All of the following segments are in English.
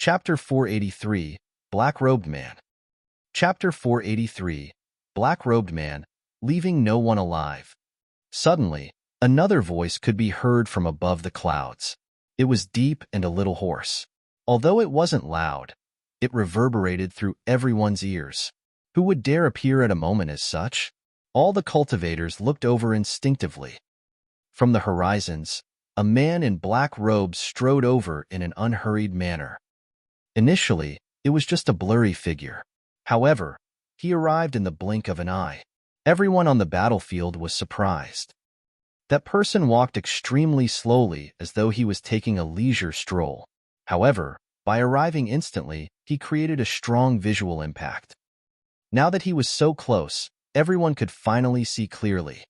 Chapter 483, Black-Robed Man. Chapter 483, Black-Robed Man, Leaving No One Alive. Suddenly, another voice could be heard from above the clouds. It was deep and a little hoarse. Although it wasn't loud, it reverberated through everyone's ears. Who would dare appear at a moment as such? All the cultivators looked over instinctively. From the horizons, a man in black robes strode over in an unhurried manner. Initially, it was just a blurry figure. However, he arrived in the blink of an eye. Everyone on the battlefield was surprised. That person walked extremely slowly as though he was taking a leisure stroll. However, by arriving instantly, he created a strong visual impact. Now that he was so close, everyone could finally see clearly.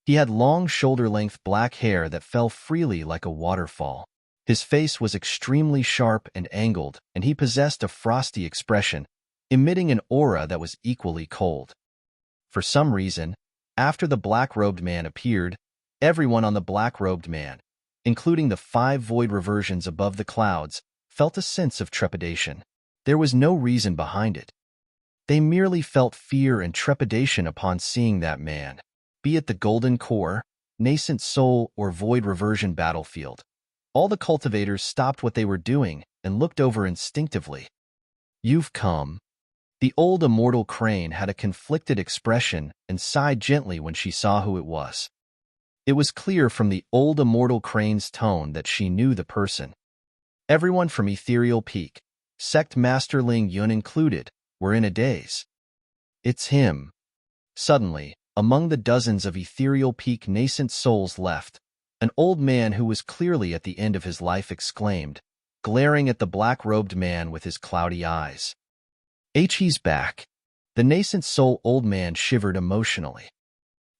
He had long shoulder-length black hair that fell freely like a waterfall. His face was extremely sharp and angled, and he possessed a frosty expression, emitting an aura that was equally cold. For some reason, after the black-robed man appeared, everyone on the black-robed man, including the 5 void reversions above the clouds, felt a sense of trepidation. There was no reason behind it. They merely felt fear and trepidation upon seeing that man, be it the Golden Core, Nascent Soul, or Void Reversion battlefield. All the cultivators stopped what they were doing and looked over instinctively. "You've come." The old immortal crane had a conflicted expression and sighed gently when she saw who it was. It was clear from the old immortal crane's tone that she knew the person. Everyone from Ethereal Peak, Sect Master Nian included, were in a daze. "It's him." Suddenly, among the dozens of Ethereal Peak nascent souls left, an old man who was clearly at the end of his life exclaimed, glaring at the black-robed man with his cloudy eyes. "He's back." The nascent soul old man shivered emotionally.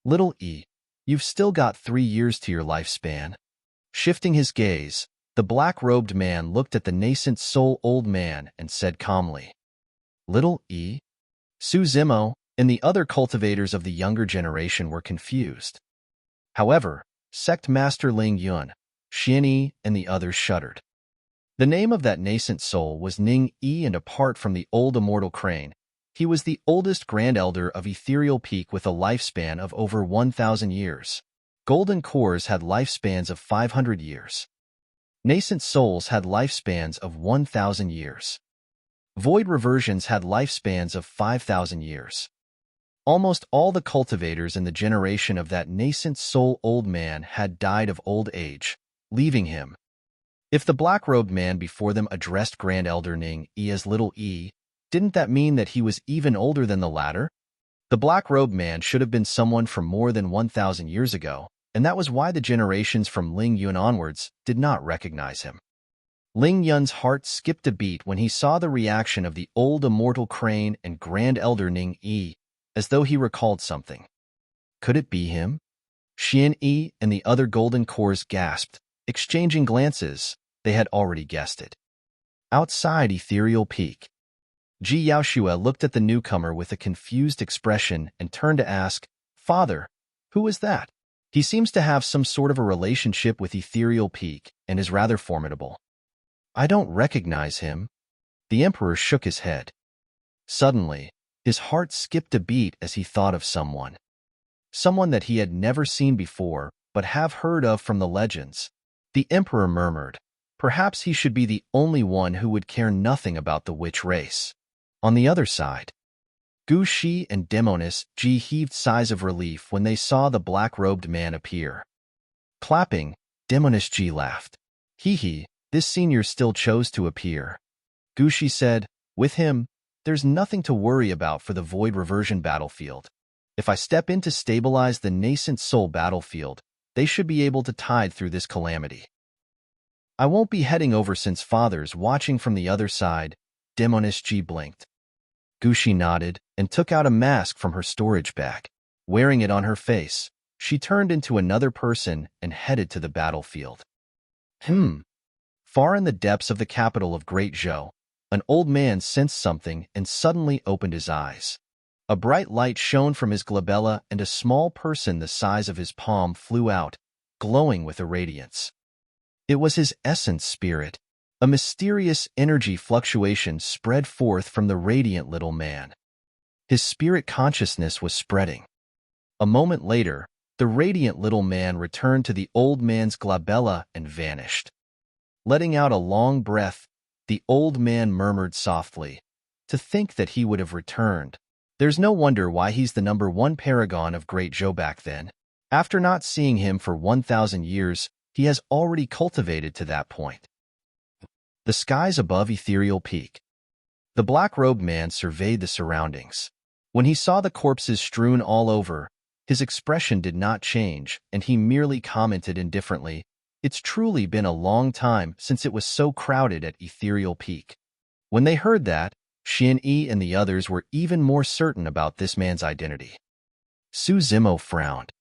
"Little E, you've still got 3 years to your lifespan." Shifting his gaze, the black-robed man looked at the nascent soul old man and said calmly, "Little E?" Suzimo and the other cultivators of the younger generation were confused. However, Sect Master Nian, Xianyi, and the others shuddered. The name of that nascent soul was Ning E, and apart from the old immortal crane, he was the oldest Grand Elder of Ethereal Peak with a lifespan of over 1,000 years. Golden Cores had lifespans of 500 years. Nascent souls had lifespans of 1,000 years. Void reversions had lifespans of 5,000 years. Almost all the cultivators in the generation of that nascent soul old man had died of old age, leaving him. If the black-robed man before them addressed Grand Elder Ning E as Little E, didn't that mean that he was even older than the latter? The black-robed man should have been someone from more than 1,000 years ago, and that was why the generations from Nian onwards did not recognize him. Nian's heart skipped a beat when he saw the reaction of the old immortal crane and Grand Elder Ning E, as though he recalled something. Could it be him? Xianyi and the other Golden Cores gasped, exchanging glances. They had already guessed it. Outside Ethereal Peak, Ji Yaoshua looked at the newcomer with a confused expression and turned to ask, "Father, who is that? He seems to have some sort of a relationship with Ethereal Peak and is rather formidable." "I don't recognize him." The Emperor shook his head. Suddenly, his heart skipped a beat as he thought of someone. Someone that he had never seen before, but have heard of from the legends. The Emperor murmured, perhaps he should be the only one who would care nothing about the witch race. On the other side, Gu Shi and Demonis Ji heaved sighs of relief when they saw the black-robed man appear. Clapping, Demonis Ji laughed. "Hee, this senior still chose to appear." Gu Shi said, "With him, there's nothing to worry about for the Void Reversion battlefield. If I step in to stabilize the Nascent Soul battlefield, they should be able to tide through this calamity. I won't be heading over since Father's watching from the other side." Demonis G blinked. Gushi nodded and took out a mask from her storage bag. Wearing it on her face, she turned into another person and headed to the battlefield. Far in the depths of the capital of Great Zhou, an old man sensed something and suddenly opened his eyes. A bright light shone from his glabella and a small person the size of his palm flew out, glowing with a radiance. It was his essence spirit, A mysterious energy fluctuation spread forth from the radiant little man. His spirit consciousness was spreading. A moment later, the radiant little man returned to the old man's glabella and vanished. Letting out a long breath, the old man murmured softly, "To think that he would have returned. There's no wonder why he's the #1 paragon of Great Zhou back then. After not seeing him for 1,000 years, he has already cultivated to that point." The skies above Ethereal Peak. The black-robed man surveyed the surroundings. When he saw the corpses strewn all over, his expression did not change, and he merely commented indifferently, "It's truly been a long time since it was so crowded at Ethereal Peak." When they heard that, Xian-Yi and the others were even more certain about this man's identity. Su Zimo frowned.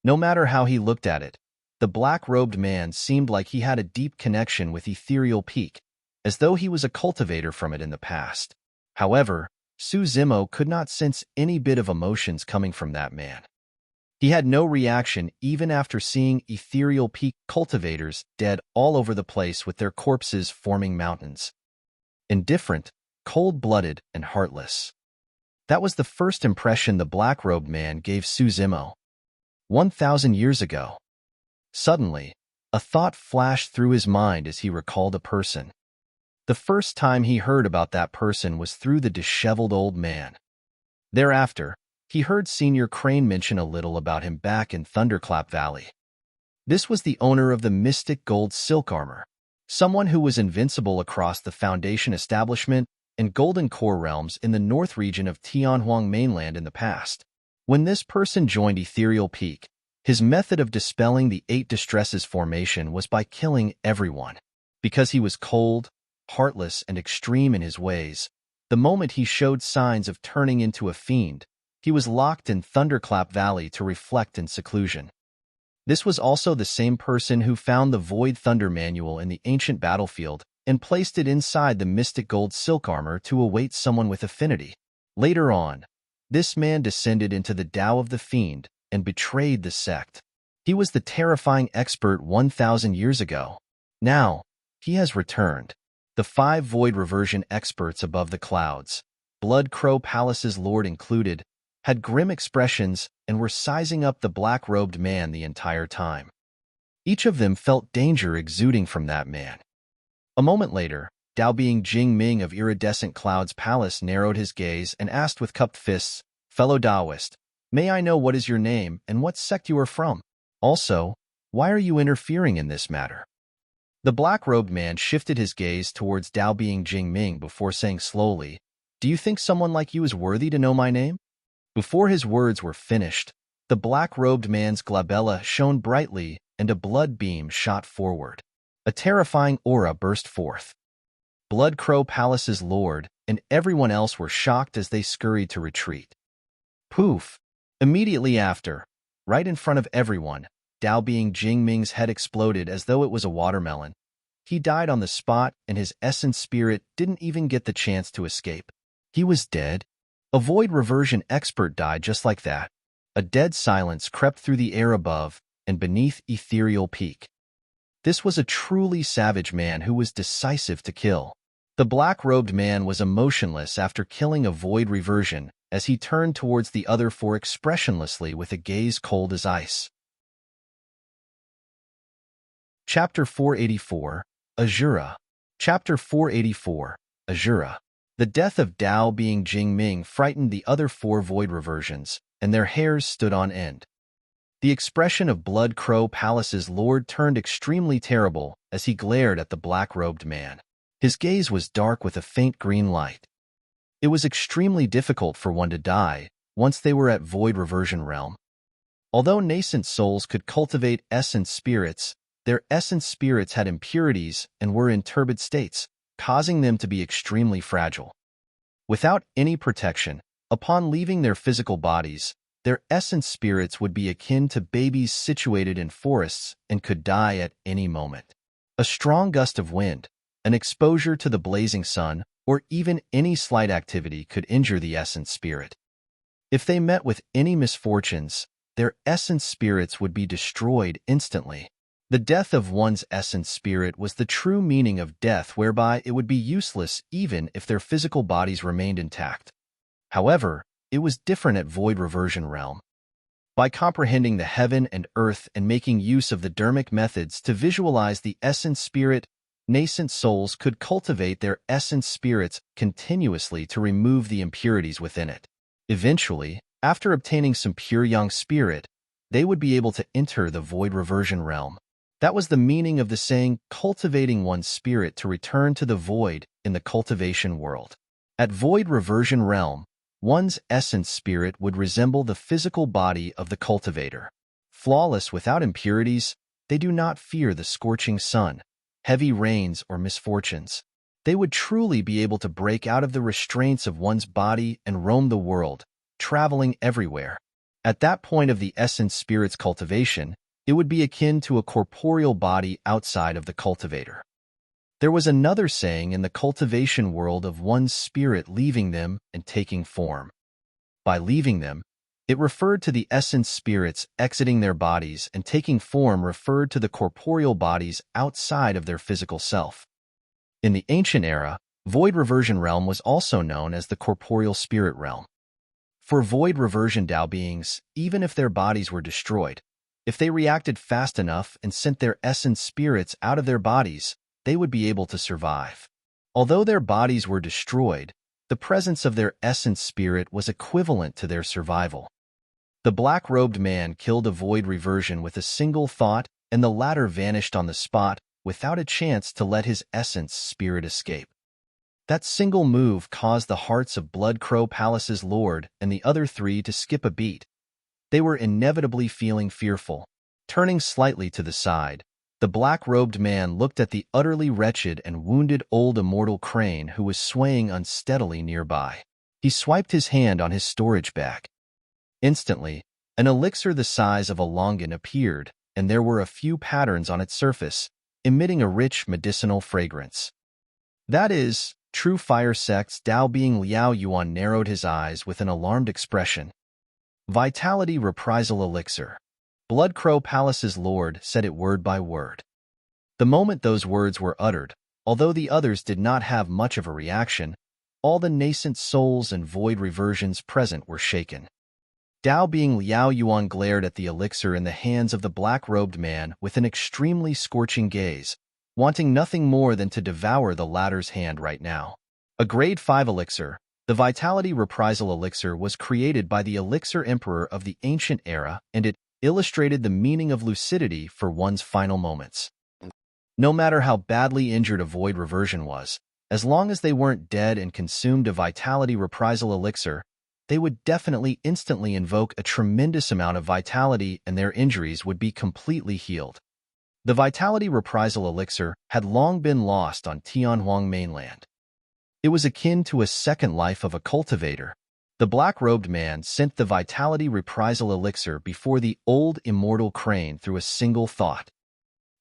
No matter how he looked at it, the black-robed man seemed like he had a deep connection with Ethereal Peak, as though he was a cultivator from it in the past. However, Su Zimo could not sense any bit of emotions coming from that man. He had no reaction even after seeing Ethereal Peak cultivators dead all over the place with their corpses forming mountains. Indifferent, cold-blooded, and heartless. That was the first impression the black-robed man gave Su Zimo. 1,000 years ago. Suddenly, a thought flashed through his mind as he recalled a person. The first time he heard about that person was through the disheveled old man. Thereafter, he heard Senior Crane mention a little about him back in Thunderclap Valley. This was the owner of the mystic gold silk armor, someone who was invincible across the Foundation establishment and Golden Core realms in the north region of Tianhuang mainland in the past. When this person joined Ethereal Peak, his method of dispelling the 8 distresses formation was by killing everyone. Because he was cold, heartless, and extreme in his ways, the moment he showed signs of turning into a fiend, he was locked in Thunderclap Valley to reflect in seclusion. This was also the same person who found the Void Thunder manual in the ancient battlefield and placed it inside the mystic gold silk armor to await someone with affinity. Later on, this man descended into the Tao of the Fiend and betrayed the sect. He was the terrifying expert 1,000 years ago. Now, he has returned. The 5 void reversion experts above the clouds, Blood Crow Palace's lord included, had grim expressions and were sizing up the black-robed man the entire time. Each of them felt danger exuding from that man. A moment later, Dao Being Jing Ming of Iridescent Cloud's palace narrowed his gaze and asked with cupped fists, "Fellow Taoist, may I know what is your name and what sect you are from? Also, why are you interfering in this matter?" The black-robed man shifted his gaze towards Dao Being Jing Ming before saying slowly, "Do you think someone like you is worthy to know my name?" Before his words were finished, the black-robed man's glabella shone brightly and a blood beam shot forward. A terrifying aura burst forth. Blood Crow Palace's lord and everyone else were shocked as they scurried to retreat. Poof! Immediately after, right in front of everyone, Dao Being Jing Ming's head exploded as though it was a watermelon. He died on the spot and his essence spirit didn't even get the chance to escape. He was dead. A void reversion expert died just like that. A dead silence crept through the air above and beneath Ethereal Peak. This was a truly savage man who was decisive to kill. The black-robed man was emotionless after killing a void reversion as he turned towards the other 4 expressionlessly with a gaze cold as ice. Chapter 484, Asura. Chapter 484, Asura. The death of Dao Being Jing Ming frightened the other 4 void reversions, and their hairs stood on end. The expression of Blood Crow Palace's lord turned extremely terrible as he glared at the black-robed man. His gaze was dark with a faint green light. It was extremely difficult for one to die once they were at void reversion realm. Although nascent souls could cultivate essence spirits, their essence spirits had impurities and were in turbid states, causing them to be extremely fragile. Without any protection, upon leaving their physical bodies, their essence spirits would be akin to babies situated in forests and could die at any moment. A strong gust of wind, an exposure to the blazing sun, or even any slight activity could injure the essence spirit. If they met with any misfortunes, their essence spirits would be destroyed instantly. The death of one's essence spirit was the true meaning of death, whereby it would be useless even if their physical bodies remained intact. However, it was different at Void Reversion Realm. By comprehending the heaven and earth and making use of the dermic methods to visualize the essence spirit, nascent souls could cultivate their essence spirits continuously to remove the impurities within it. Eventually, after obtaining some pure young spirit, they would be able to enter the Void Reversion Realm. That was the meaning of the saying, cultivating one's spirit to return to the void in the cultivation world. At Void Reversion Realm, one's essence spirit would resemble the physical body of the cultivator. Flawless without impurities, they do not fear the scorching sun, heavy rains, or misfortunes. They would truly be able to break out of the restraints of one's body and roam the world, traveling everywhere. At that point of the essence spirit's cultivation, it would be akin to a corporeal body outside of the cultivator. There was another saying in the cultivation world of one's spirit leaving them and taking form. By leaving them, it referred to the essence spirits exiting their bodies, and taking form referred to the corporeal bodies outside of their physical self. In the ancient era, Void Reversion Realm was also known as the corporeal spirit realm. For Void Reversion Dao beings, even if their bodies were destroyed, if they reacted fast enough and sent their essence spirits out of their bodies, they would be able to survive. Although their bodies were destroyed, the presence of their essence spirit was equivalent to their survival. The black-robed man killed a void reversion with a single thought, and the latter vanished on the spot without a chance to let his essence spirit escape. That single move caused the hearts of Blood Crow Palace's lord and the other three to skip a beat. They were inevitably feeling fearful. Turning slightly to the side, the black-robed man looked at the utterly wretched and wounded old immortal crane who was swaying unsteadily nearby. He swiped his hand on his storage bag. Instantly, an elixir the size of a longan appeared, and there were a few patterns on its surface, emitting a rich medicinal fragrance. That is, true fire sect's Dao being Liao Yuan narrowed his eyes with an alarmed expression. Vitality Reprisal Elixir. Blood Crow Palace's lord said it word by word. The moment those words were uttered, although the others did not have much of a reaction, all the nascent souls and void reversions present were shaken. Dao being Liao Yuan glared at the elixir in the hands of the black-robed man with an extremely scorching gaze, wanting nothing more than to devour the latter's hand right now. A Grade 5 elixir, the Vitality Reprisal Elixir was created by the Elixir Emperor of the ancient era, and it illustrated the meaning of lucidity for one's final moments. No matter how badly injured a void reversion was, as long as they weren't dead and consumed a Vitality Reprisal Elixir, they would definitely instantly invoke a tremendous amount of vitality and their injuries would be completely healed. The Vitality Reprisal Elixir had long been lost on Tianhuang mainland. It was akin to a second life of a cultivator. The black-robed man sent the Vitality Reprisal Elixir before the old immortal crane through a single thought.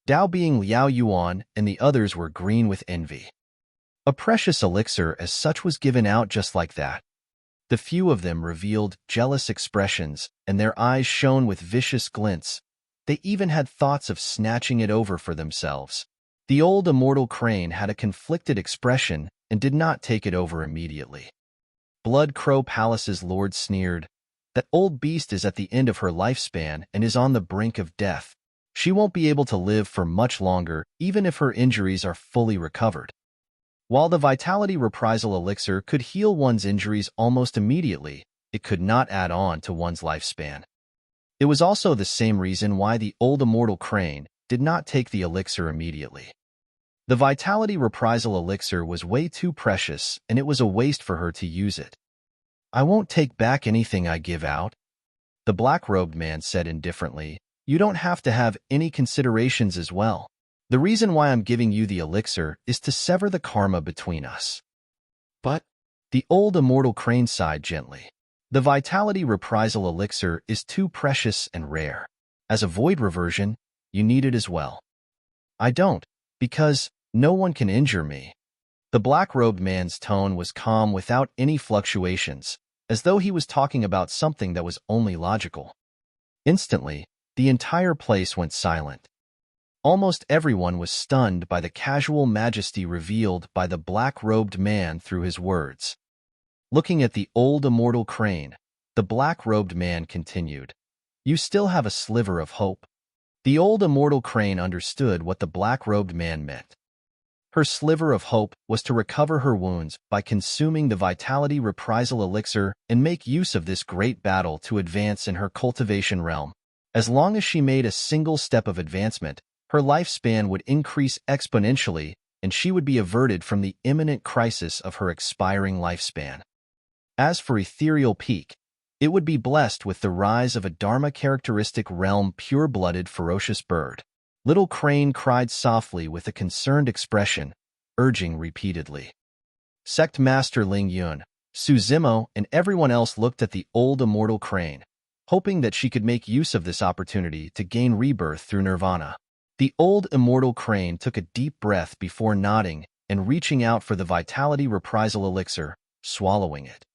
Dao being Liao Yuan and the others were green with envy. A precious elixir as such was given out just like that. The few of them revealed jealous expressions, and their eyes shone with vicious glints. They even had thoughts of snatching it over for themselves. The old immortal crane had a conflicted expression and did not take it over immediately. Blood Crow Palace's lord sneered, "That old beast is at the end of her lifespan and is on the brink of death. She won't be able to live for much longer, even if her injuries are fully recovered." While the Vitality Reprisal Elixir could heal one's injuries almost immediately, it could not add on to one's lifespan. It was also the same reason why the old immortal crane did not take the elixir immediately. The Vitality Reprisal Elixir was way too precious, and it was a waste for her to use it. "I won't take back anything I give out," the black-robed man said indifferently. "You don't have to have any considerations as well. The reason why I'm giving you the elixir is to sever the karma between us." "But," the old immortal crane sighed gently, "the Vitality Reprisal Elixir is too precious and rare. As a void reversion, you need it as well." "I don't, because no one can injure me." The black-robed man's tone was calm without any fluctuations, as though he was talking about something that was only logical. Instantly, the entire place went silent. Almost everyone was stunned by the casual majesty revealed by the black-robed man through his words. Looking at the old immortal crane, the black-robed man continued, "You still have a sliver of hope." The old immortal crane understood what the black-robed man meant. Her sliver of hope was to recover her wounds by consuming the vitality reprisal elixir and make use of this great battle to advance in her cultivation realm. As long as she made a single step of advancement, her lifespan would increase exponentially and she would be averted from the imminent crisis of her expiring lifespan. As for Ethereal Peak, it would be blessed with the rise of a Dharma-characteristic realm pure-blooded ferocious bird. Little Crane cried softly with a concerned expression, urging repeatedly. Sect Master Ling Yun, Su Zimo, and everyone else looked at the old immortal crane, hoping that she could make use of this opportunity to gain rebirth through nirvana. The old immortal crane took a deep breath before nodding and reaching out for the vitality reprisal elixir, swallowing it.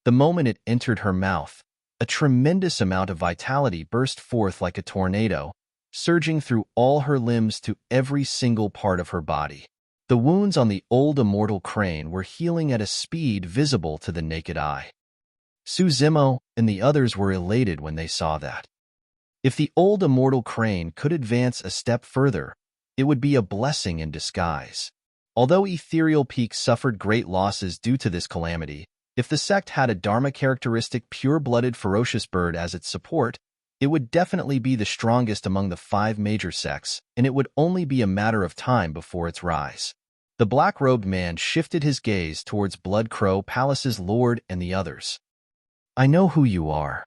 The moment it entered her mouth, a tremendous amount of vitality burst forth like a tornado, surging through all her limbs to every single part of her body. The wounds on the old immortal crane were healing at a speed visible to the naked eye. Su Zimo and the others were elated when they saw that. If the old immortal crane could advance a step further, it would be a blessing in disguise. Although Ethereal Peak suffered great losses due to this calamity, if the sect had a Dharma-characteristic pure-blooded ferocious bird as its support, it would definitely be the strongest among the 5 major sects, and it would only be a matter of time before its rise. The black-robed man shifted his gaze towards Blood Crow Palace's lord and the others. "I know who you are."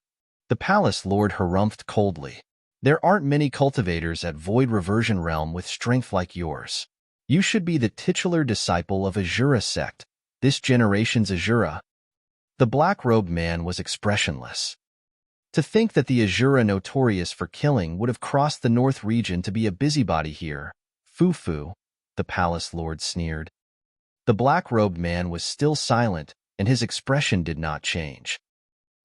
The palace lord harumphed coldly. "There aren't many cultivators at Void Reversion Realm with strength like yours. You should be the titular disciple of Asura sect, this generation's Asura." The black-robed man was expressionless. To think that the Asura notorious for killing would have crossed the North region to be a busybody here. Foo-foo, the palace lord sneered. The black-robed man was still silent, and his expression did not change.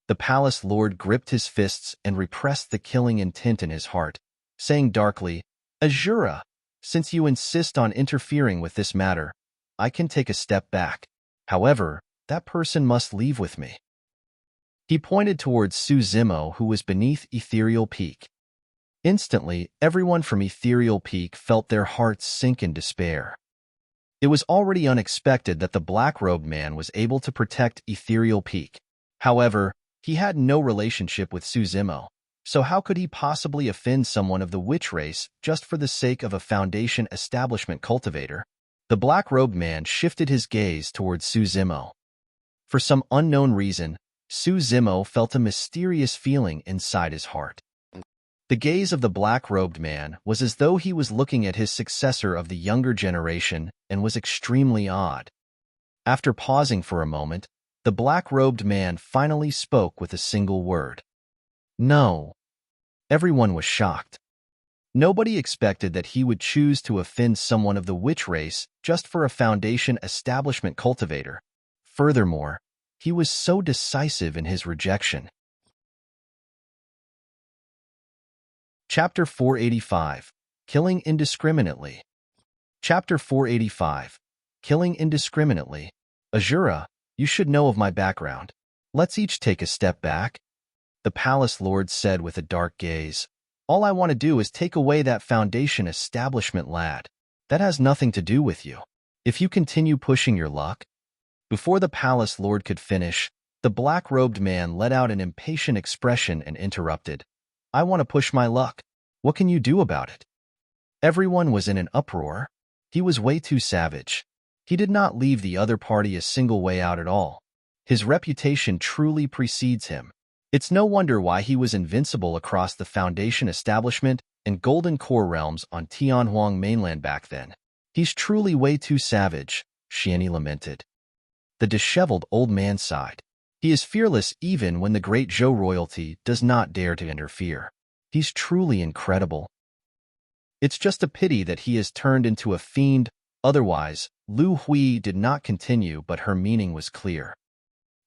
The palace lord gripped his fists and repressed the killing intent in his heart, saying darkly, "Asura, since you insist on interfering with this matter, I can take a step back. However, that person must leave with me." He pointed towards Su Zimo, who was beneath Ethereal Peak. Instantly, everyone from Ethereal Peak felt their hearts sink in despair. It was already unexpected that the black-robed man was able to protect Ethereal Peak. However, he had no relationship with Su Zimo, so how could he possibly offend someone of the witch race just for the sake of a Foundation establishment cultivator? The black-robed man shifted his gaze towards Su Zimo. For some unknown reason, Su Zimo felt a mysterious feeling inside his heart. The gaze of the black-robed man was as though he was looking at his successor of the younger generation and was extremely odd. After pausing for a moment, the black-robed man finally spoke with a single word. "No." Everyone was shocked. Nobody expected that he would choose to offend someone of the witch race just for a Foundation establishment cultivator. Furthermore, he was so decisive in his rejection. Chapter 485, Killing Indiscriminately. Chapter 485, Killing Indiscriminately. "Asura, you should know of my background. Let's each take a step back," the palace lord said with a dark gaze. "All I want to do is take away that Foundation establishment lad. That has nothing to do with you. If you continue pushing your luck..." Before the palace lord could finish, the black-robed man let out an impatient expression and interrupted. "I want to push my luck. What can you do about it?" Everyone was in an uproar. He was way too savage. He did not leave the other party a single way out at all. His reputation truly precedes him. It's no wonder why he was invincible across the Foundation establishment and Golden Core realms on Tianhuang mainland back then. "He's truly way too savage," Xianyi lamented. The disheveled old man sighed. "He is fearless even when the great Zhou royalty does not dare to interfere. He's truly incredible. It's just a pity that he has turned into a fiend." Otherwise, Lu Hui did not continue, but her meaning was clear.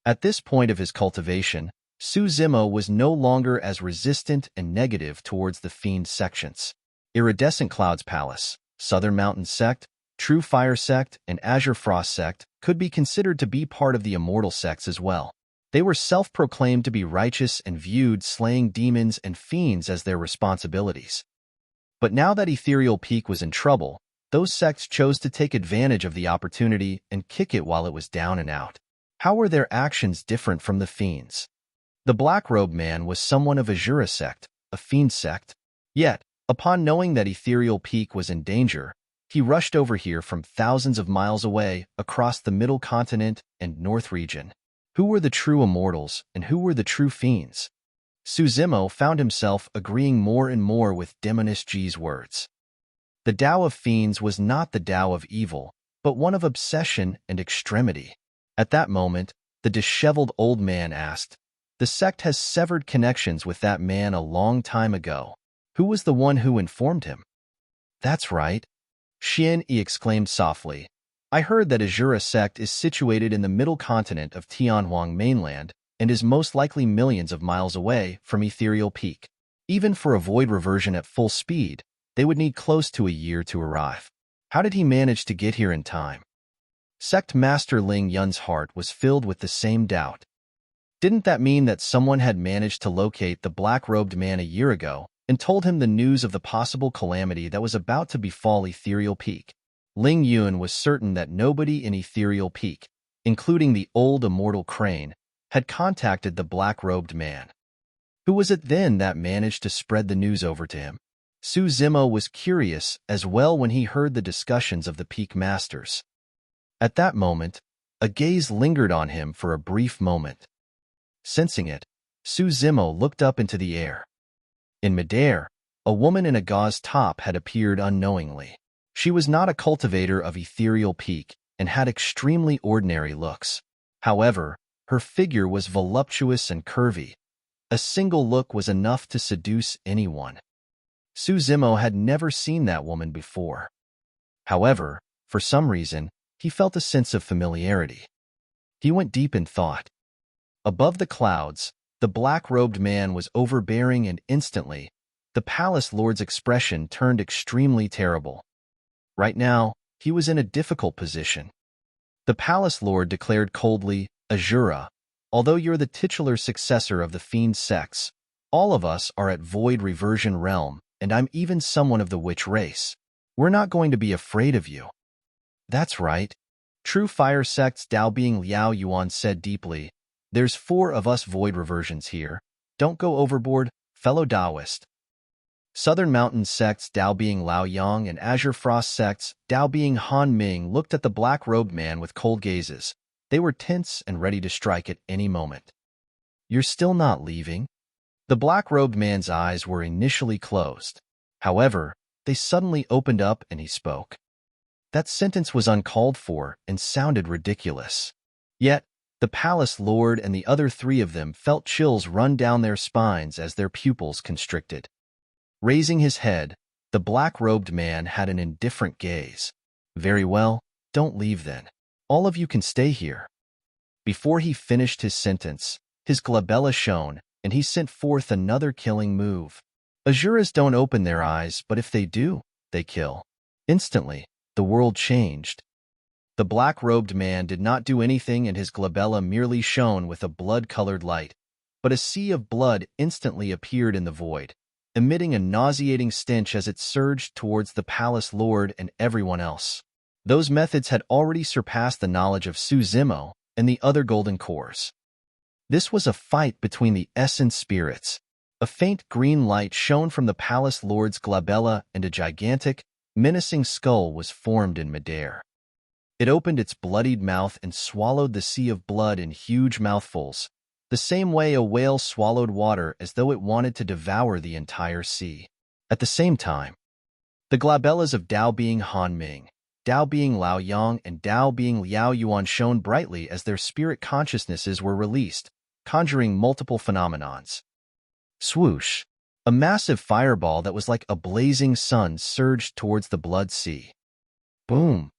At this point of his cultivation, Su Zimo was no longer as resistant and negative towards the fiend sections. Iridescent Clouds Palace, Southern Mountain Sect, True Fire Sect, and Azure Frost Sect could be considered to be part of the immortal sects as well. They were self-proclaimed to be righteous and viewed slaying demons and fiends as their responsibilities. But now that Ethereal Peak was in trouble, those sects chose to take advantage of the opportunity and kick it while it was down and out. How were their actions different from the fiends? The Black-Robed Man was someone of Asura sect, a fiend sect. Yet, upon knowing that Ethereal Peak was in danger, he rushed over here from thousands of miles away across the Middle Continent and North region. Who were the true immortals and who were the true fiends? Suzimo found himself agreeing more and more with Demoness G's words. The Tao of fiends was not the Tao of evil, but one of obsession and extremity. At that moment, the disheveled old man asked, "The sect has severed connections with that man a long time ago. Who was the one who informed him?" "That's right," Xian Yi exclaimed softly. "I heard that Asura sect is situated in the middle continent of Tianhuang mainland and is most likely millions of miles away from Ethereal Peak. Even for a void reversion at full speed, they would need close to a year to arrive. How did he manage to get here in time?" Sect Master Ling Yun's heart was filled with the same doubt. Didn't that mean that someone had managed to locate the black-robed man a year ago and told him the news of the possible calamity that was about to befall Ethereal Peak? Ling Yun was certain that nobody in Ethereal Peak, including the old immortal Crane, had contacted the black-robed man. Who was it then that managed to spread the news over to him? Suzimo was curious as well when he heard the discussions of the Peak Masters. At that moment, a gaze lingered on him for a brief moment. Sensing it, Suzimo looked up into the air. In midair, a woman in a gauze top had appeared unknowingly. She was not a cultivator of Ethereal Peak and had extremely ordinary looks. However, her figure was voluptuous and curvy. A single look was enough to seduce anyone. Suzimo had never seen that woman before. However, for some reason, he felt a sense of familiarity. He went deep in thought. Above the clouds, the black-robed man was overbearing, and instantly, the palace lord's expression turned extremely terrible. Right now, he was in a difficult position. The palace lord declared coldly, "Asura, although you're the titular successor of the fiend sects, all of us are at void reversion realm, and I'm even someone of the witch race. We're not going to be afraid of you." "That's right." True Fire Sect's Dao Being Liao Yuan said deeply, "There's 4 of us void reversions here. Don't go overboard, fellow Taoist." Southern Mountain Sect's Dao Being Lao Yang and Azure Frost Sect's Dao Being Han Ming looked at the black-robed man with cold gazes. They were tense and ready to strike at any moment. "You're still not leaving?" The black-robed man's eyes were initially closed. However, they suddenly opened up and he spoke. That sentence was uncalled for and sounded ridiculous. Yet, the palace lord and the other 3 of them felt chills run down their spines as their pupils constricted. Raising his head, the black-robed man had an indifferent gaze. "Very well, don't leave then. All of you can stay here." Before he finished his sentence, his glabella shone, and he sent forth another killing move. Asuras don't open their eyes, but if they do, they kill. Instantly, the world changed. The black-robed man did not do anything, and his glabella merely shone with a blood-colored light, but a sea of blood instantly appeared in the void, emitting a nauseating stench as it surged towards the palace lord and everyone else. Those methods had already surpassed the knowledge of Suzimo and the other golden cores. This was a fight between the essence spirits. A faint green light shone from the palace lord's glabella, and a gigantic, menacing skull was formed in midair. It opened its bloodied mouth and swallowed the sea of blood in huge mouthfuls, the same way a whale swallowed water as though it wanted to devour the entire sea. At the same time, the glabellas of Dao Being Han Ming, Dao Being Lao Yang, and Dao Being Liao Yuan shone brightly as their spirit consciousnesses were released, conjuring multiple phenomenons. Swoosh! A massive fireball that was like a blazing sun surged towards the blood sea. Boom!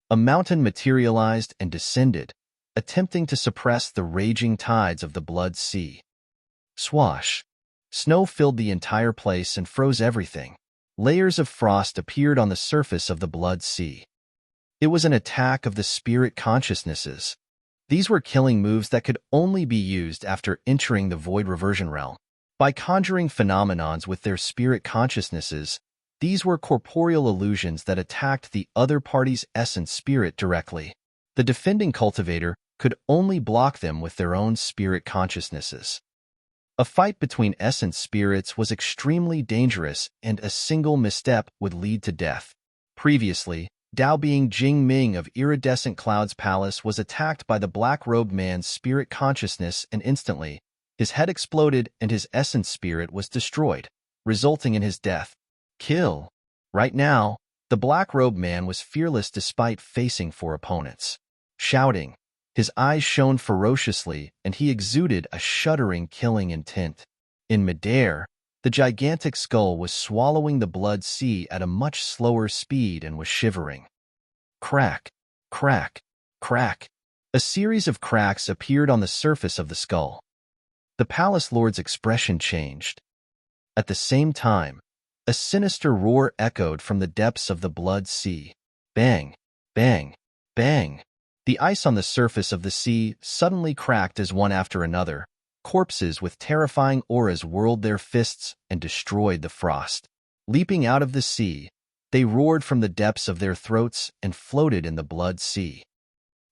A mountain materialized and descended, attempting to suppress the raging tides of the blood sea. Swash! Snow filled the entire place and froze everything. layers of frost appeared on the surface of the blood sea. It was an attack of the spirit consciousnesses. These were killing moves that could only be used after entering the void reversion realm. By conjuring phenomenons with their spirit consciousnesses, these were corporeal illusions that attacked the other party's essence spirit directly. The defending cultivator could only block them with their own spirit consciousnesses. A fight between essence spirits was extremely dangerous, and a single misstep would lead to death. Previously, Dao Being Jing Ming of Iridescent Cloud's palace was attacked by the black-robed man's spirit consciousness, and instantly, his head exploded and his essence spirit was destroyed, resulting in his death. Kill. Right now, the black-robed man was fearless despite facing 4 opponents. Shouting, his eyes shone ferociously, and he exuded a shuddering killing intent. In midair, the gigantic skull was swallowing the blood sea at a much slower speed and was shivering. Crack, crack, crack. A series of cracks appeared on the surface of the skull. The palace lord's expression changed. At the same time, a sinister roar echoed from the depths of the blood sea. Bang, bang, bang. The ice on the surface of the sea suddenly cracked as one after another. Corpses with terrifying auras whirled their fists and destroyed the frost. Leaping out of the sea, they roared from the depths of their throats and floated in the blood sea.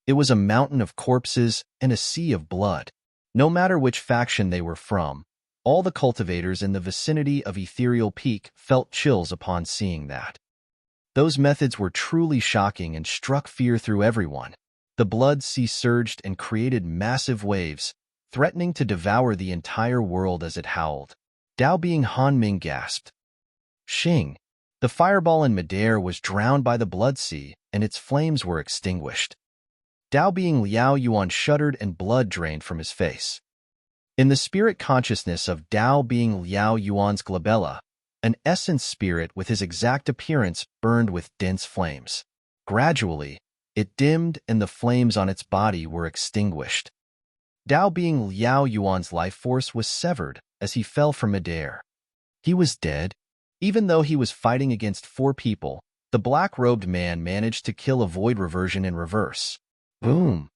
It was a mountain of corpses and a sea of blood. No matter which faction they were from, all the cultivators in the vicinity of Ethereal Peak felt chills upon seeing that. Those methods were truly shocking and struck fear through everyone. The blood sea surged and created massive waves, threatening to devour the entire world as it howled. Dao Being Hanming gasped. Xing. The fireball in midair was drowned by the blood sea, and its flames were extinguished. Dao Being Liao Yuan shuddered and blood drained from his face. In the spirit consciousness of Dao Being Liao Yuan's glabella, an essence spirit with his exact appearance burned with dense flames. Gradually, it dimmed and the flames on its body were extinguished. Dao Being Liao Yuan's life force was severed as he fell from midair. He was dead. Even though he was fighting against 4 people, the black-robed man managed to kill a void reversion in reverse. Boom!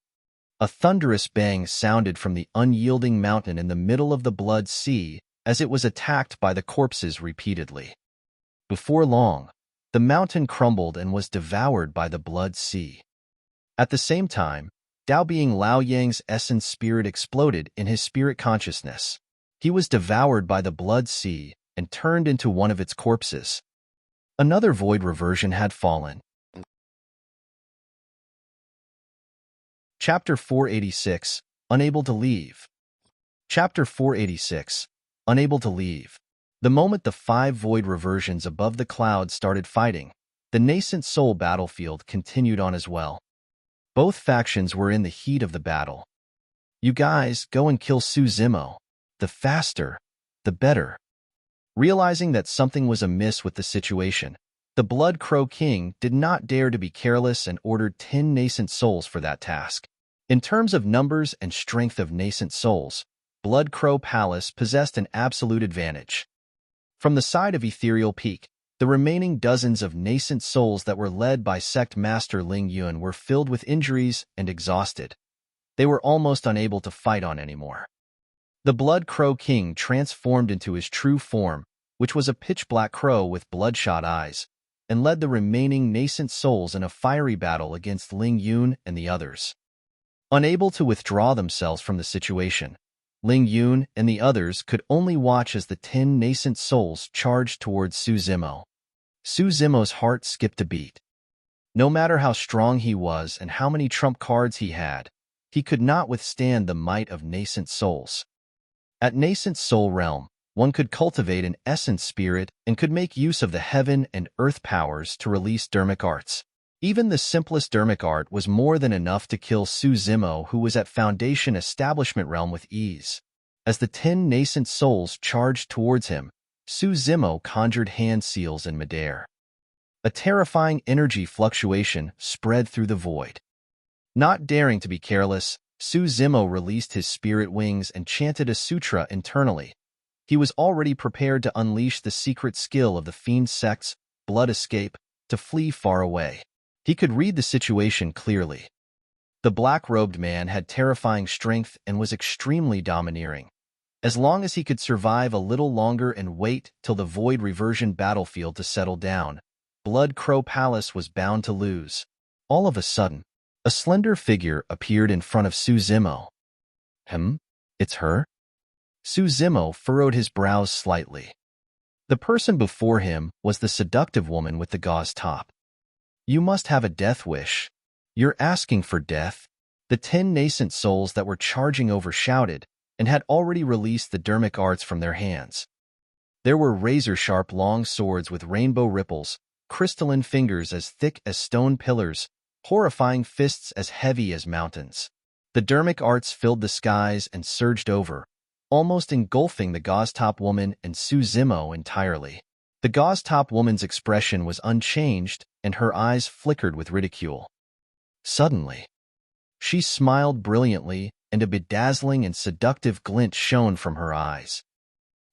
A thunderous bang sounded from the unyielding mountain in the middle of the blood sea as it was attacked by the corpses repeatedly. Before long, the mountain crumbled and was devoured by the blood sea. At the same time, Dao Being Lao Yang's essence spirit exploded in his spirit consciousness. He was devoured by the blood sea and turned into one of its corpses. Another void reversion had fallen. Chapter 486, Unable to Leave. Chapter 486, Unable to Leave. The moment the 5 void reversions above the clouds started fighting, the nascent soul battlefield continued on as well. Both factions were in the heat of the battle. You guys, go and kill Su Zimo. The faster, the better. Realizing that something was amiss with the situation, the Blood Crow King did not dare to be careless and ordered 10 nascent souls for that task. In terms of numbers and strength of nascent souls, Blood Crow Palace possessed an absolute advantage. From the side of Ethereal Peak, the remaining dozens of nascent souls that were led by Sect Master Ling Yun were filled with injuries and exhausted. They were almost unable to fight on anymore. The Blood Crow King transformed into his true form, which was a pitch-black crow with bloodshot eyes, and led the remaining nascent souls in a fiery battle against Ling Yun and the others. Unable to withdraw themselves from the situation, Ling Yun and the others could only watch as the 10 nascent souls charged towards Su Zimo. Su Zimo's heart skipped a beat. No matter how strong he was and how many trump cards he had, he could not withstand the might of nascent souls. At nascent soul realm, one could cultivate an essence spirit and could make use of the heaven and earth powers to release dermic arts. Even the simplest dermic art was more than enough to kill Su Zimo, who was at Foundation Establishment Realm with ease. As the 10 nascent souls charged towards him, Su Zimo conjured hand seals in midair. A terrifying energy fluctuation spread through the void. Not daring to be careless, Su Zimo released his spirit wings and chanted a sutra internally. He was already prepared to unleash the secret skill of the fiend sect's blood escape to flee far away. He could read the situation clearly. The black-robed man had terrifying strength and was extremely domineering. As long as he could survive a little longer and wait till the void reversion battlefield to settle down, Blood Crow Palace was bound to lose. All of a sudden, a slender figure appeared in front of Suzimo. It's her? Suzimo furrowed his brows slightly. The person before him was the seductive woman with the gauze top. You must have a death wish. You're asking for death? The 10 nascent souls that were charging over shouted, and had already released the dermic arts from their hands. There were razor-sharp long swords with rainbow ripples, crystalline fingers as thick as stone pillars, horrifying fists as heavy as mountains. The dermic arts filled the skies and surged over, almost engulfing the gauze-top woman and Suzimo entirely. The gauze-top woman's expression was unchanged, and her eyes flickered with ridicule. Suddenly, she smiled brilliantly, and a bedazzling and seductive glint shone from her eyes.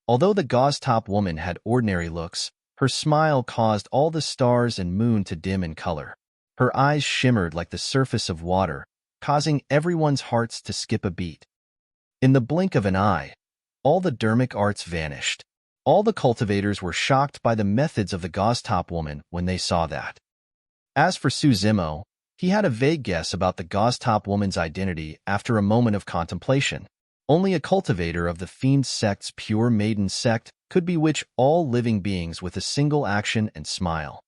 Although the gauze-top woman had ordinary looks, her smile caused all the stars and moon to dim in color. Her eyes shimmered like the surface of water, causing everyone's hearts to skip a beat. In the blink of an eye, all the dermic arts vanished. All the cultivators were shocked by the methods of the gauze-top woman when they saw that. As for Suzimo, he had a vague guess about the gauze-top woman's identity after a moment of contemplation. Only a cultivator of the fiend sect's pure maiden sect could bewitch all living beings with a single action and smile.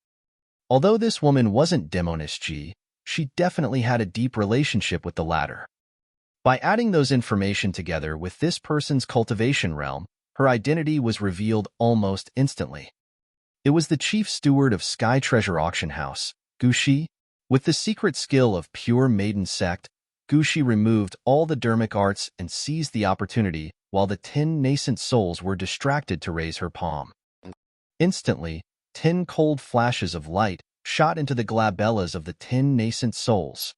Although this woman wasn't Demoness G, she definitely had a deep relationship with the latter. By adding those information together with this person's cultivation realm, her identity was revealed almost instantly. It was the chief steward of Sky Treasure Auction House, Gushi. With the secret skill of pure maiden sect, Gushi removed all the dermic arts and seized the opportunity while the 10 nascent souls were distracted to raise her palm. Instantly, 10 cold flashes of light shot into the glabellas of the 10 nascent souls.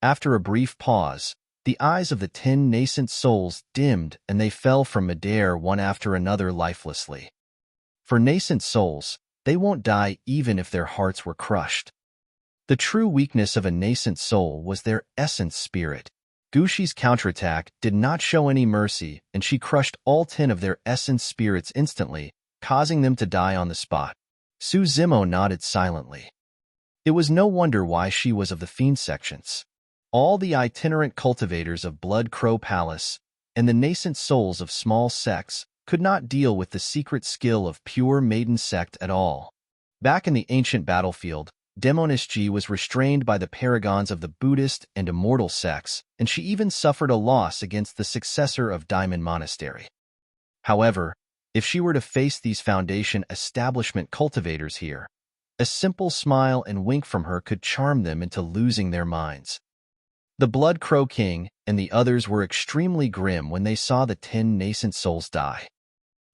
After a brief pause, the eyes of the 10 nascent souls dimmed and they fell from midair one after another lifelessly. For nascent souls, they won't die even if their hearts were crushed. The true weakness of a nascent soul was their essence spirit. Gushi's counterattack did not show any mercy, and she crushed all 10 of their essence spirits instantly, causing them to die on the spot. Suzimo nodded silently. It was no wonder why she was of the fiend sections. All the itinerant cultivators of Blood Crow Palace and the nascent souls of small sects could not deal with the secret skill of pure maiden sect at all. Back in the ancient battlefield, Demoness G was restrained by the paragons of the Buddhist and immortal sects, and she even suffered a loss against the successor of Diamond Monastery. However, if she were to face these Foundation establishment cultivators here, a simple smile and wink from her could charm them into losing their minds. The Blood Crow King and the others were extremely grim when they saw the 10 nascent souls die.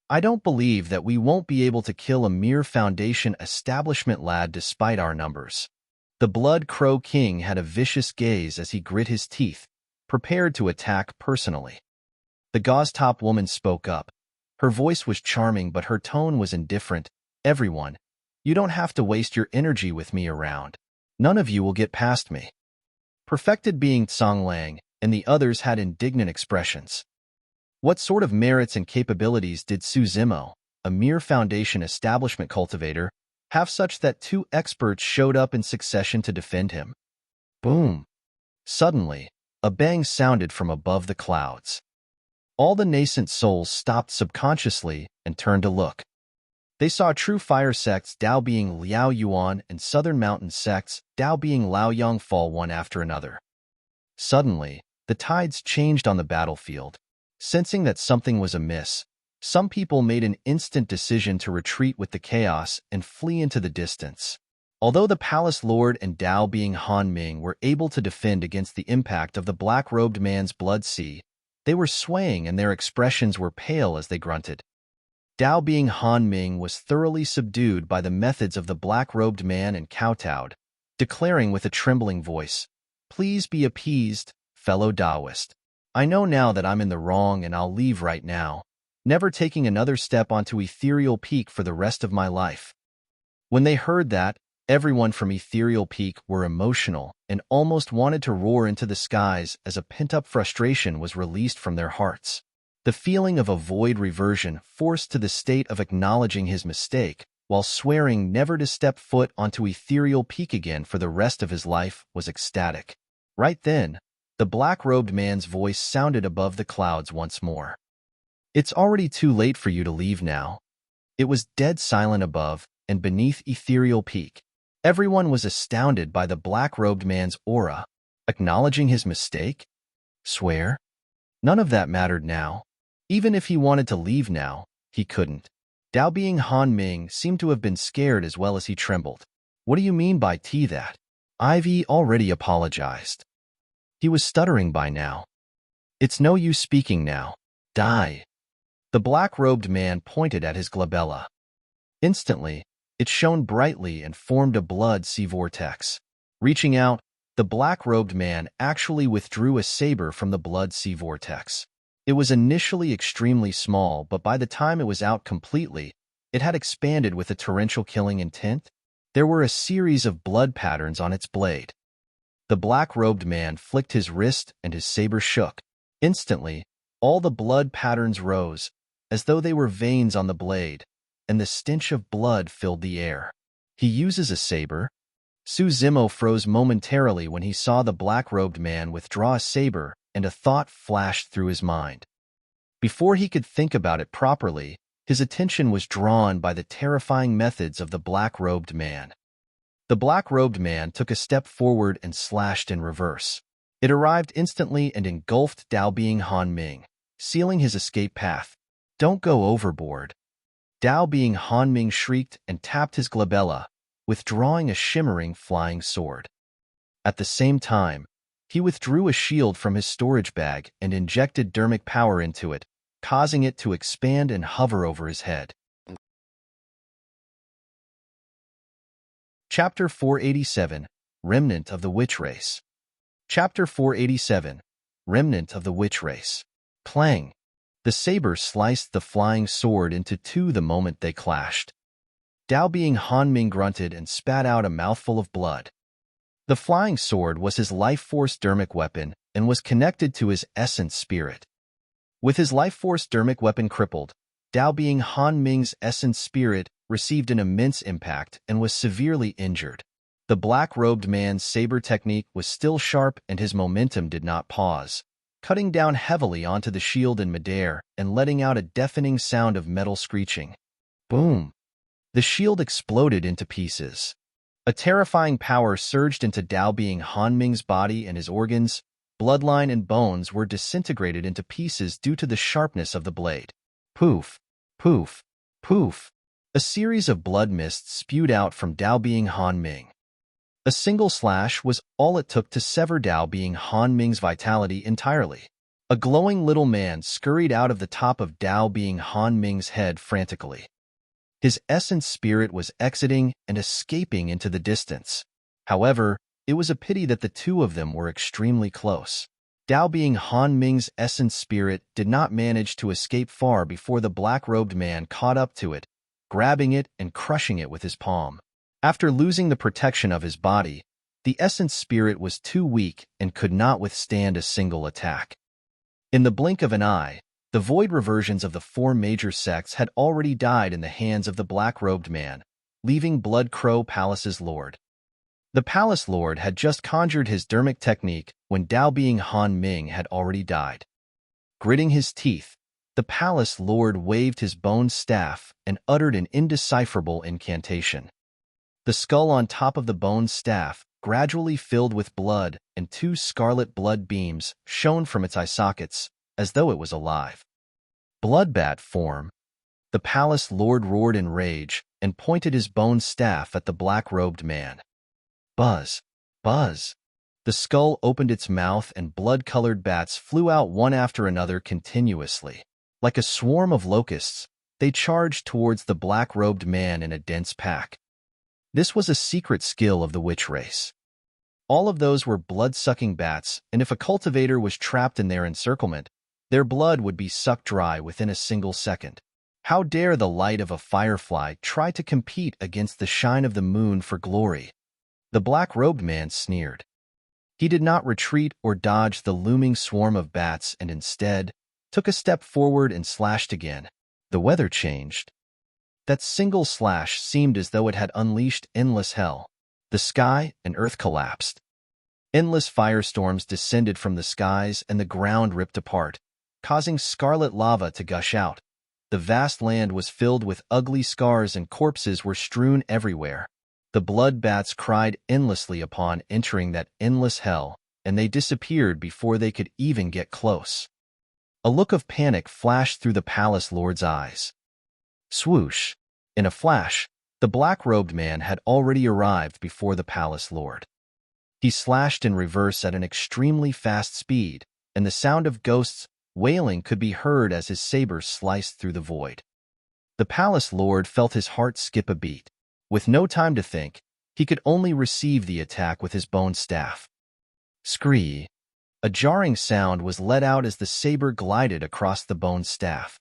I don't believe that we won't be able to kill a mere Foundation establishment lad despite our numbers. The Blood Crow King had a vicious gaze as he grit his teeth, prepared to attack personally. The gauze-top woman spoke up. Her voice was charming, but her tone was indifferent. Everyone, you don't have to waste your energy with me around. None of you will get past me. Perfected being Tsonglang and the others had indignant expressions. What sort of merits and capabilities did Suzimo, a mere Foundation establishment cultivator, have such that 2 experts showed up in succession to defend him? Boom! Suddenly, a bang sounded from above the clouds. All the nascent souls stopped subconsciously and turned to look. They saw true fire sects Dao being Liao Yuan and southern mountain sects Dao being Laoyang fall one after another. Suddenly, the tides changed on the battlefield. Sensing that something was amiss, some people made an instant decision to retreat with the chaos and flee into the distance. Although the palace lord and Dao being Han Ming were able to defend against the impact of the black-robed man's blood sea, they were swaying and their expressions were pale as they grunted. Dao being Han Ming was thoroughly subdued by the methods of the black-robed man and kowtowed, declaring with a trembling voice, "Please be appeased, fellow Taoist. I know now that I'm in the wrong and I'll leave right now. never taking another step onto Ethereal Peak for the rest of my life. When they heard that, everyone from Ethereal Peak were emotional and almost wanted to roar into the skies as a pent-up frustration was released from their hearts. The feeling of a void reversion forced to the state of acknowledging his mistake, while swearing never to step foot onto Ethereal Peak again for the rest of his life, was ecstatic. Right then, the black-robed man's voice sounded above the clouds once more. "It's already too late for you to leave now." It was dead silent above and beneath Ethereal Peak. Everyone was astounded by the black-robed man's aura. Acknowledging his mistake? Swear? None of that mattered now. Even if he wanted to leave now, he couldn't. Dao Being Han Ming seemed to have been scared as well as he trembled. "What do you mean by that? Ivy already apologized." He was stuttering by now. "It's no use speaking now. Die." The black-robed man pointed at his glabella. Instantly, it shone brightly and formed a blood sea vortex. Reaching out, the black-robed man actually withdrew a saber from the blood sea vortex. It was initially extremely small, but by the time it was out completely, it had expanded with a torrential killing intent. There were a series of blood patterns on its blade. The black-robed man flicked his wrist and his saber shook. Instantly, all the blood patterns rose, as though they were veins on the blade, and the stench of blood filled the air. "He uses a saber?" Su Zimo froze momentarily when he saw the black-robed man withdraw a saber, and a thought flashed through his mind. Before he could think about it properly, his attention was drawn by the terrifying methods of the black-robed man. The black-robed man took a step forward and slashed in reverse. It arrived instantly and engulfed Dao Being Han Ming, sealing his escape path. "Don't go overboard." Dao Being Han Ming shrieked and tapped his glabella, withdrawing a shimmering flying sword. At the same time, he withdrew a shield from his storage bag and injected dermic power into it, causing it to expand and hover over his head. Chapter 487, Remnant of the Witch Race. Chapter 487, Remnant of the Witch Race. Clang! The saber sliced the flying sword into two the moment they clashed. Dao Being Han Ming grunted and spat out a mouthful of blood. The flying sword was his life force dermic weapon and was connected to his essence spirit. With his life force dermic weapon crippled, Dao Being Han Ming's essence spirit received an immense impact and was severely injured. The black-robed man's saber technique was still sharp and his momentum did not pause, cutting down heavily onto the shield in midair and letting out a deafening sound of metal screeching. Boom! The shield exploded into pieces. A terrifying power surged into Dao Being Han Ming's body, and his organs, bloodline, and bones were disintegrated into pieces due to the sharpness of the blade. Poof! Poof! Poof! A series of blood mists spewed out from Dao Being Han Ming. A single slash was all it took to sever Dao Being Han Ming's vitality entirely. A glowing little man scurried out of the top of Dao Being Han Ming's head frantically. His essence spirit was exiting and escaping into the distance. However, it was a pity that the two of them were extremely close. Dao Being Han Ming's essence spirit did not manage to escape far before the black-robed man caught up to it, grabbing it and crushing it with his palm. After losing the protection of his body, the essence spirit was too weak and could not withstand a single attack. In the blink of an eye, the void reversions of the four major sects had already died in the hands of the black-robed man, leaving Blood Crow Palace's lord. The palace lord had just conjured his dermic technique when Dao Being Han Ming had already died. Gritting his teeth, the palace lord waved his bone staff and uttered an indecipherable incantation. The skull on top of the bone staff gradually filled with blood, and two scarlet blood beams shone from its eye sockets, as though it was alive. Bloodbat form! The palace lord roared in rage and pointed his bone staff at the black-robed man. Buzz! Buzz! The skull opened its mouth and blood-colored bats flew out one after another continuously. Like a swarm of locusts, they charged towards the black-robed man in a dense pack. This was a secret skill of the witch race. All of those were blood-sucking bats, and if a cultivator was trapped in their encirclement, Their blood would be sucked dry within a single second. How dare the light of a firefly try to compete against the shine of the moon for glory? The black-robed man sneered. He did not retreat or dodge the looming swarm of bats and instead took a step forward and slashed again. The weather changed. That single slash seemed as though it had unleashed endless hell. The sky and earth collapsed. Endless firestorms descended from the skies and the ground ripped apart, causing scarlet lava to gush out. The vast land was filled with ugly scars and corpses were strewn everywhere. The blood bats cried endlessly upon entering that endless hell, and they disappeared before they could even get close. A look of panic flashed through the palace lord's eyes. Swoosh! In a flash, the black-robed man had already arrived before the palace lord. He slashed in reverse at an extremely fast speed, and the sound of ghosts wailing could be heard as his saber sliced through the void. The palace lord felt his heart skip a beat. With no time to think, he could only receive the attack with his bone staff. Scree! A jarring sound was let out as the saber glided across the bone staff.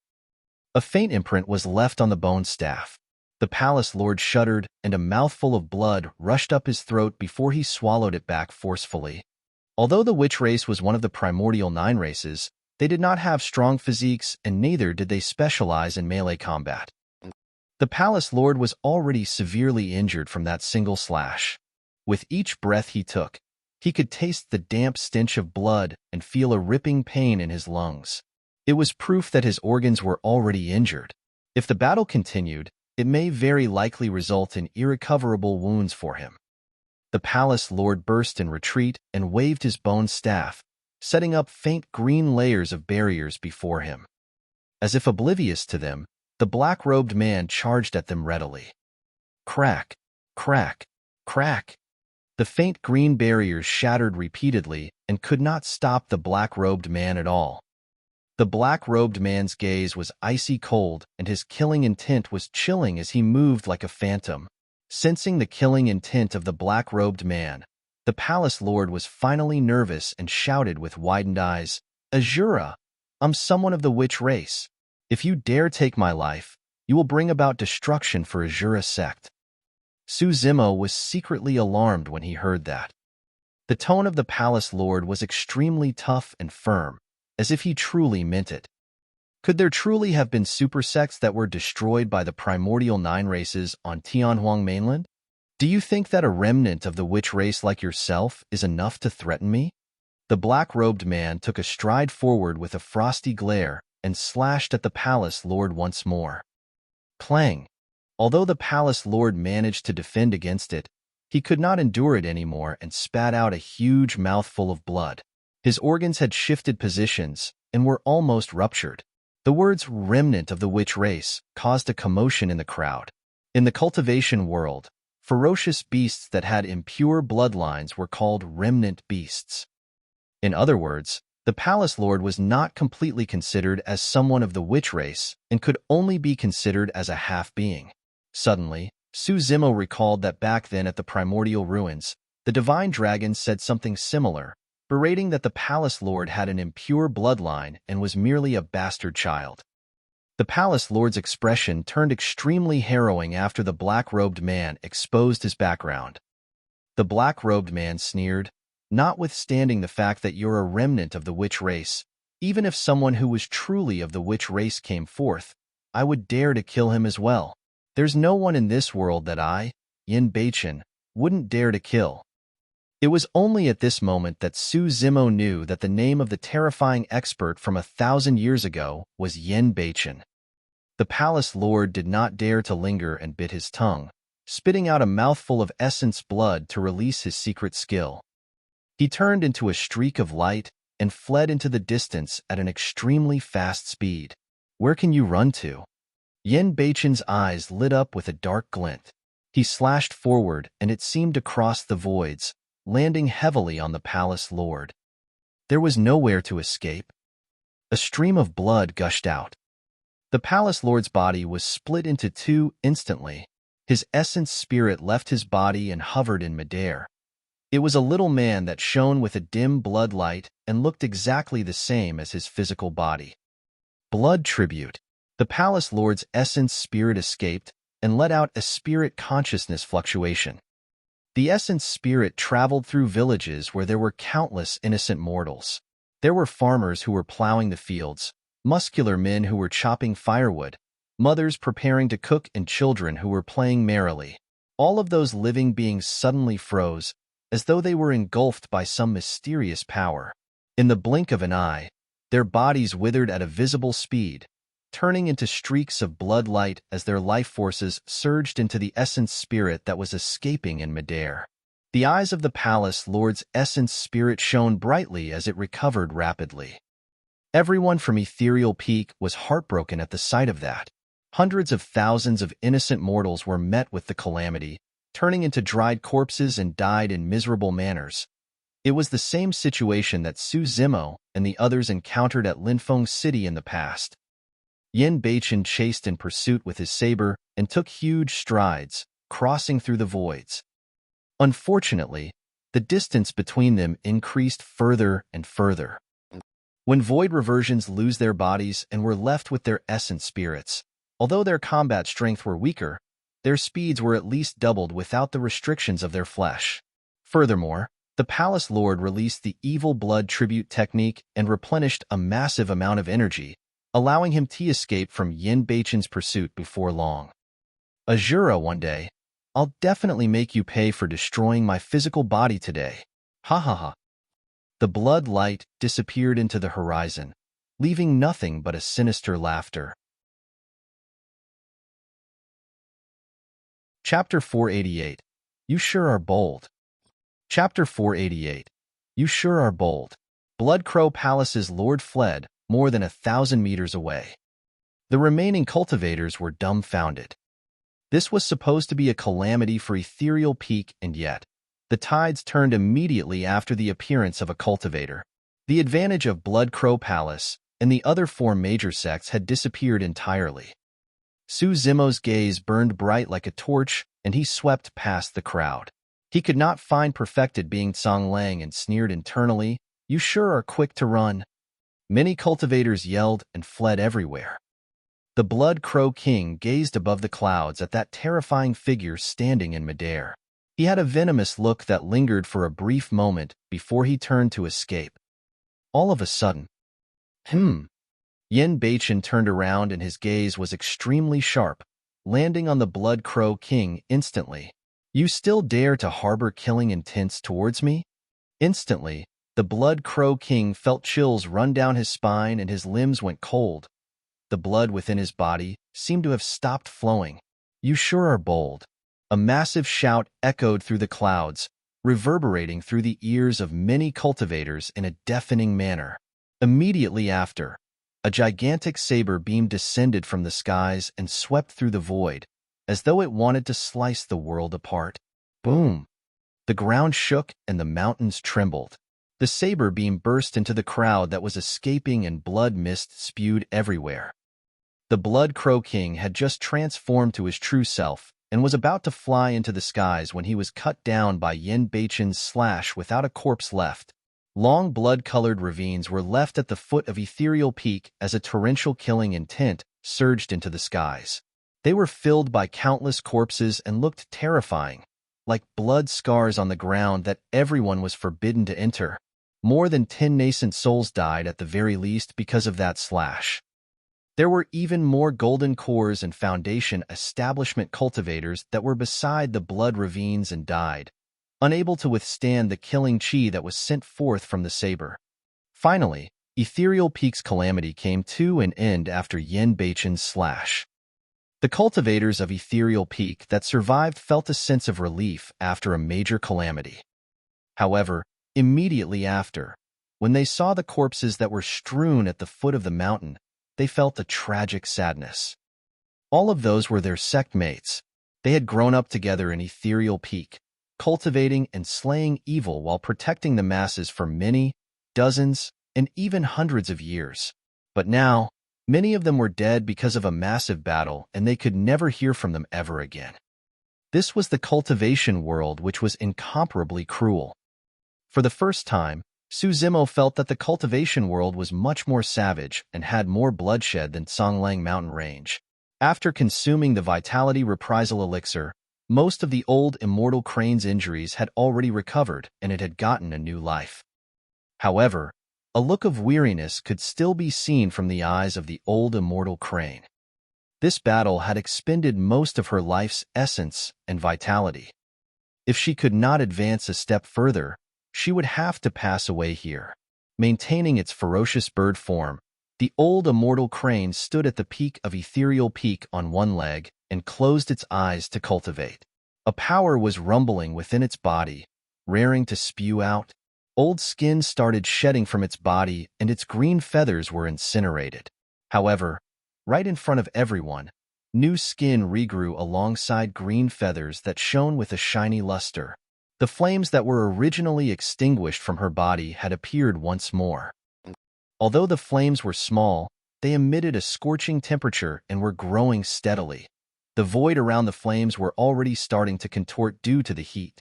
A faint imprint was left on the bone staff. The palace lord shuddered, and a mouthful of blood rushed up his throat before he swallowed it back forcefully. Although the witch race was one of the primordial 9 races, they did not have strong physiques, and neither did they specialize in melee combat. The palace lord was already severely injured from that single slash. With each breath he took, he could taste the damp stench of blood and feel a ripping pain in his lungs. It was proof that his organs were already injured. If the battle continued, it may very likely result in irrecoverable wounds for him. The palace lord burst in retreat and waved his bone staff, setting up faint green layers of barriers before him. As if oblivious to them, the black-robed man charged at them readily. Crack, crack, crack. The faint green barriers shattered repeatedly and could not stop the black-robed man at all. The black-robed man's gaze was icy cold, and his killing intent was chilling as he moved like a phantom. Sensing the killing intent of the black-robed man, the palace lord was finally nervous and shouted with widened eyes, "Asura, I'm someone of the witch race. If you dare take my life, you will bring about destruction for Asura's sect." Suzimo was secretly alarmed when he heard that. The tone of the palace lord was extremely tough and firm, as if he truly meant it. Could there truly have been super sects that were destroyed by the primordial 9 races on Tianhuang mainland? Do you think that a remnant of the witch race like yourself is enough to threaten me? The black-robed man took a stride forward with a frosty glare and slashed at the palace lord once more. Clang! Although the palace lord managed to defend against it, he could not endure it anymore and spat out a huge mouthful of blood. His organs had shifted positions and were almost ruptured. The words "remnant of the witch race" caused a commotion in the crowd. In the cultivation world, ferocious beasts that had impure bloodlines were called remnant beasts. In other words, the palace lord was not completely considered as someone of the witch race and could only be considered as a half-being. Suddenly, Suzimo recalled that back then at the primordial ruins, the divine dragon said something similar, berating that the palace lord had an impure bloodline and was merely a bastard child. The palace lord's expression turned extremely harrowing after the black-robed man exposed his background. The black-robed man sneered, "Notwithstanding the fact that you're a remnant of the witch race, even if someone who was truly of the witch race came forth, I would dare to kill him as well. There's no one in this world that I, Yin Beichen, wouldn't dare to kill." It was only at this moment that Suzimo knew that the name of the terrifying expert from 1,000 years ago was Yin Beichen. The palace lord did not dare to linger and bit his tongue, spitting out a mouthful of essence blood to release his secret skill. He turned into a streak of light and fled into the distance at an extremely fast speed. "Where can you run to?" Yin Beichen's eyes lit up with a dark glint. He slashed forward, and it seemed to cross the voids, landing heavily on the palace lord. There was nowhere to escape. A stream of blood gushed out. The palace lord's body was split into two instantly. His essence spirit left his body and hovered in midair. It was a little man that shone with a dim blood light and looked exactly the same as his physical body. Blood tribute. The palace lord's essence spirit escaped and let out a spirit consciousness fluctuation. The essence spirit traveled through villages where there were countless innocent mortals. There were farmers who were plowing the fields, muscular men who were chopping firewood, mothers preparing to cook, and children who were playing merrily. All of those living beings suddenly froze, as though they were engulfed by some mysterious power. In the blink of an eye, their bodies withered at a visible speed, turning into streaks of blood light as their life forces surged into the essence spirit that was escaping in midair. The eyes of the palace lord's essence spirit shone brightly as it recovered rapidly. Everyone from Ethereal Peak was heartbroken at the sight of that. Hundreds of thousands of innocent mortals were met with the calamity, turning into dried corpses and died in miserable manners. It was the same situation that Su Zimo and the others encountered at Linfeng City in the past. Yin Beichen chased in pursuit with his saber and took huge strides, crossing through the voids. Unfortunately, the distance between them increased further and further. When void reversions lose their bodies and were left with their essence spirits, although their combat strength were weaker, their speeds were at least doubled without the restrictions of their flesh. Furthermore, the palace lord released the evil blood tribute technique and replenished a massive amount of energy, allowing him to escape from Yin Beichen's pursuit before long. Asura one day, I'll definitely make you pay for destroying my physical body today. Ha ha ha. The blood light disappeared into the horizon, leaving nothing but a sinister laughter. Chapter 488. You sure are bold. Chapter 488. You sure are bold. Blood Crow Palace's lord fled more than 1,000 meters away. The remaining cultivators were dumbfounded. This was supposed to be a calamity for Ethereal Peak, and yet, the tides turned immediately after the appearance of a cultivator. The advantage of Blood Crow Palace and the other 4 major sects had disappeared entirely. Su Zimo's gaze burned bright like a torch, and he swept past the crowd. He could not find perfected being Song Lang and sneered internally, "You sure are quick to run." Many cultivators yelled and fled everywhere. The Blood Crow King gazed above the clouds at that terrifying figure standing in midair. He had a venomous look that lingered for a brief moment before he turned to escape. All of a sudden, Yin Beichen turned around and his gaze was extremely sharp, landing on the Blood Crow King instantly. "You still dare to harbor killing intents towards me?" Instantly, the Blood Crow King felt chills run down his spine and his limbs went cold. The blood within his body seemed to have stopped flowing. "You sure are bold." A massive shout echoed through the clouds, reverberating through the ears of many cultivators in a deafening manner. Immediately after, a gigantic saber beam descended from the skies and swept through the void, as though it wanted to slice the world apart. Boom! The ground shook and the mountains trembled. The saber beam burst into the crowd that was escaping and blood mist spewed everywhere. The Blood Crow King had just transformed to his true self and was about to fly into the skies when he was cut down by Yin Beichen's slash without a corpse left. Long blood-colored ravines were left at the foot of Ethereal Peak as a torrential killing intent surged into the skies. They were filled by countless corpses and looked terrifying, like blood scars on the ground that everyone was forbidden to enter. More than 10 nascent souls died at the very least because of that slash. There were even more golden cores and foundation establishment cultivators that were beside the blood ravines and died, unable to withstand the killing chi that was sent forth from the saber. Finally, Ethereal Peak's calamity came to an end after Yin Beichen's slash. The cultivators of Ethereal Peak that survived felt a sense of relief after a major calamity. However, immediately after, when they saw the corpses that were strewn at the foot of the mountain, they felt a tragic sadness. All of those were their sect mates. They had grown up together in Ethereal Peak, cultivating and slaying evil while protecting the masses for many, dozens, and even hundreds of years. But now, many of them were dead because of a massive battle, and they could never hear from them ever again. This was the cultivation world, which was incomparably cruel. For the first time, Suzimo felt that the cultivation world was much more savage and had more bloodshed than Songlang Mountain Range. After consuming the Vitality Reprisal Elixir, most of the old immortal crane's injuries had already recovered and it had gotten a new life. However, a look of weariness could still be seen from the eyes of the old immortal crane. This battle had expended most of her life's essence and vitality. If she could not advance a step further, she would have to pass away here. Maintaining its ferocious bird form, the old immortal crane stood at the peak of Ethereal Peak on one leg and closed its eyes to cultivate. A power was rumbling within its body, raring to spew out. Old skin started shedding from its body and its green feathers were incinerated. However, right in front of everyone, new skin regrew alongside green feathers that shone with a shiny luster. The flames that were originally extinguished from her body had appeared once more. Although the flames were small, they emitted a scorching temperature and were growing steadily. The void around the flames were already starting to contort due to the heat.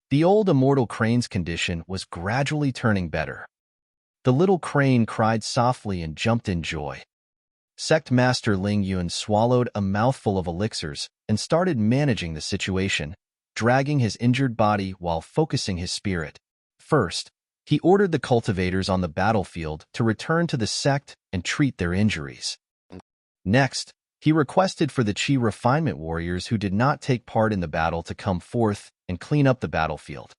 The old immortal crane's condition was gradually turning better. The little crane cried softly and jumped in joy. Sect Master Ling Yuan swallowed a mouthful of elixirs and started managing the situation, dragging his injured body while focusing his spirit. First, he ordered the cultivators on the battlefield to return to the sect and treat their injuries. Next, he requested for the Qi refinement warriors who did not take part in the battle to come forth and clean up the battlefield.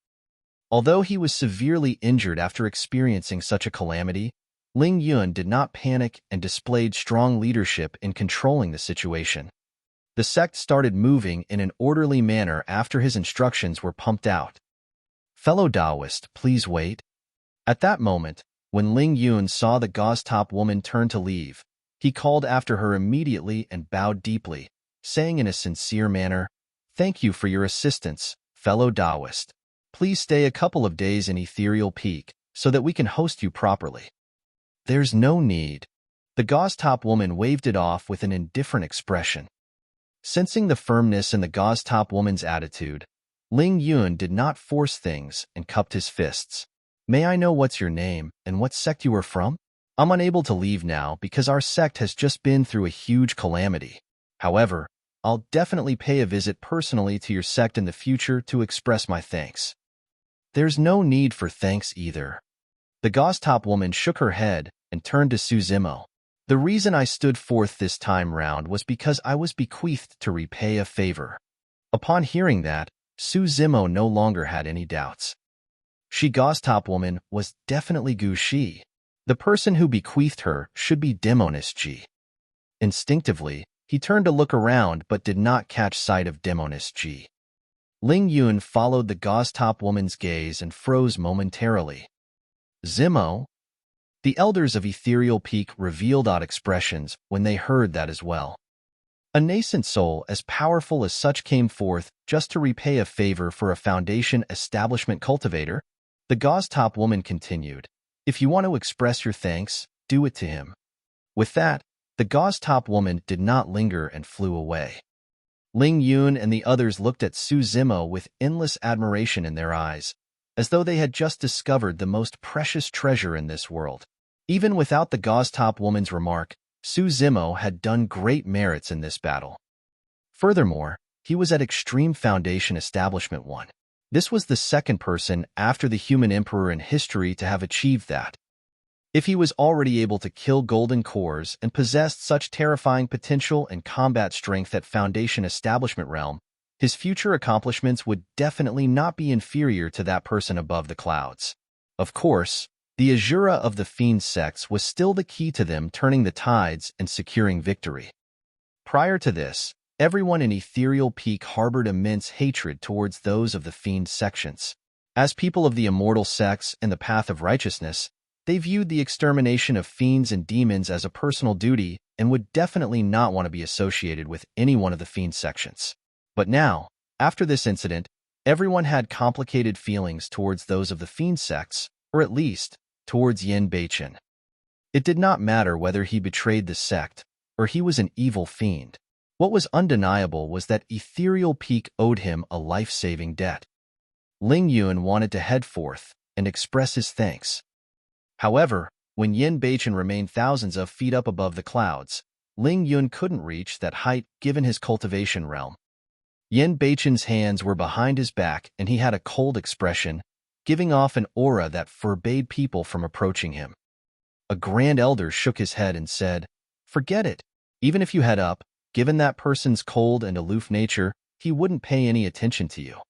Although he was severely injured after experiencing such a calamity, Ling Yuan did not panic and displayed strong leadership in controlling the situation. The sect started moving in an orderly manner after his instructions were pumped out. "Fellow Taoist, please wait." At that moment, when Ling Yuan saw the gauze-top woman turn to leave, he called after her immediately and bowed deeply, saying in a sincere manner, "Thank you for your assistance, fellow Taoist. Please stay a couple of days in Ethereal Peak so that we can host you properly." "There's no need." The gauze-top woman waved it off with an indifferent expression. Sensing the firmness in the gauze-top woman's attitude, Ling Yuan did not force things and cupped his fists. "May I know what's your name and what sect you are from? I'm unable to leave now because our sect has just been through a huge calamity. However, I'll definitely pay a visit personally to your sect in the future to express my thanks." "There's no need for thanks either." The gauze-top woman shook her head and turned to Suzimo. "The reason I stood forth this time round was because I was bequeathed to repay a favor." Upon hearing that, Suzimo no longer had any doubts. She gauze-top woman was definitely Gu Shi. The person who bequeathed her should be Demonis Ji. Instinctively, he turned to look around but did not catch sight of Demonis Ji. Ling Yuan followed the gauze-top woman's gaze and froze momentarily. "Zimo?" The elders of Ethereal Peak revealed odd expressions when they heard that as well. A nascent soul as powerful as such came forth just to repay a favor for a Foundation establishment cultivator? The gauze-top woman continued, "If you want to express your thanks, do it to him." With that, the gauze-top woman did not linger and flew away. Ling Yuan and the others looked at Suzimo with endless admiration in their eyes, as though they had just discovered the most precious treasure in this world. Even without the gauze-top woman's remark, Suzimo had done great merits in this battle. Furthermore, he was at Extreme Foundation Establishment 1. This was the second person after the human emperor in history to have achieved that. If he was already able to kill golden cores and possessed such terrifying potential and combat strength at Foundation Establishment Realm, his future accomplishments would definitely not be inferior to that person above the clouds. Of course, the Asura of the Fiend sects was still the key to them turning the tides and securing victory. Prior to this, everyone in Ethereal Peak harbored immense hatred towards those of the Fiend sections. As people of the immortal sects and the path of righteousness, they viewed the extermination of fiends and demons as a personal duty and would definitely not want to be associated with any one of the Fiend sections. But now, after this incident, everyone had complicated feelings towards those of the Fiend sects, or at least, towards Yin Beichen. It did not matter whether he betrayed the sect, or he was an evil fiend. What was undeniable was that Ethereal Peak owed him a life-saving debt. Ling Yuan wanted to head forth, and express his thanks. However, when Yin Beichen remained thousands of feet up above the clouds, Ling Yun couldn't reach that height given his cultivation realm. Yin Beichen's hands were behind his back and he had a cold expression, giving off an aura that forbade people from approaching him. A Grand Elder shook his head and said, "Forget it. Even if you head up, given that person's cold and aloof nature, he wouldn't pay any attention to you."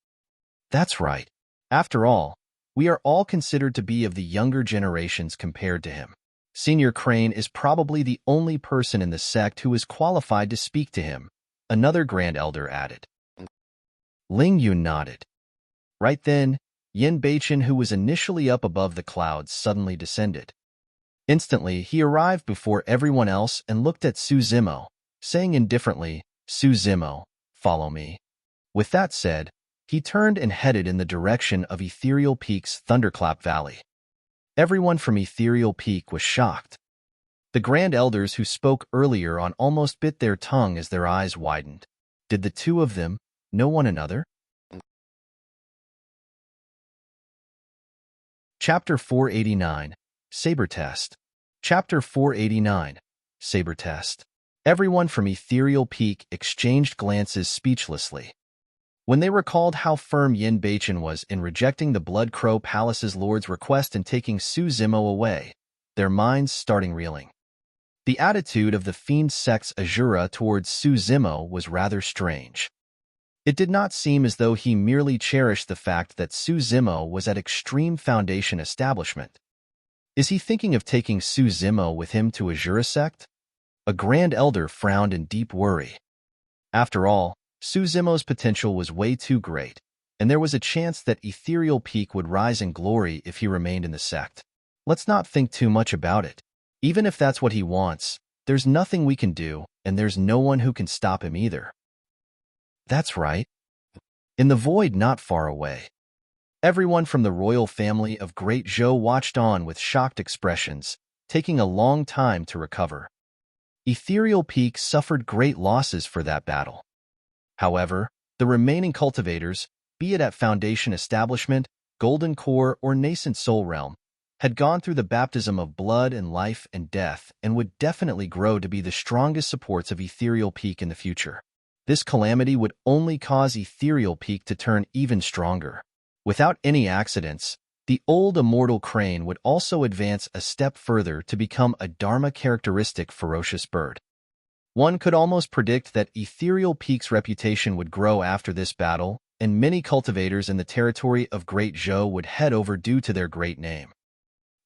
That's right. After all, we are all considered to be of the younger generations compared to him. Senior Crane is probably the only person in the sect who is qualified to speak to him, another Grand Elder added. Ling Yun nodded. Right then, Yin Beichen, who was initially up above the clouds, suddenly descended. Instantly, he arrived before everyone else and looked at Su Zimo, saying indifferently, "Su Zimo, follow me." With that said, he turned and headed in the direction of Ethereal Peak's Thunderclap Valley. Everyone from Ethereal Peak was shocked. The Grand Elders who spoke earlier on almost bit their tongue as their eyes widened. Did the two of them know one another? Chapter 489, Saber Test. Chapter 489, Saber Test. Everyone from Ethereal Peak exchanged glances speechlessly. When they recalled how firm Yin Beichen was in rejecting the Blood Crow Palace's lord's request and taking Su Zimo away, their minds starting reeling. The attitude of the Fiend Sect's Asura towards Su Zimo was rather strange. It did not seem as though he merely cherished the fact that Su Zimo was at Extreme Foundation establishment. Is he thinking of taking Su Zimo with him to Asura sect? A Grand Elder frowned in deep worry. After all, Su Zimo's potential was way too great, and there was a chance that Ethereal Peak would rise in glory if he remained in the sect. Let's not think too much about it. Even if that's what he wants, there's nothing we can do, and there's no one who can stop him either. That's right. In the void not far away, everyone from the royal family of Great Zhou watched on with shocked expressions, taking a long time to recover. Ethereal Peak suffered great losses for that battle. However, the remaining cultivators, be it at Foundation Establishment, Golden Core, or Nascent Soul Realm, had gone through the baptism of blood and life and death and would definitely grow to be the strongest supports of Ethereal Peak in the future. This calamity would only cause Ethereal Peak to turn even stronger. Without any accidents, the old immortal crane would also advance a step further to become a Dharma-characteristic ferocious bird. One could almost predict that Ethereal Peak's reputation would grow after this battle, and many cultivators in the territory of Great Zhou would head over due to their great name.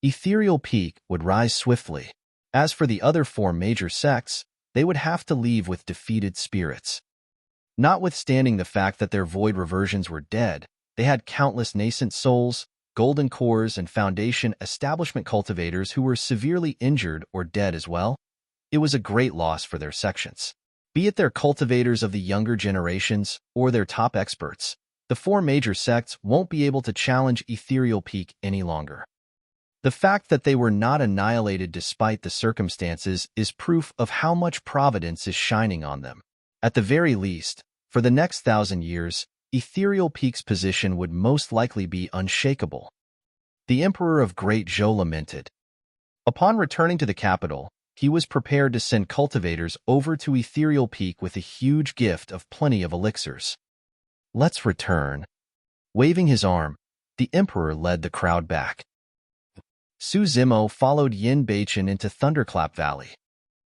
Ethereal Peak would rise swiftly. As for the other four major sects, they would have to leave with defeated spirits. Notwithstanding the fact that their void reversions were dead, they had countless nascent souls, golden cores, and foundation establishment cultivators who were severely injured or dead as well. It was a great loss for their sections. Be it their cultivators of the younger generations or their top experts, the four major sects won't be able to challenge Ethereal Peak any longer. The fact that they were not annihilated despite the circumstances is proof of how much providence is shining on them. At the very least, for the next 1,000 years, Ethereal Peak's position would most likely be unshakable. The Emperor of Great Zhou lamented. Upon returning to the capital, he was prepared to send cultivators over to Ethereal Peak with a huge gift of plenty of elixirs. Let's return. Waving his arm, the Emperor led the crowd back. Su Zimo followed Yin Beichen into Thunderclap Valley.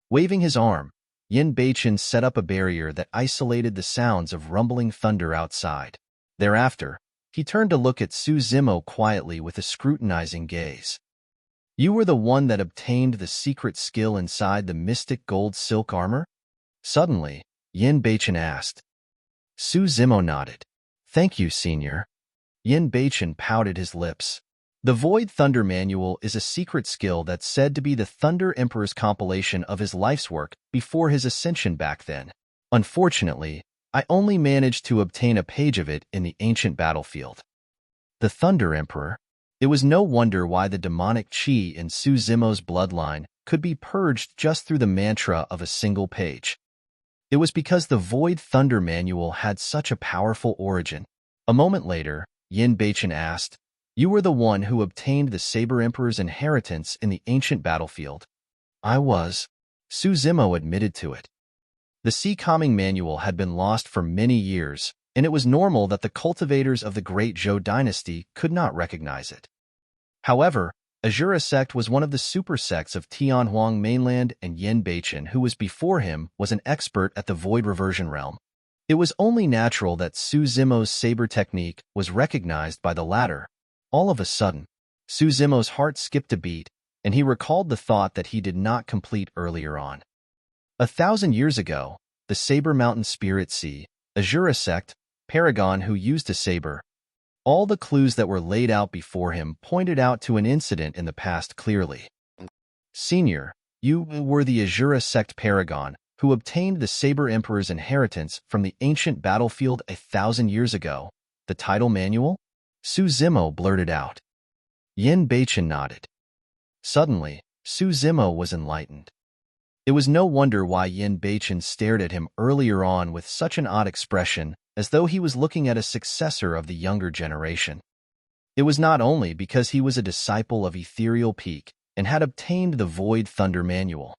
Waving his arm, Yin Beichen set up a barrier that isolated the sounds of rumbling thunder outside. Thereafter, he turned to look at Su Zimo quietly with a scrutinizing gaze. You were the one that obtained the secret skill inside the mystic gold silk armor? Suddenly, Yin Beichen asked. Su Zimo nodded. Thank you, senior. Yin Beichen pouted his lips. The Void Thunder Manual is a secret skill that's said to be the Thunder Emperor's compilation of his life's work before his ascension back then. Unfortunately, I only managed to obtain a page of it in the ancient battlefield. The Thunder Emperor? It was no wonder why the demonic chi in Su Zimo's bloodline could be purged just through the mantra of a single page. It was because the Void Thunder Manual had such a powerful origin. A moment later, Yin Beichen asked, You were the one who obtained the Saber Emperor's inheritance in the ancient battlefield. I was. Suzimo admitted to it. The Sea Calming Manual had been lost for many years, and it was normal that the cultivators of the Great Zhou dynasty could not recognize it. However, Asura sect was one of the super sects of Tianhuang mainland, and Yin Beichen, who was before him, was an expert at the void reversion realm. It was only natural that Suzimo's saber technique was recognized by the latter. All of a sudden, Suzimo's heart skipped a beat, and he recalled the thought that he did not complete earlier on. 1,000 years ago, the Saber Mountain Spirit Sea, Asura sect, Paragon who used a saber. All the clues that were laid out before him pointed out to an incident in the past clearly. Senior, you were the Asura sect Paragon who obtained the Saber Emperor's inheritance from the ancient battlefield 1,000 years ago, the Tidal manual? Suzimo blurted out. Yin Beichen nodded. Suddenly, Suzimo was enlightened. It was no wonder why Yin Beichen stared at him earlier on with such an odd expression, as though he was looking at a successor of the younger generation. It was not only because he was a disciple of Ethereal Peak and had obtained the Void Thunder Manual.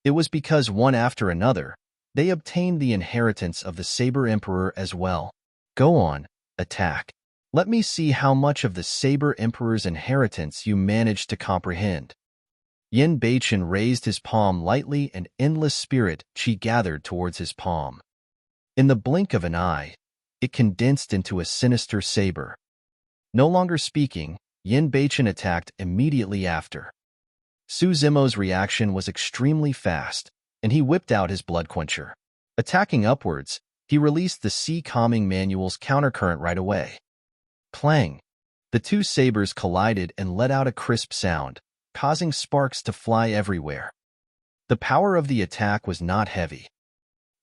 It was because one after another, they obtained the inheritance of the Saber Emperor as well. Go on, attack. Let me see how much of the Saber Emperor's inheritance you managed to comprehend. Yin Beichen raised his palm lightly, and endless spirit chi gathered towards his palm. In the blink of an eye, it condensed into a sinister saber. No longer speaking, Yin Beichen attacked immediately after. Suzimo's reaction was extremely fast, and he whipped out his blood quencher. Attacking upwards, he released the Sea Calming Manual's countercurrent right away. Clang! The two sabers collided and let out a crisp sound, causing sparks to fly everywhere. The power of the attack was not heavy.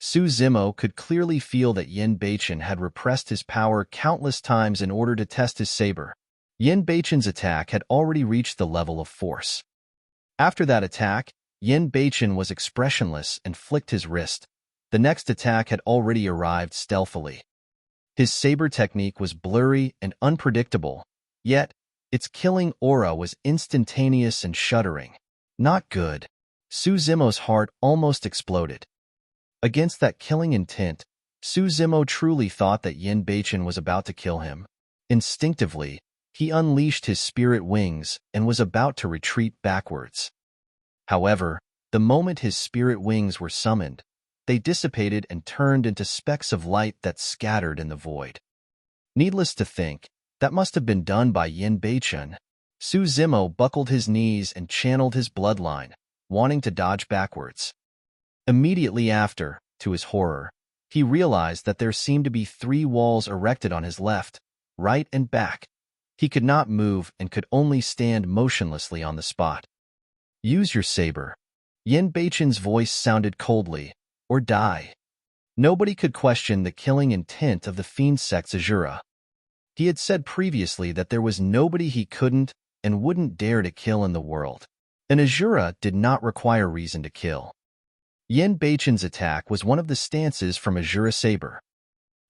Suzimo could clearly feel that Yin Beichen had repressed his power countless times in order to test his saber. Yin Beichen's attack had already reached the level of force. After that attack, Yin Beichen was expressionless and flicked his wrist. The next attack had already arrived stealthily. His saber technique was blurry and unpredictable, yet its killing aura was instantaneous and shuddering. Not good. Suzimo's heart almost exploded. Against that killing intent, Suzimo truly thought that Yin Beichen was about to kill him. Instinctively, he unleashed his spirit wings and was about to retreat backwards. However, the moment his spirit wings were summoned, they dissipated and turned into specks of light that scattered in the void. Needless to think, that must have been done by Yin Beichen. Suzimo buckled his knees and channeled his bloodline, wanting to dodge backwards. Immediately after, to his horror, he realized that there seemed to be 3 walls erected on his left, right, and back. He could not move and could only stand motionlessly on the spot. Use your saber. Yin Beichen's voice sounded coldly, or die. Nobody could question the killing intent of the Fiend Sect's Asura. He had said previously that there was nobody he couldn't and wouldn't dare to kill in the world. An Asura did not require reason to kill. Yin Beichen's attack was one of the stances from Asura Saber.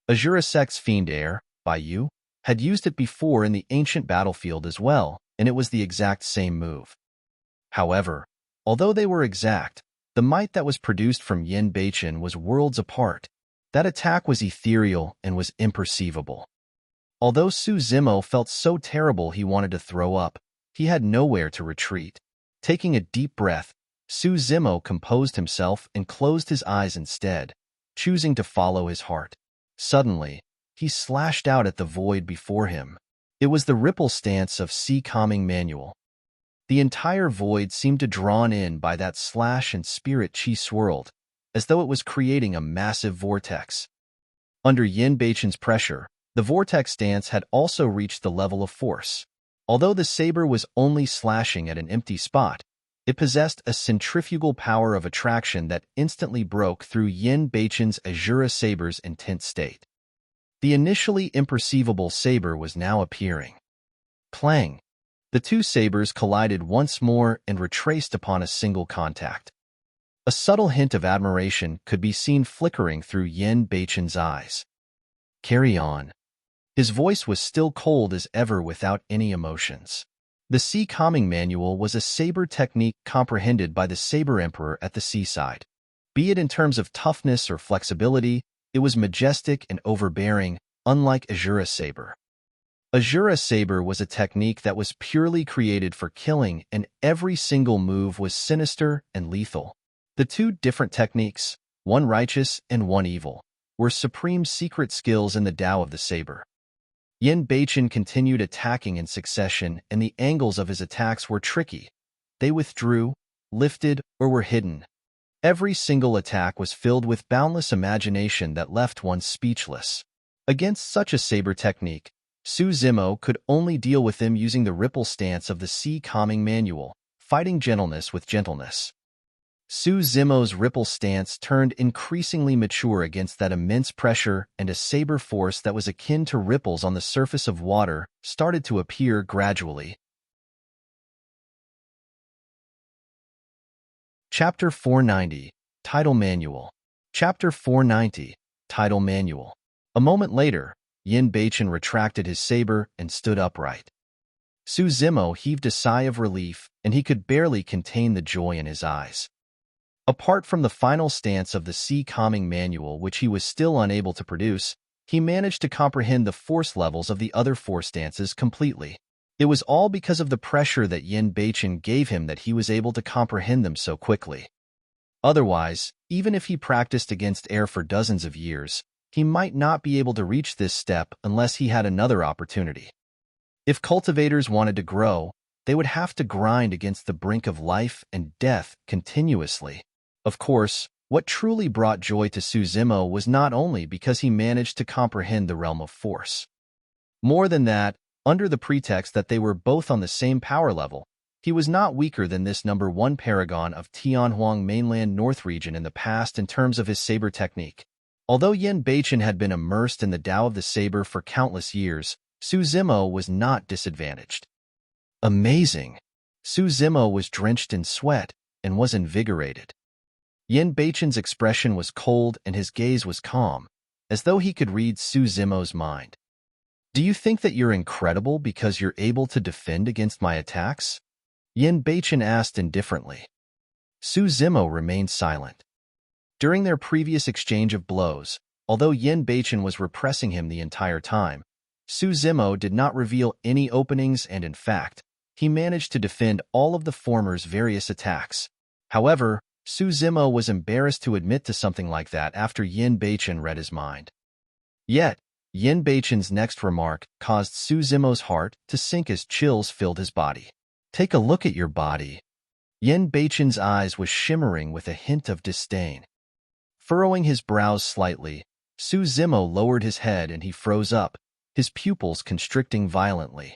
Asura Sect's Fiend Heir, by you, had used it before in the ancient battlefield as well, and it was the exact same move. However, although they were exact, the might that was produced from Yin Beichen was worlds apart. That attack was ethereal and was imperceivable. Although Suzimo felt so terrible he wanted to throw up, he had nowhere to retreat. Taking a deep breath, Suzimo composed himself and closed his eyes instead, choosing to follow his heart. Suddenly, he slashed out at the void before him. It was the ripple stance of Sea Calming Manual. The entire void seemed to drawn in by that slash, and spirit chi swirled, as though it was creating a massive vortex. Under Yin Beichen's pressure, the vortex stance had also reached the level of force. Although the saber was only slashing at an empty spot, it possessed a centrifugal power of attraction that instantly broke through Yin Beichen's Asura saber's intense state. The initially imperceivable saber was now appearing. Clang! The two sabers collided once more and retraced upon a single contact. A subtle hint of admiration could be seen flickering through Yin Beichen's eyes. Carry on. His voice was still cold as ever without any emotions. The Sea Calming Manual was a saber technique comprehended by the Saber Emperor at the seaside. Be it in terms of toughness or flexibility, it was majestic and overbearing, unlike Asura's saber. Asura's saber was a technique that was purely created for killing, and every single move was sinister and lethal. The two different techniques, one righteous and one evil, were supreme secret skills in the Tao of the saber. Yin Beichen continued attacking in succession, and the angles of his attacks were tricky. They withdrew, lifted, or were hidden. Every single attack was filled with boundless imagination that left one speechless. Against such a saber technique, Su Zimo could only deal with them using the ripple stance of the Sea Calming Manual, fighting gentleness with gentleness. Su Zimo's ripple stance turned increasingly mature against that immense pressure, and a saber force that was akin to ripples on the surface of water started to appear gradually. Chapter 490, Tidal Manual. Chapter 490, Tidal Manual. A moment later, Yin Beichen retracted his saber and stood upright. Su Zimo heaved a sigh of relief, and he could barely contain the joy in his eyes. Apart from the final stance of the Sea Calming Manual, which he was still unable to produce, he managed to comprehend the force levels of the other four stances completely. It was all because of the pressure that Yin Beichen gave him that he was able to comprehend them so quickly. Otherwise, even if he practiced against air for dozens of years, he might not be able to reach this step unless he had another opportunity. If cultivators wanted to grow, they would have to grind against the brink of life and death continuously. Of course, what truly brought joy to Su Zimo was not only because he managed to comprehend the realm of force. More than that, under the pretext that they were both on the same power level, he was not weaker than this number one paragon of Tianhuang mainland North region in the past in terms of his saber technique. Although Yin Beichen had been immersed in the Tao of the saber for countless years, Su Zimo was not disadvantaged. Amazing! Su Zimo was drenched in sweat and was invigorated. Yin Beichen's expression was cold and his gaze was calm, as though he could read Su Zimo's mind. Do you think that you're incredible because you're able to defend against my attacks? Yin Beichen asked indifferently. Su Zimo remained silent. During their previous exchange of blows, although Yin Beichen was repressing him the entire time, Su Zimo did not reveal any openings, and in fact, he managed to defend all of the former's various attacks. However, Su Zimo was embarrassed to admit to something like that after Yin Beichen read his mind. Yet, Yin Beichen's next remark caused Su Zimo's heart to sink as chills filled his body. Take a look at your body. Yin Beichen's eyes was shimmering with a hint of disdain. Furrowing his brows slightly, Su Zimo lowered his head and he froze up, his pupils constricting violently.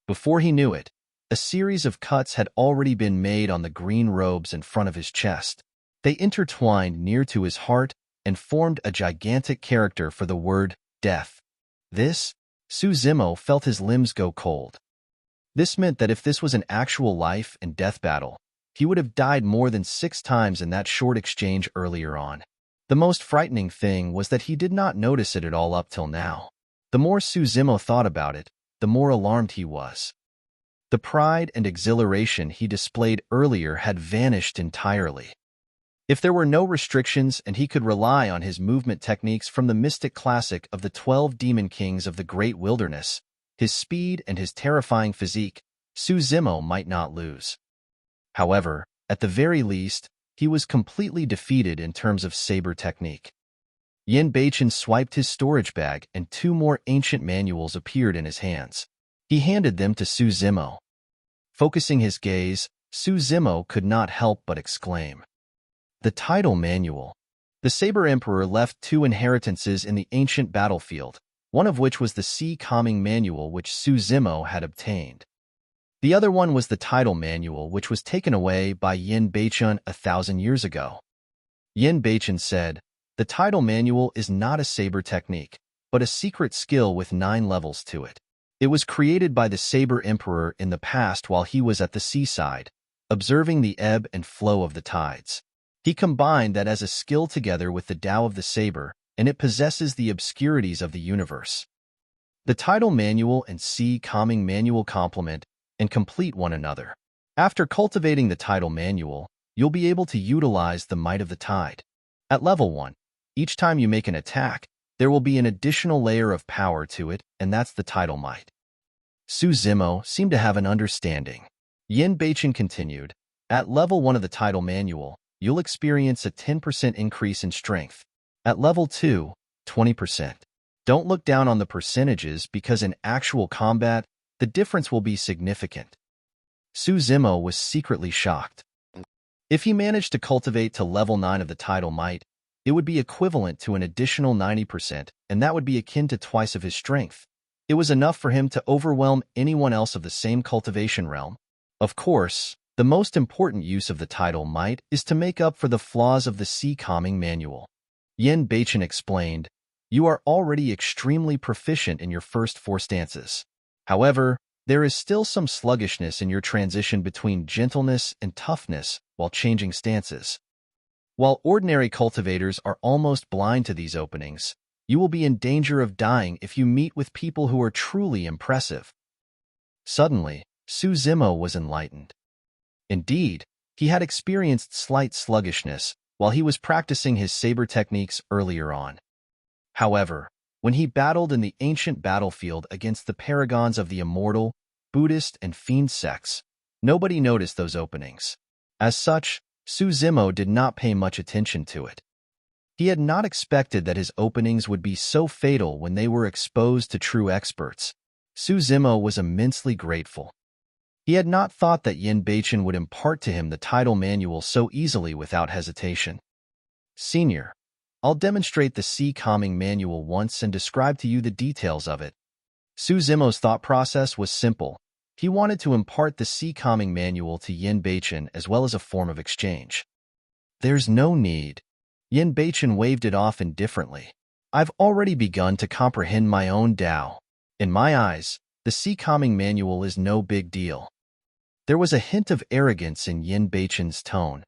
Before he knew it, a series of cuts had already been made on the green robes in front of his chest. They intertwined near to his heart and formed a gigantic character for the word death. Su Zimo felt his limbs go cold. This meant that if this was an actual life and death battle, he would have died more than 6 times in that short exchange earlier on. The most frightening thing was that he did not notice it at all up till now. The more Su Zimo thought about it, the more alarmed he was. The pride and exhilaration he displayed earlier had vanished entirely. If there were no restrictions and he could rely on his movement techniques from the mystic classic of the 12 demon kings of the great wilderness, his speed and his terrifying physique, Su Zimo might not lose. However, at the very least, he was completely defeated in terms of saber technique. Yin Beichen swiped his storage bag and 2 more ancient manuals appeared in his hands. He handed them to Su Zimo. Focusing his gaze, Su Zimo could not help but exclaim. The Tidal Manual. The Saber Emperor left 2 inheritances in the ancient battlefield, one of which was the Sea Calming Manual which Su Zimo had obtained. The other one was the Tidal Manual which was taken away by Yin Beichen 1,000 years ago. Yin Beichen said, the Tidal Manual is not a saber technique, but a secret skill with 9 levels to it. It was created by the Saber Emperor in the past while he was at the seaside, observing the ebb and flow of the tides. He combined that as a skill together with the Tao of the Saber, and it possesses the obscurities of the universe. The Tidal Manual and Sea Calming Manual complement and complete one another. After cultivating the Tidal Manual, you'll be able to utilize the Might of the Tide. At level 1, each time you make an attack, there will be an additional layer of power to it, and that's the Tidal Might. Su Zimo seemed to have an understanding. Yin Beichen continued, at level 1 of the Tidal Manual, you'll experience a 10% increase in strength. At level 2, 20%. Don't look down on the percentages because in actual combat, the difference will be significant. Su Zimo was secretly shocked. If he managed to cultivate to level 9 of the Tidal Might, it would be equivalent to an additional 90%, and that would be akin to twice of his strength. It was enough for him to overwhelm anyone else of the same cultivation realm. Of course, the most important use of the Tidal Might is to make up for the flaws of the Sea Calming Manual. Yin Beichen explained, you are already extremely proficient in your first 4 stances. However, there is still some sluggishness in your transition between gentleness and toughness while changing stances. While ordinary cultivators are almost blind to these openings, you will be in danger of dying if you meet with people who are truly impressive. Suddenly, Su Zimo was enlightened. Indeed, he had experienced slight sluggishness while he was practicing his saber techniques earlier on. However, when he battled in the ancient battlefield against the paragons of the immortal, Buddhist, and fiend sects, nobody noticed those openings. As such, Su Zimo did not pay much attention to it. He had not expected that his openings would be so fatal when they were exposed to true experts. Su Zimo was immensely grateful. He had not thought that Yin Beichen would impart to him the Tidal Manual so easily without hesitation. Senior, I'll demonstrate the Sea Calming Manual once and describe to you the details of it. Su Zimo's thought process was simple. He wanted to impart the Sea Calming Manual to Yin Beichen as well as a form of exchange. There's no need. Yin Beichen waved it off indifferently. I've already begun to comprehend my own Tao. In my eyes, the Sea Calming Manual is no big deal. There was a hint of arrogance in Yin Beichen's tone.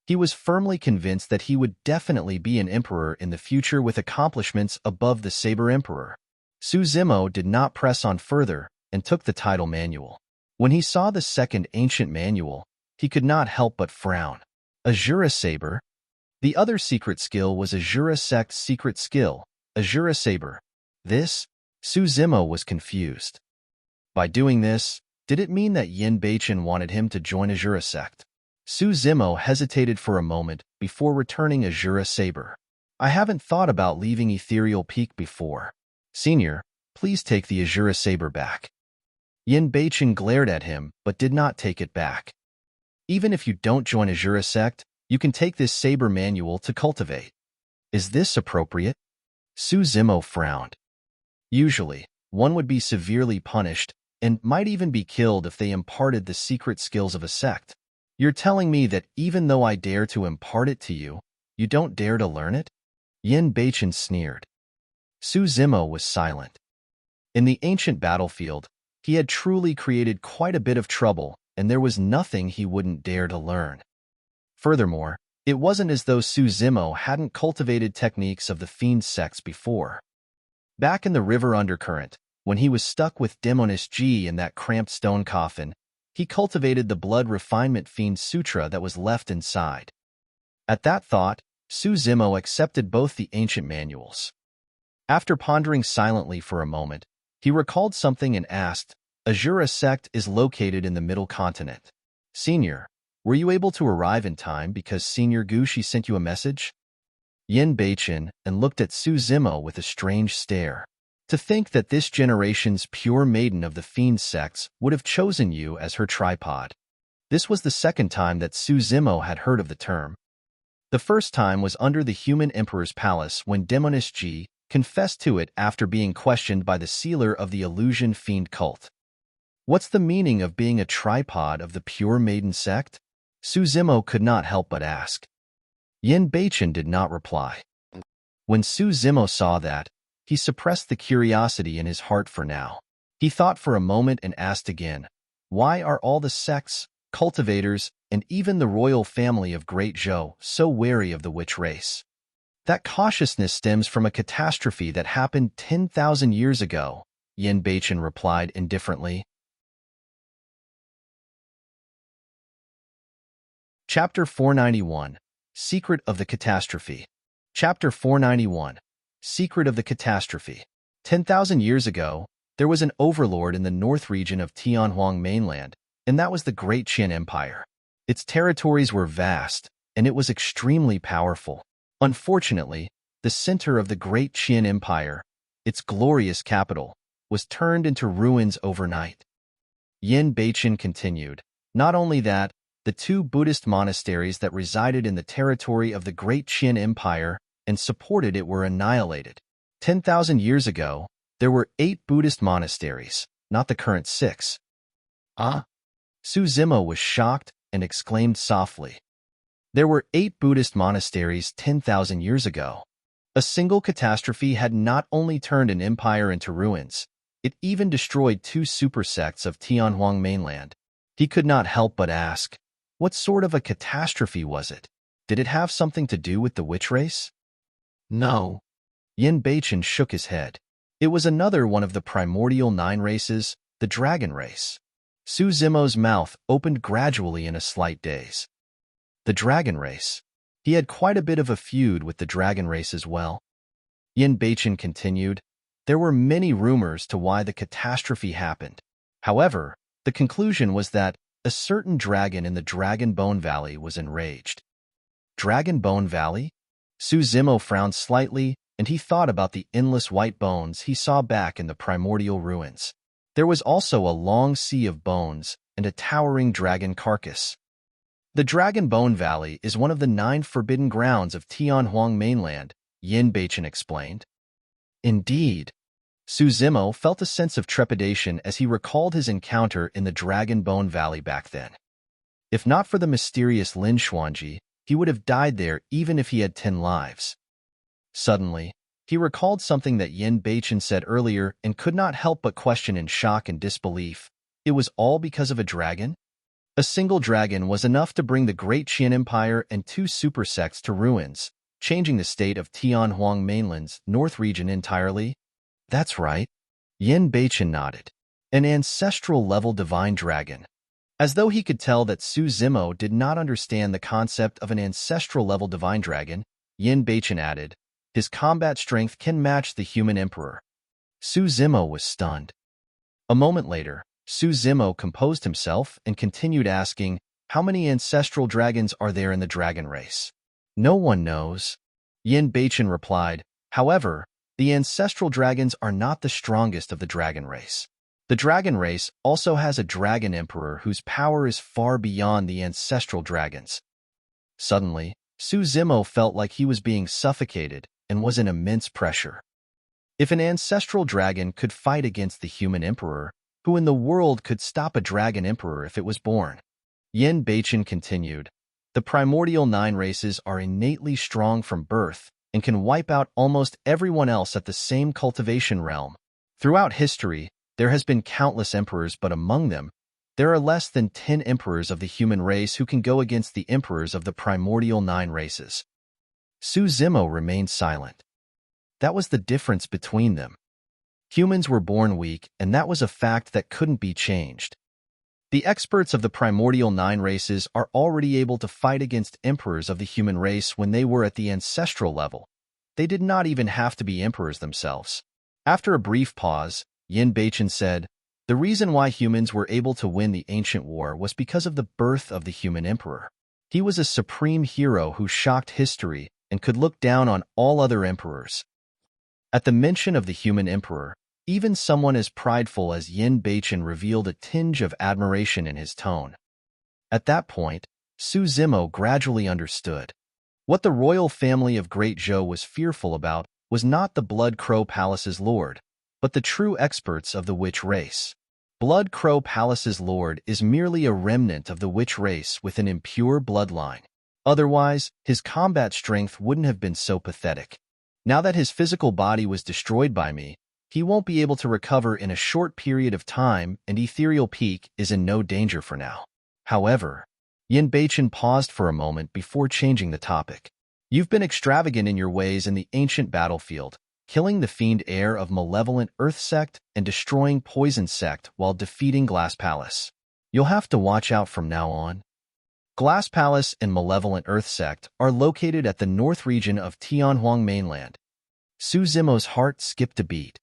He was firmly convinced that he would definitely be an emperor in the future with accomplishments above the Saber Emperor. Su Zimo did not press on further and took the Tidal Manual. When he saw the second ancient manual, he could not help but frown. Asura Saber? The other secret skill was Asura Sect's secret skill, Asura Saber. This? Su Zimo was confused. By doing this, did it mean that Yin Beichen wanted him to join Asura Sect? Su Zimo hesitated for a moment before returning Asura Saber. I haven't thought about leaving Ethereal Peak before. Senior, please take the Asura Saber back. Yin Beichen glared at him but did not take it back. Even if you don't join Asura Sect, you can take this Saber Manual to cultivate. Is this appropriate? Su Zimo frowned. Usually, one would be severely punished and might even be killed if they imparted the secret skills of a sect. You're telling me that even though I dare to impart it to you, you don't dare to learn it? Yin Beichen sneered. Su Zimo was silent. In the ancient battlefield, he had truly created quite a bit of trouble, and there was nothing he wouldn't dare to learn. Furthermore, it wasn't as though Su Zimo hadn't cultivated techniques of the fiend sects before. Back in the river undercurrent, when he was stuck with Demoness G in that cramped stone coffin, he cultivated the blood refinement fiend sutra that was left inside. At that thought, Su Zimo accepted both the ancient manuals. After pondering silently for a moment, he recalled something and asked, Asura Sect is located in the Middle Continent. Senior, were you able to arrive in time because Senior Gushi sent you a message? Yin Beichen and looked at Su Zimo with a strange stare. To think that this generation's pure maiden of the fiend sects would have chosen you as her tripod. This was the second time that Su Zimo had heard of the term. The first time was under the human emperor's palace when Demoness G confessed to it after being questioned by the sealer of the illusion fiend cult. What's the meaning of being a tripod of the pure maiden sect? Su Zimo could not help but ask. Yin Beichen did not reply. When Su Zimo saw that, he suppressed the curiosity in his heart for now. He thought for a moment and asked again, why are all the sects, cultivators, and even the royal family of Great Zhou so wary of the witch race? That cautiousness stems from a catastrophe that happened 10,000 years ago, Yin Beichen replied indifferently. Chapter 491, Secret of the Catastrophe. Chapter 491, Secret of the Catastrophe. 10,000 years ago, there was an overlord in the north region of Tianhuang mainland, and that was the Great Qin Empire. Its territories were vast, and it was extremely powerful. Unfortunately, the center of the Great Qin Empire, its glorious capital, was turned into ruins overnight. Yin Beichen continued. Not only that, the two Buddhist monasteries that resided in the territory of the Great Qin Empire and supported it were annihilated. 10,000 years ago, there were 8 Buddhist monasteries, not the current 6. Su Zimo was shocked and exclaimed softly. There were 8 Buddhist monasteries 10,000 years ago. A single catastrophe had not only turned an empire into ruins, it even destroyed 2 super sects of Tianhuang mainland. He could not help but ask, what sort of a catastrophe was it? Did it have something to do with the witch race? No. Yin Beichen shook his head. It was another one of the primordial 9 races, the dragon race. Su Zimo's mouth opened gradually in a slight daze. The dragon race. He had quite a bit of a feud with the dragon race as well. Yin Beichen continued. There were many rumors to why the catastrophe happened. However, the conclusion was that a certain dragon in the Dragon Bone Valley was enraged. Dragon Bone Valley? Su Zimo frowned slightly, and he thought about the endless white bones he saw back in the primordial ruins. There was also a long sea of bones and a towering dragon carcass. The Dragon Bone Valley is one of the 9 forbidden grounds of Tianhuang mainland, Yin Beichen explained. Indeed. Su Zimo felt a sense of trepidation as he recalled his encounter in the Dragon Bone Valley back then. If not for the mysterious Lin Xuanji, he would have died there even if he had 10 lives. Suddenly, he recalled something that Yin Beichen said earlier and could not help but question in shock and disbelief. It was all because of a dragon? A single dragon was enough to bring the Great Qin Empire and 2 super sects to ruins, changing the state of Tianhuang mainland's north region entirely? That's right. Yin Beichen nodded. An ancestral-level divine dragon. As though he could tell that Su Zimo did not understand the concept of an ancestral-level divine dragon, Yin Beichen added, his combat strength can match the human emperor. Su Zimo was stunned. A moment later, Su Zimo composed himself and continued asking, how many ancestral dragons are there in the dragon race? No one knows. Yin Beichen replied, however, the ancestral dragons are not the strongest of the dragon race. The dragon race also has a dragon emperor whose power is far beyond the ancestral dragons. Suddenly, Su Zimo felt like he was being suffocated and was in immense pressure. If an ancestral dragon could fight against the human emperor, who in the world could stop a dragon emperor if it was born? Yin Beichen continued, the primordial 9 races are innately strong from birth and can wipe out almost everyone else at the same cultivation realm. Throughout history, there has been countless emperors, but among them, there are less than 10 emperors of the human race who can go against the emperors of the primordial 9 races. Su Zimo remained silent. That was the difference between them. Humans were born weak, and that was a fact that couldn't be changed. The experts of the primordial 9 races are already able to fight against emperors of the human race when they were at the ancestral level. They did not even have to be emperors themselves. After a brief pause, Yin Beichen said, the reason why humans were able to win the ancient war was because of the birth of the human emperor. He was a supreme hero who shocked history and could look down on all other emperors. At the mention of the human emperor, even someone as prideful as Yin Beichen revealed a tinge of admiration in his tone. At that point, Su Zimo gradually understood. What the royal family of Great Zhou was fearful about was not the Blood Crow Palace's lord, but the true experts of the witch race. Blood Crow Palace's lord is merely a remnant of the witch race with an impure bloodline. Otherwise, his combat strength wouldn't have been so pathetic. Now that his physical body was destroyed by me, he won't be able to recover in a short period of time, and Ethereal Peak is in no danger for now. However, Yin Beichen paused for a moment before changing the topic. You've been extravagant in your ways in the ancient battlefield, killing the fiend heir of malevolent Earth Sect and destroying Poison Sect while defeating Glass Palace. You'll have to watch out from now on. Glass Palace and Malevolent Earth Sect are located at the north region of Tianhuang mainland. Su Zimo's heart skipped a beat.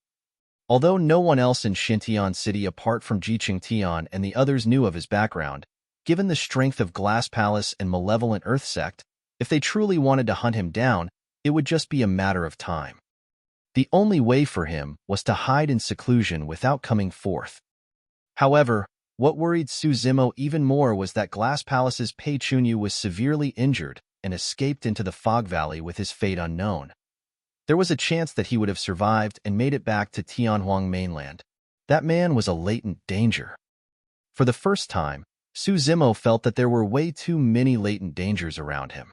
Although no one else in Xintian City apart from Jiqing Tian and the others knew of his background, given the strength of Glass Palace and Malevolent Earth Sect, if they truly wanted to hunt him down, it would just be a matter of time. The only way for him was to hide in seclusion without coming forth. However, what worried Su Zimo even more was that Glass Palace's Pei Chunyu was severely injured and escaped into the Fog Valley with his fate unknown. There was a chance that he would have survived and made it back to Tianhuang mainland. That man was a latent danger. For the first time, Su Zimo felt that there were way too many latent dangers around him.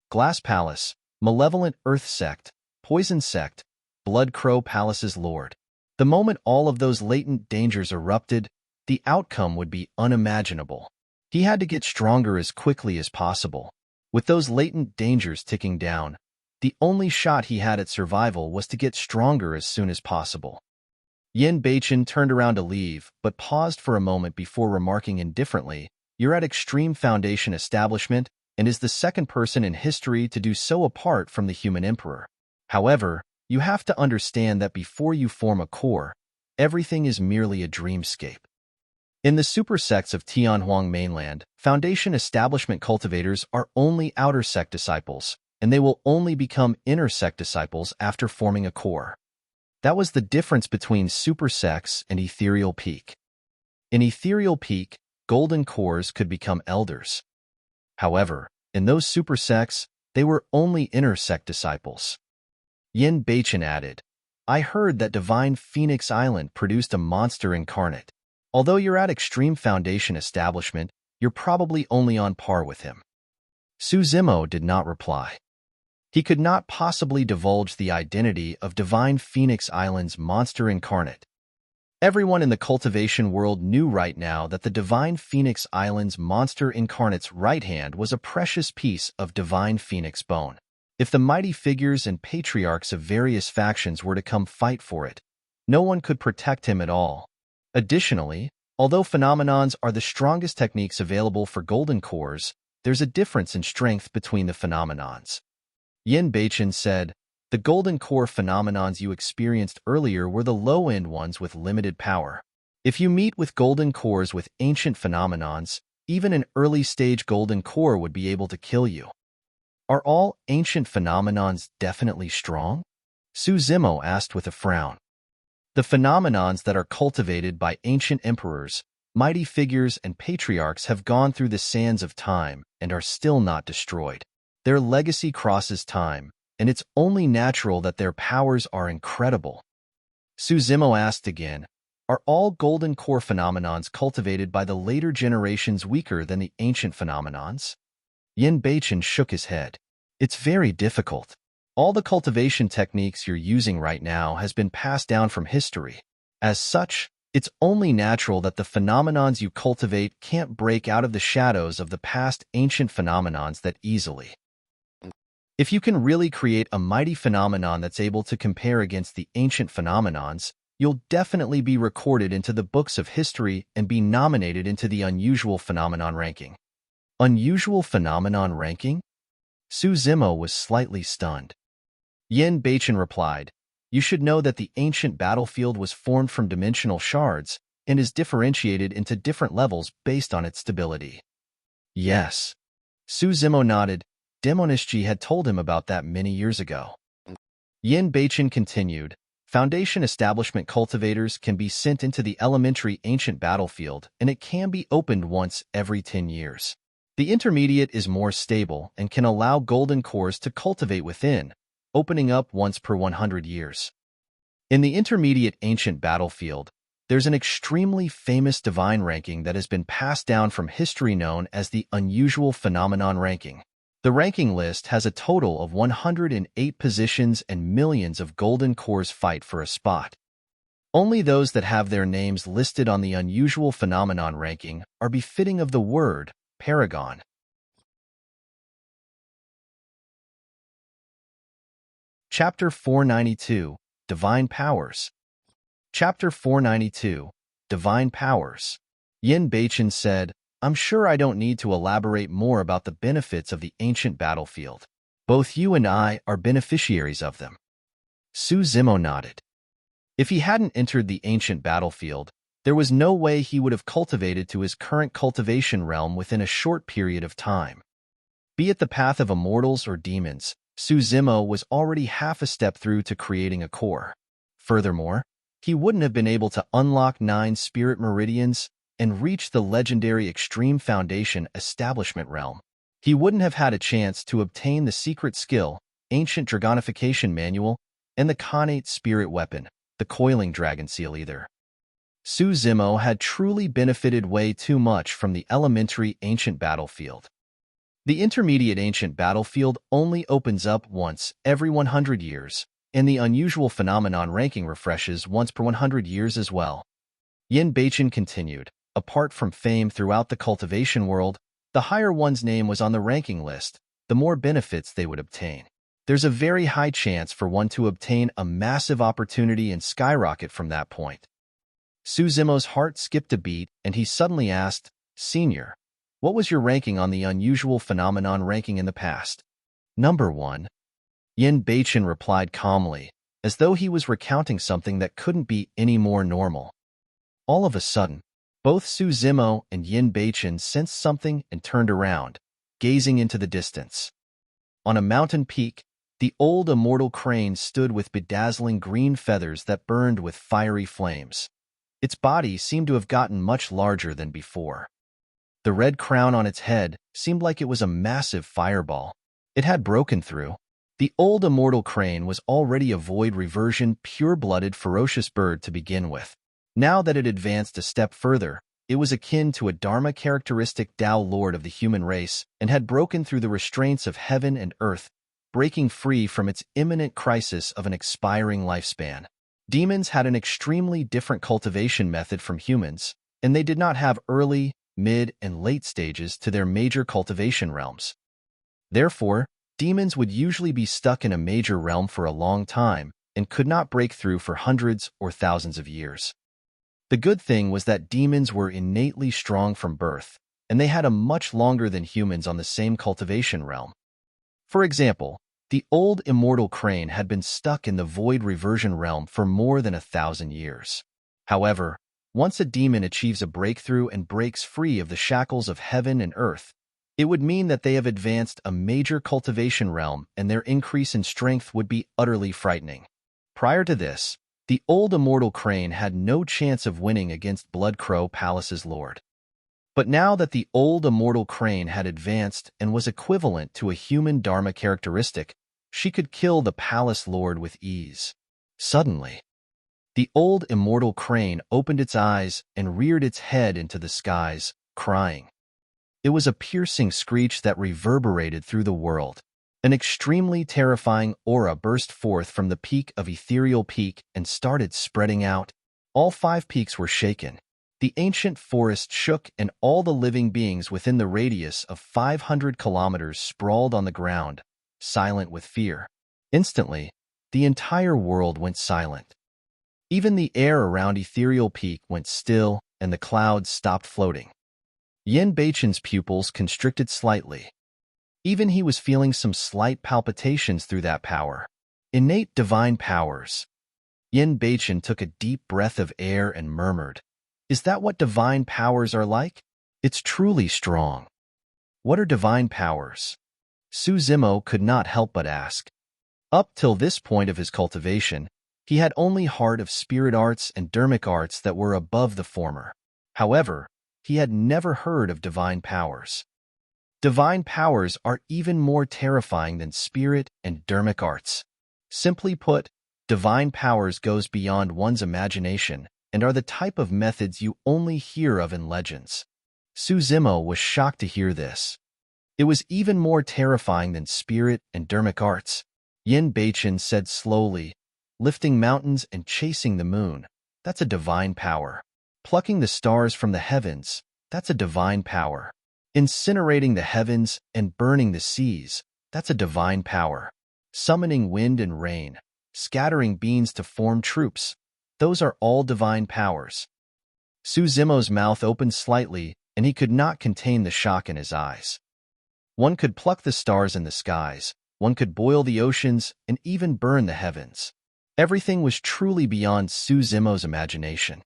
Glass Palace, Malevolent Earth Sect, Poison Sect, Blood Crow Palace's Lord. The moment all of those latent dangers erupted, the outcome would be unimaginable. He had to get stronger as quickly as possible. With those latent dangers ticking down, the only shot he had at survival was to get stronger as soon as possible. Yin Beichen turned around to leave, but paused for a moment before remarking indifferently, "You're at Extreme Foundation Establishment and is the second person in history to do so apart from the human emperor. However, you have to understand that before you form a core, everything is merely a dreamscape." In the super sects of Tianhuang mainland, Foundation Establishment cultivators are only outer sect disciples, and they will only become inner sect disciples after forming a core. That was the difference between super sects and Ethereal Peak. In Ethereal Peak, golden cores could become elders. However, in those super sects, they were only inner sect disciples. Yin Beichen added, "I heard that Divine Phoenix Island produced a monster incarnate. Although you're at Extreme Foundation Establishment, you're probably only on par with him." Su Zimo did not reply. He could not possibly divulge the identity of Divine Phoenix Island's monster incarnate. Everyone in the cultivation world knew right now that the Divine Phoenix Island's monster incarnate's right hand was a precious piece of Divine Phoenix bone. If the mighty figures and patriarchs of various factions were to come fight for it, no one could protect him at all. Additionally, although phenomenons are the strongest techniques available for golden cores, there's a difference in strength between the phenomenons. Yin Beichen said, "The golden core phenomenons you experienced earlier were the low-end ones with limited power. If you meet with golden cores with ancient phenomenons, even an early-stage golden core would be able to kill you." "Are all ancient phenomenons definitely strong?" Su Zimo asked with a frown. "The phenomenons that are cultivated by ancient emperors, mighty figures, and patriarchs have gone through the sands of time and are still not destroyed. Their legacy crosses time, and it's only natural that their powers are incredible." Su Zimo asked again, "Are all golden core phenomenons cultivated by the later generations weaker than the ancient phenomenons?" Yin Beichen shook his head. "It's very difficult. All the cultivation techniques you're using right now has been passed down from history. As such, it's only natural that the phenomenons you cultivate can't break out of the shadows of the past ancient phenomenons that easily. If you can really create a mighty phenomenon that's able to compare against the ancient phenomenons, you'll definitely be recorded into the books of history and be nominated into the unusual phenomenon ranking." Unusual phenomenon ranking? Su Zimo was slightly stunned. Yin Beichen replied, "You should know that the ancient battlefield was formed from dimensional shards and is differentiated into different levels based on its stability." Yes. Su Zimo nodded. Demonishji had told him about that many years ago. Yin Beichen continued, "Foundation Establishment cultivators can be sent into the elementary ancient battlefield, and it can be opened once every 10 years. The intermediate is more stable and can allow golden cores to cultivate within, opening up once per 100 years. In the intermediate ancient battlefield, there's an extremely famous divine ranking that has been passed down from history known as the unusual phenomenon ranking. The ranking list has a total of 108 positions and millions of golden cores fight for a spot. Only those that have their names listed on the unusual phenomenon ranking are befitting of the word paragon. Chapter 492, Divine Powers. Chapter 492, Divine Powers. Yin Beichen said, I'm sure I don't need to elaborate more about the benefits of the ancient battlefield. Both you and I are beneficiaries of them. Su Zimo nodded. If he hadn't entered the ancient battlefield, there was no way he would have cultivated to his current cultivation realm within a short period of time. Be it the path of immortals or demons, Su Zimo was already half a step through to creating a core. Furthermore, he wouldn't have been able to unlock 9 spirit meridians and reach the legendary Extreme Foundation Establishment realm. He wouldn't have had a chance to obtain the secret skill, Ancient Dragonification Manual, and the Khanate Spirit Weapon, the Coiling Dragon Seal either. Su Zimo had truly benefited way too much from the elementary ancient battlefield. The intermediate ancient battlefield only opens up once every 100 years, and the unusual phenomenon ranking refreshes once per 100 years as well. Yin Beichen continued, apart from fame throughout the cultivation world, the higher one's name was on the ranking list, the more benefits they would obtain. There's a very high chance for one to obtain a massive opportunity and skyrocket from that point. Su Zimo's heart skipped a beat, and he suddenly asked, Senior, what was your ranking on the unusual phenomenon ranking in the past? Number 1. Yin Beichen replied calmly, as though he was recounting something that couldn't be any more normal. All of a sudden, both Su Zimo and Yin Beichen sensed something and turned around, gazing into the distance. On a mountain peak, the old immortal crane stood with bedazzling green feathers that burned with fiery flames. Its body seemed to have gotten much larger than before. The red crown on its head seemed like it was a massive fireball. It had broken through. The old immortal crane was already a void reversion, pure-blooded, ferocious bird to begin with. Now that it advanced a step further, it was akin to a Dharma-characteristic Tao lord of the human race and had broken through the restraints of heaven and earth, breaking free from its imminent crisis of an expiring lifespan. Demons had an extremely different cultivation method from humans, and they did not have early, mid, and late stages to their major cultivation realms. Therefore, demons would usually be stuck in a major realm for a long time and could not break through for hundreds or thousands of years. The good thing was that demons were innately strong from birth, and they had a much longer than humans on the same cultivation realm. For example, the old immortal crane had been stuck in the void reversion realm for more than 1,000 years. However, once a demon achieves a breakthrough and breaks free of the shackles of heaven and earth, it would mean that they have advanced a major cultivation realm and their increase in strength would be utterly frightening. Prior to this, the old immortal crane had no chance of winning against Blood Crow Palace's lord. But now that the old immortal crane had advanced and was equivalent to a human Dharma characteristic, she could kill the palace lord with ease. Suddenly, the old immortal crane opened its eyes and reared its head into the skies, crying. It was a piercing screech that reverberated through the world. An extremely terrifying aura burst forth from the peak of Ethereal Peak and started spreading out. All 5 peaks were shaken. The ancient forest shook and all the living beings within the radius of 500 kilometers sprawled on the ground, silent with fear. Instantly, the entire world went silent. Even the air around Ethereal Peak went still and the clouds stopped floating. Yin Beichen's pupils constricted slightly. Even he was feeling some slight palpitations through that power. Innate divine powers. Yin Beichen took a deep breath of air and murmured, Is that what divine powers are like? It's truly strong. What are divine powers? Su Zimo could not help but ask. Up till this point of his cultivation, he had only heard of spirit arts and dermic arts that were above the former. However, he had never heard of divine powers. Divine powers are even more terrifying than spirit and dermic arts. Simply put, divine powers goes beyond one's imagination and are the type of methods you only hear of in legends. Su Zimo was shocked to hear this. It was even more terrifying than spirit and dermic arts. Yin Beichen said slowly, Lifting mountains and chasing the moon, that's a divine power. Plucking the stars from the heavens, that's a divine power. Incinerating the heavens and burning the seas, that's a divine power. summoning wind and rain, scattering beams to form troops. Those are all divine powers. Suzumo's mouth opened slightly, and he could not contain the shock in his eyes. One could pluck the stars in the skies, one could boil the oceans, and even burn the heavens. Everything was truly beyond Suzumo's imagination.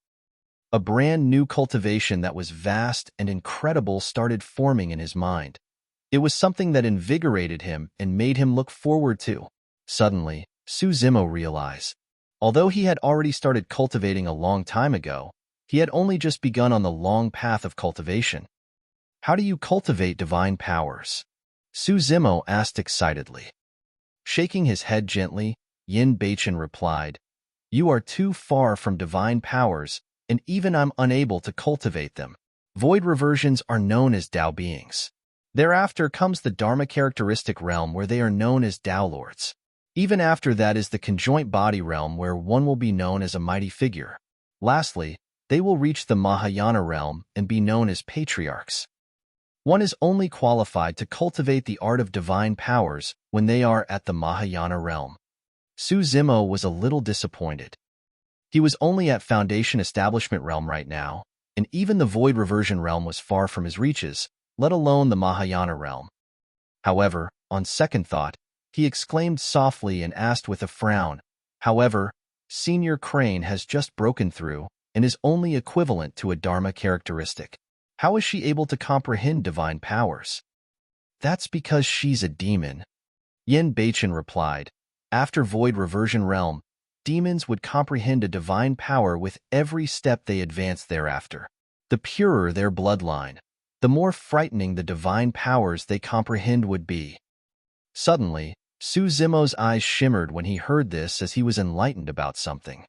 A brand new cultivation that was vast and incredible started forming in his mind. It was something that invigorated him and made him look forward to. Suddenly, Suzumo realized, although he had already started cultivating a long time ago, he had only just begun on the long path of cultivation. How do you cultivate divine powers? Suzumo asked excitedly. Shaking his head gently, Yin Beichen replied, You are too far from divine powers, and even I'm unable to cultivate them. Void reversions are known as Tao beings. Thereafter comes the Dharma characteristic realm where they are known as Tao lords. Even after that is the conjoint body realm where one will be known as a mighty figure. Lastly, they will reach the Mahayana realm and be known as patriarchs. One is only qualified to cultivate the art of divine powers when they are at the Mahayana realm. Suzumo was a little disappointed. He was only at Foundation Establishment realm right now, and even the Void Reversion realm was far from his reaches, let alone the Mahayana realm. However, on second thought, he exclaimed softly and asked with a frown, However, Senior Crane has just broken through and is only equivalent to a Dharma characteristic. How is she able to comprehend divine powers? That's because she's a demon. Yin Beichen replied, After Void Reversion realm, demons would comprehend a divine power with every step they advanced thereafter. The purer their bloodline, the more frightening the divine powers they comprehend would be. Suddenly, Suzumo's eyes shimmered when he heard this as he was enlightened about something.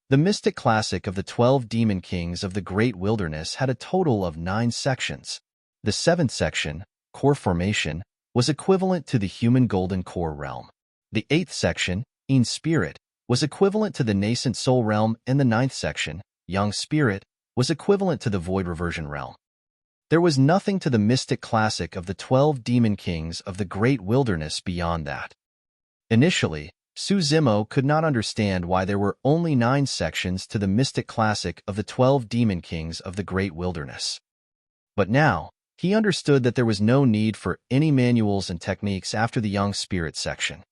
The mystic classic of the 12 demon kings of the Great Wilderness had a total of 9 sections. The 7th section, Core Formation, was equivalent to the human golden core realm. The 8th section, In Spirit, was equivalent to the nascent soul realm, and the 9th section, Young Spirit, was equivalent to the void reversion realm. There was nothing to the mystic classic of the 12 demon kings of the Great Wilderness beyond that. Initially, Suzumo could not understand why there were only 9 sections to the mystic classic of the 12 demon kings of the Great Wilderness. But now, he understood that there was no need for any manuals and techniques after the Young Spirit section.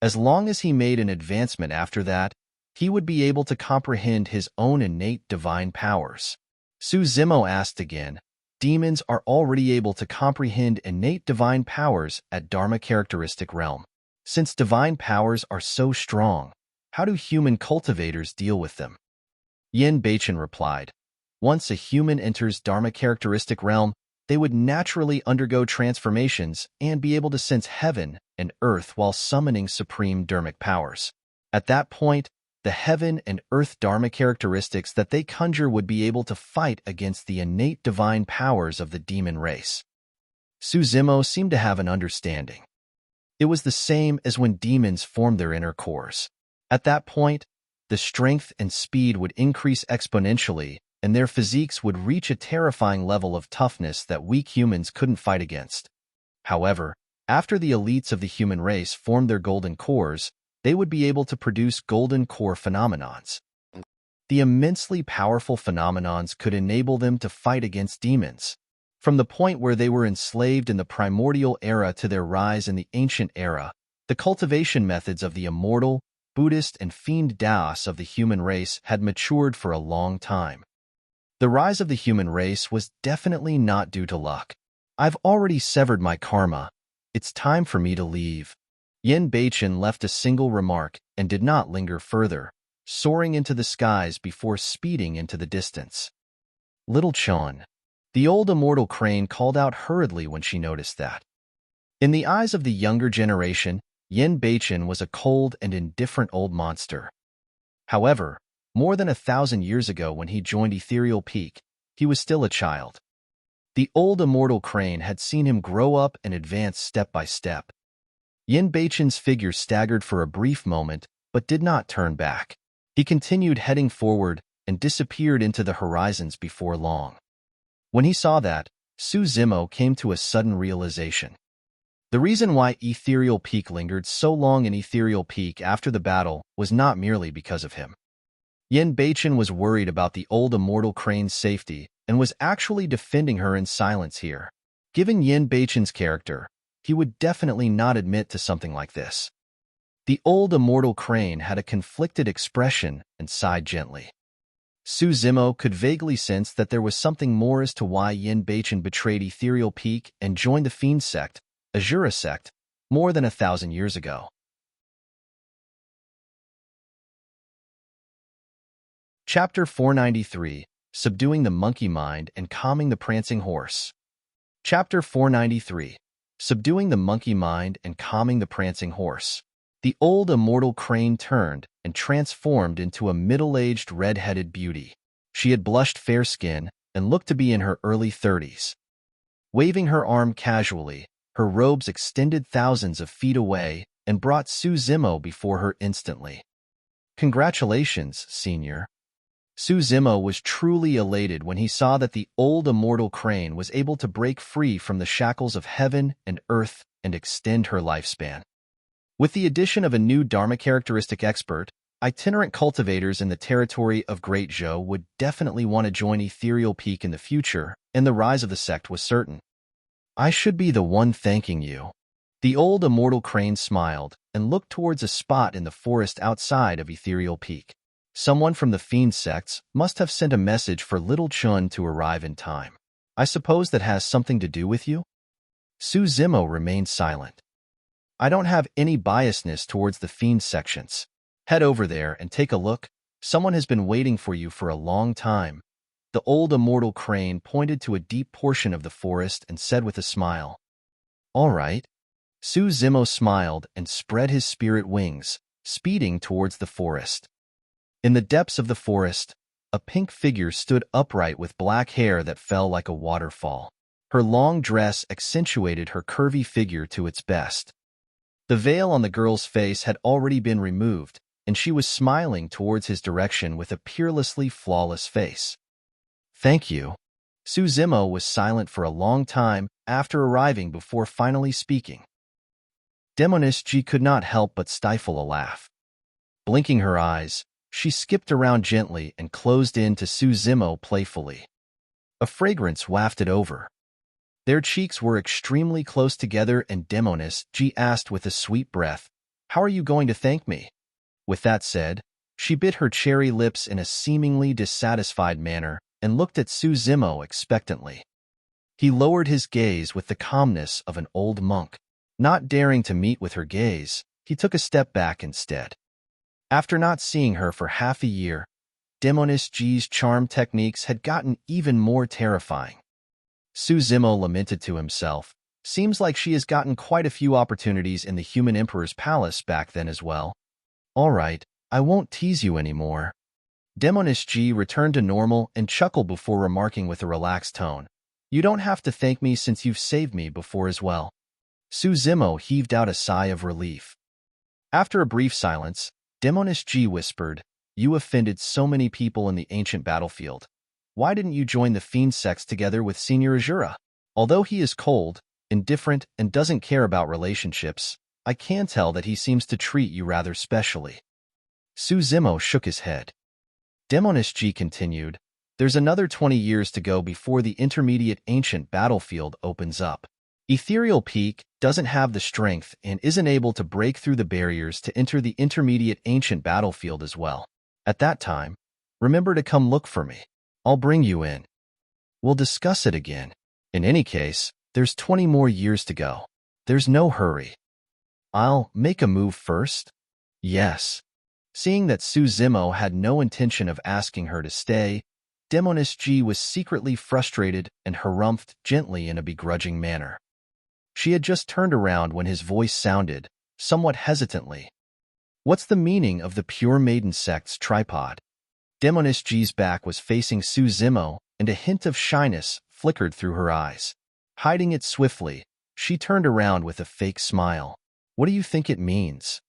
As long as he made an advancement after that, he would be able to comprehend his own innate divine powers. Suzumo asked again, Demons are already able to comprehend innate divine powers at Dharma characteristic realm. Since divine powers are so strong, how do human cultivators deal with them? Yin Beichen replied, Once a human enters Dharma characteristic realm, they would naturally undergo transformations and be able to sense heaven and earth while summoning supreme dharmic powers. At that point, the heaven and earth dharma characteristics that they conjure would be able to fight against the innate divine powers of the demon race. Suzumo seemed to have an understanding. It was the same as when demons formed their inner cores. At that point, the strength and speed would increase exponentially, and their physiques would reach a terrifying level of toughness that weak humans couldn't fight against. However, after the elites of the human race formed their golden cores, they would be able to produce golden core phenomenons. The immensely powerful phenomenons could enable them to fight against demons. From the point where they were enslaved in the primordial era to their rise in the ancient era, the cultivation methods of the immortal, Buddhist, and fiend Taoists of the human race had matured for a long time. The rise of the human race was definitely not due to luck. I've already severed my karma. It's time for me to leave. Yin Beichen left a single remark and did not linger further, soaring into the skies before speeding into the distance. Little Chon. The old immortal crane called out hurriedly when she noticed that. In the eyes of the younger generation, Yin Beichen was a cold and indifferent old monster. However, more than 1,000 years ago when he joined Ethereal Peak, he was still a child. The old immortal crane had seen him grow up and advance step by step. Yin Beichen's figure staggered for a brief moment, but did not turn back. He continued heading forward and disappeared into the horizons before long. When he saw that, Suzumo came to a sudden realization. The reason why Ethereal Peak lingered so long in Ethereal Peak after the battle was not merely because of him. Yin Beichen was worried about the old immortal crane's safety and was actually defending her in silence here. Given Yin Beichen's character, he would definitely not admit to something like this. The old immortal crane had a conflicted expression and sighed gently. Su Zimo could vaguely sense that there was something more as to why Yin Beichen betrayed Ethereal Peak and joined the Fiend sect, Asura sect, more than 1,000 years ago. Chapter 493, Subduing the Monkey Mind and Calming the Prancing Horse. Chapter 493, Subduing the Monkey Mind and Calming the Prancing Horse. The old immortal crane turned and transformed into a middle-aged red-headed beauty. She had blushed fair skin and looked to be in her early 30s. Waving her arm casually, her robes extended thousands of feet away and brought Su Zimo before her instantly. "Congratulations, Senior." Su Zimo was truly elated when he saw that the old immortal crane was able to break free from the shackles of heaven and earth and extend her lifespan. With the addition of a new Dharma characteristic expert, itinerant cultivators in the territory of Great Zhou would definitely want to join Ethereal Peak in the future, and the rise of the sect was certain. "I should be the one thanking you." The old immortal crane smiled and looked towards a spot in the forest outside of Ethereal Peak. Someone from the Fiend sects must have sent a message for Little Chun to arrive in time. "I suppose that has something to do with you?" Su Zimo remained silent. "I don't have any biasness towards the Fiend sections. Head over there and take a look. Someone has been waiting for you for a long time." The old immortal crane pointed to a deep portion of the forest and said with a smile. "All right." Su Zimo smiled and spread his spirit wings, speeding towards the forest. In the depths of the forest, a pink figure stood upright with black hair that fell like a waterfall. Her long dress accentuated her curvy figure to its best. The veil on the girl's face had already been removed, and she was smiling towards his direction with a peerlessly flawless face. "Thank you." Su Zimo was silent for a long time after arriving before finally speaking. Demoness Ji could not help but stifle a laugh. Blinking her eyes, she skipped around gently and closed in to Su Zimo playfully. A fragrance wafted over. Their cheeks were extremely close together, and Demoness Ji asked with a sweet breath, "How are you going to thank me?" With that said, she bit her cherry lips in a seemingly dissatisfied manner and looked at Su Zimo expectantly. He lowered his gaze with the calmness of an old monk. Not daring to meet with her gaze, he took a step back instead. After not seeing her for half a year, Demoness Ji's charm techniques had gotten even more terrifying. Su Zimo lamented to himself, "Seems like she has gotten quite a few opportunities in the Human Emperor's palace back then as well." "All right, I won't tease you anymore." Demoness Ji returned to normal and chuckled before remarking with a relaxed tone, "You don't have to thank me since you've saved me before as well." Su Zimo heaved out a sigh of relief. After a brief silence, Demoness Ji whispered, "You offended so many people in the ancient battlefield. Why didn't you join the Fiend sects together with Senior Asura? Although he is cold, indifferent, and doesn't care about relationships, I can tell that he seems to treat you rather specially." Su Zimo shook his head. Demoness Ji continued, "There's another 20 years to go before the intermediate ancient battlefield opens up. Ethereal Peak doesn't have the strength and isn't able to break through the barriers to enter the intermediate ancient battlefield as well. At that time, remember to come look for me. I'll bring you in. We'll discuss it again. In any case, there's 20 more years to go. There's no hurry. I'll make a move first." "Yes." Seeing that Su Zimo had no intention of asking her to stay, Demoness Ji was secretly frustrated and harumphed gently in a begrudging manner. She had just turned around when his voice sounded, somewhat hesitantly, "What's the meaning of the Pure Maiden sect's tripod?" Demoness Ji's back was facing Su Zimo, and a hint of shyness flickered through her eyes. Hiding it swiftly, she turned around with a fake smile. "What do you think it means?"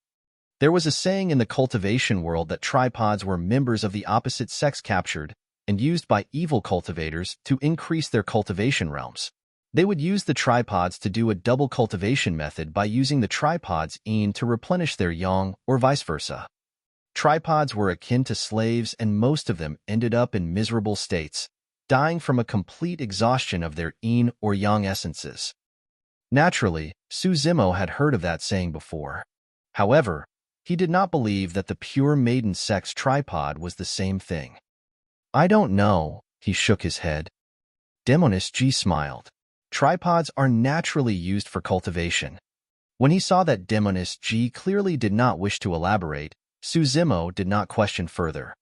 There was a saying in the cultivation world that tripods were members of the opposite sex captured and used by evil cultivators to increase their cultivation realms. They would use the tripods to do a double cultivation method by using the tripod's yin to replenish their yang, or vice versa. Tripods were akin to slaves, and most of them ended up in miserable states, dying from a complete exhaustion of their yin or yang essences. Naturally, Suzimo had heard of that saying before. However, he did not believe that the pure maiden sex tripod was the same thing. I don't know, he shook his head. Demoness G smiled. Tripods are naturally used for cultivation. When he saw that Demoness G clearly did not wish to elaborate, Suzimo did not question further.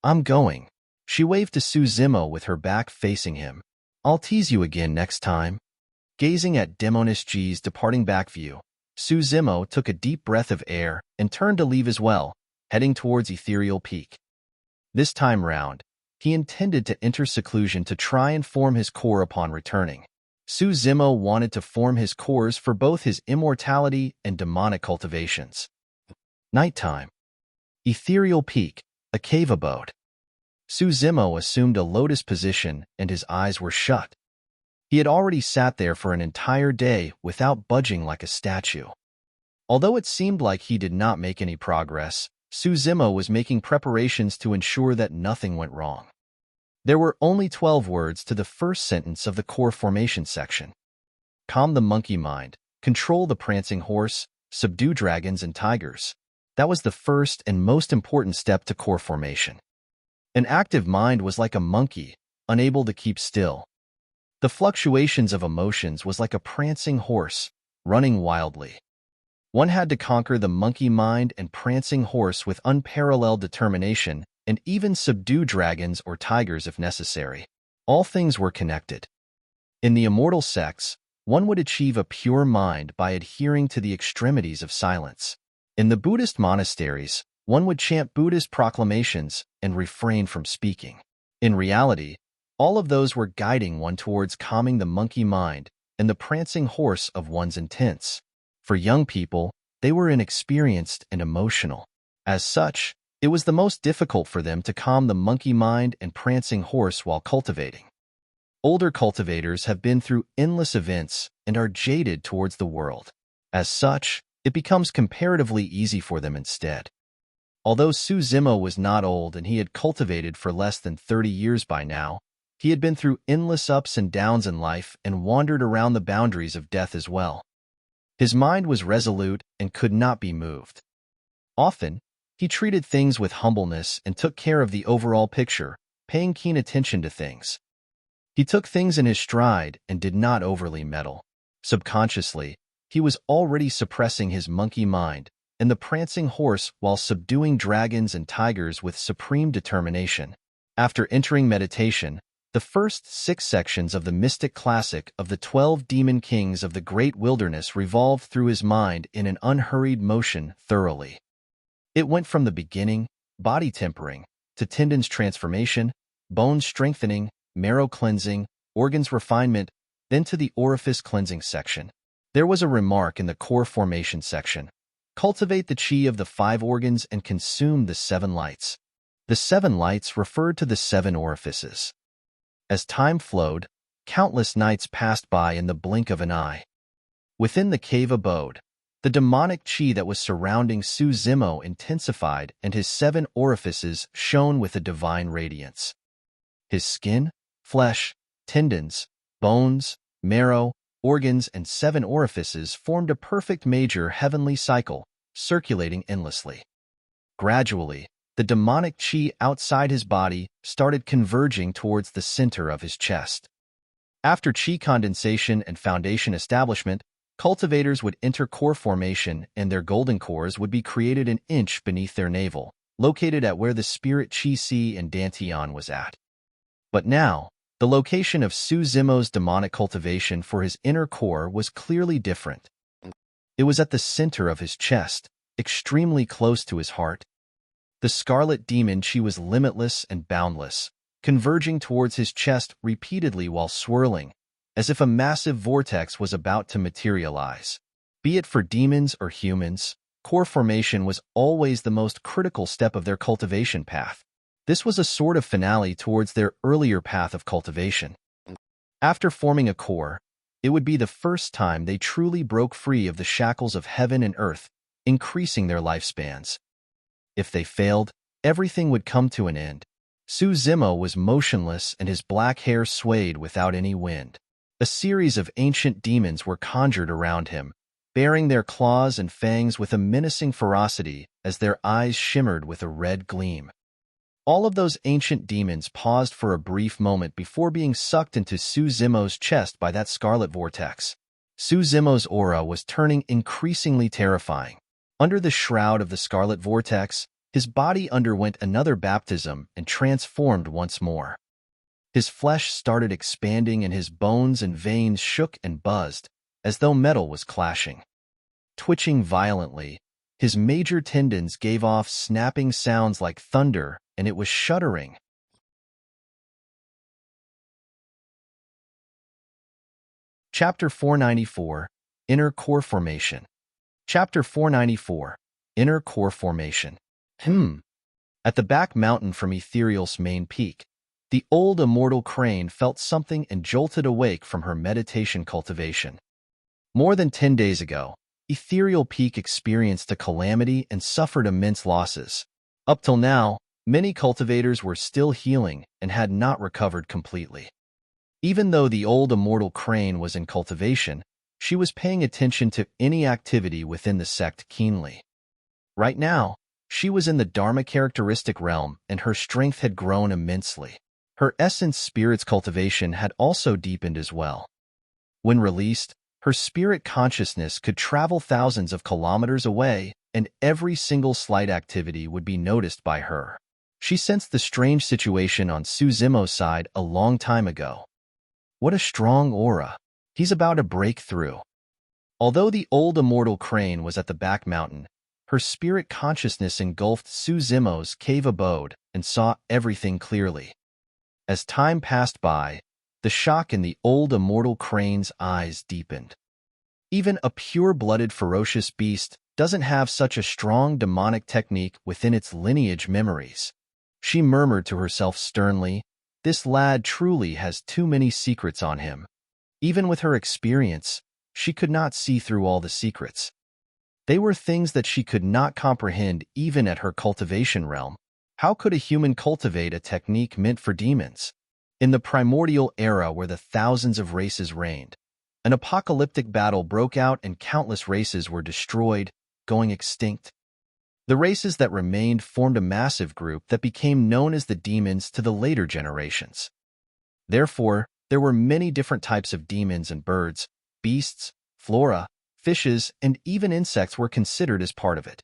I'm going. She waved to Suzimo with her back facing him. I'll tease you again next time. Gazing at Demoness G's departing back view, Suzimo took a deep breath of air and turned to leave as well, heading towards Ethereal Peak. This time round, he intended to enter seclusion to try and form his core upon returning. Suzimo wanted to form his cores for both his immortality and demonic cultivations. Nighttime. Ethereal Peak, a cave abode. Suzimo assumed a lotus position and his eyes were shut. He had already sat there for an entire day without budging like a statue. Although it seemed like he did not make any progress, Suzimo was making preparations to ensure that nothing went wrong. There were only 12 words to the first sentence of the core formation section. Calm the monkey mind, control the prancing horse, subdue dragons and tigers. That was the first and most important step to core formation. An active mind was like a monkey, unable to keep still. The fluctuations of emotions was like a prancing horse, running wildly. One had to conquer the monkey mind and prancing horse with unparalleled determination and even subdue dragons or tigers if necessary. All things were connected. In the immortal sects, one would achieve a pure mind by adhering to the extremities of silence. In the Buddhist monasteries, one would chant Buddhist proclamations and refrain from speaking. In reality, all of those were guiding one towards calming the monkey mind and the prancing horse of one's intents. For young people, they were inexperienced and emotional. As such, it was the most difficult for them to calm the monkey mind and prancing horse while cultivating. Older cultivators have been through endless events and are jaded towards the world. As such, it becomes comparatively easy for them instead. Although Suzimo was not old and he had cultivated for less than 30 years by now, he had been through endless ups and downs in life and wandered around the boundaries of death as well. His mind was resolute and could not be moved. Often, he treated things with humbleness and took care of the overall picture, paying keen attention to things. He took things in his stride and did not overly meddle. Subconsciously, he was already suppressing his monkey mind and the prancing horse while subduing dragons and tigers with supreme determination. After entering meditation, the first 6 sections of the mystic classic of the 12 demon kings of the great wilderness revolved through his mind in an unhurried motion thoroughly. It went from the beginning, body tempering, to tendons transformation, bones strengthening, marrow cleansing, organs refinement, then to the orifice cleansing section. There was a remark in the core formation section. Cultivate the chi of the 5 organs and consume the 7 lights. The 7 lights referred to the 7 orifices. As time flowed, countless nights passed by in the blink of an eye. Within the cave abode, the demonic chi that was surrounding Suzimo intensified and his 7 orifices shone with a divine radiance. His skin, flesh, tendons, bones, marrow, organs, and 7 orifices formed a perfect major heavenly cycle, circulating endlessly. Gradually, the demonic chi outside his body started converging towards the center of his chest. After chi condensation and foundation establishment, cultivators would enter core formation and their golden cores would be created an inch beneath their navel, located at where the spirit chi si and dantian was at. But now, the location of Suzimo's demonic cultivation for his inner core was clearly different. It was at the center of his chest, extremely close to his heart. The scarlet demon chi was limitless and boundless, converging towards his chest repeatedly while swirling, as if a massive vortex was about to materialize. Be it for demons or humans, core formation was always the most critical step of their cultivation path. This was a sort of finale towards their earlier path of cultivation. After forming a core, It would be the first time they truly broke free of the shackles of heaven and earth, increasing their lifespans. If they failed, everything would come to an end. Suzimo was motionless and his black hair swayed without any wind. A series of ancient demons were conjured around him, baring their claws and fangs with a menacing ferocity as their eyes shimmered with a red gleam. All of those ancient demons paused for a brief moment before being sucked into Suzimo's chest by that scarlet vortex. Suzimo's aura was turning increasingly terrifying. Under the shroud of the scarlet vortex, his body underwent another baptism and transformed once more. His flesh started expanding and his bones and veins shook and buzzed, as though metal was clashing. Twitching violently, his major tendons gave off snapping sounds like thunder, and it was shuddering. Chapter 494, Inner Core Formation. Chapter 494, Inner Core Formation. At the back mountain from Ethereal's main peak, the old immortal crane felt something and jolted awake from her meditation cultivation. More than 10 days ago, Ethereal Peak experienced a calamity and suffered immense losses. Up till now, many cultivators were still healing and had not recovered completely. Even though the old immortal crane was in cultivation, she was paying attention to any activity within the sect keenly. Right now, she was in the Dharma characteristic realm and her strength had grown immensely. Her essence spirit's cultivation had also deepened as well. When released, her spirit consciousness could travel thousands of kilometers away, and every single slight activity would be noticed by her. She sensed the strange situation on Suzimo's side a long time ago. What a strong aura. He's about to break through. Although the old immortal crane was at the back mountain, her spirit consciousness engulfed Suzimo's cave abode and saw everything clearly. As time passed by, the shock in the old immortal crane's eyes deepened. Even a pure-blooded ferocious beast doesn't have such a strong demonic technique within its lineage memories. She murmured to herself sternly, "This lad truly has too many secrets on him." Even with her experience, she could not see through all the secrets. They were things that she could not comprehend even at her cultivation realm. How could a human cultivate a technique meant for demons? In the primordial era where the thousands of races reigned, an apocalyptic battle broke out and countless races were destroyed, going extinct. The races that remained formed a massive group that became known as the demons to the later generations. Therefore, there were many different types of demons, and birds, beasts, flora, fishes, and even insects were considered as part of it.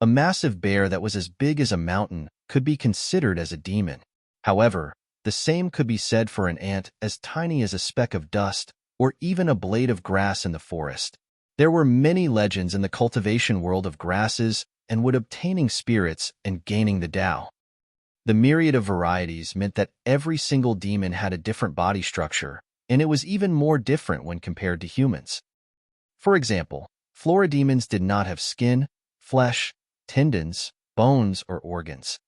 A massive bear that was as big as a mountain could be considered as a demon. However, the same could be said for an ant as tiny as a speck of dust, or even a blade of grass in the forest. There were many legends in the cultivation world of grasses and wood obtaining spirits and gaining the Tao. The myriad of varieties meant that every single demon had a different body structure, and it was even more different when compared to humans. For example, flora demons did not have skin, flesh, tendons, bones, or organs.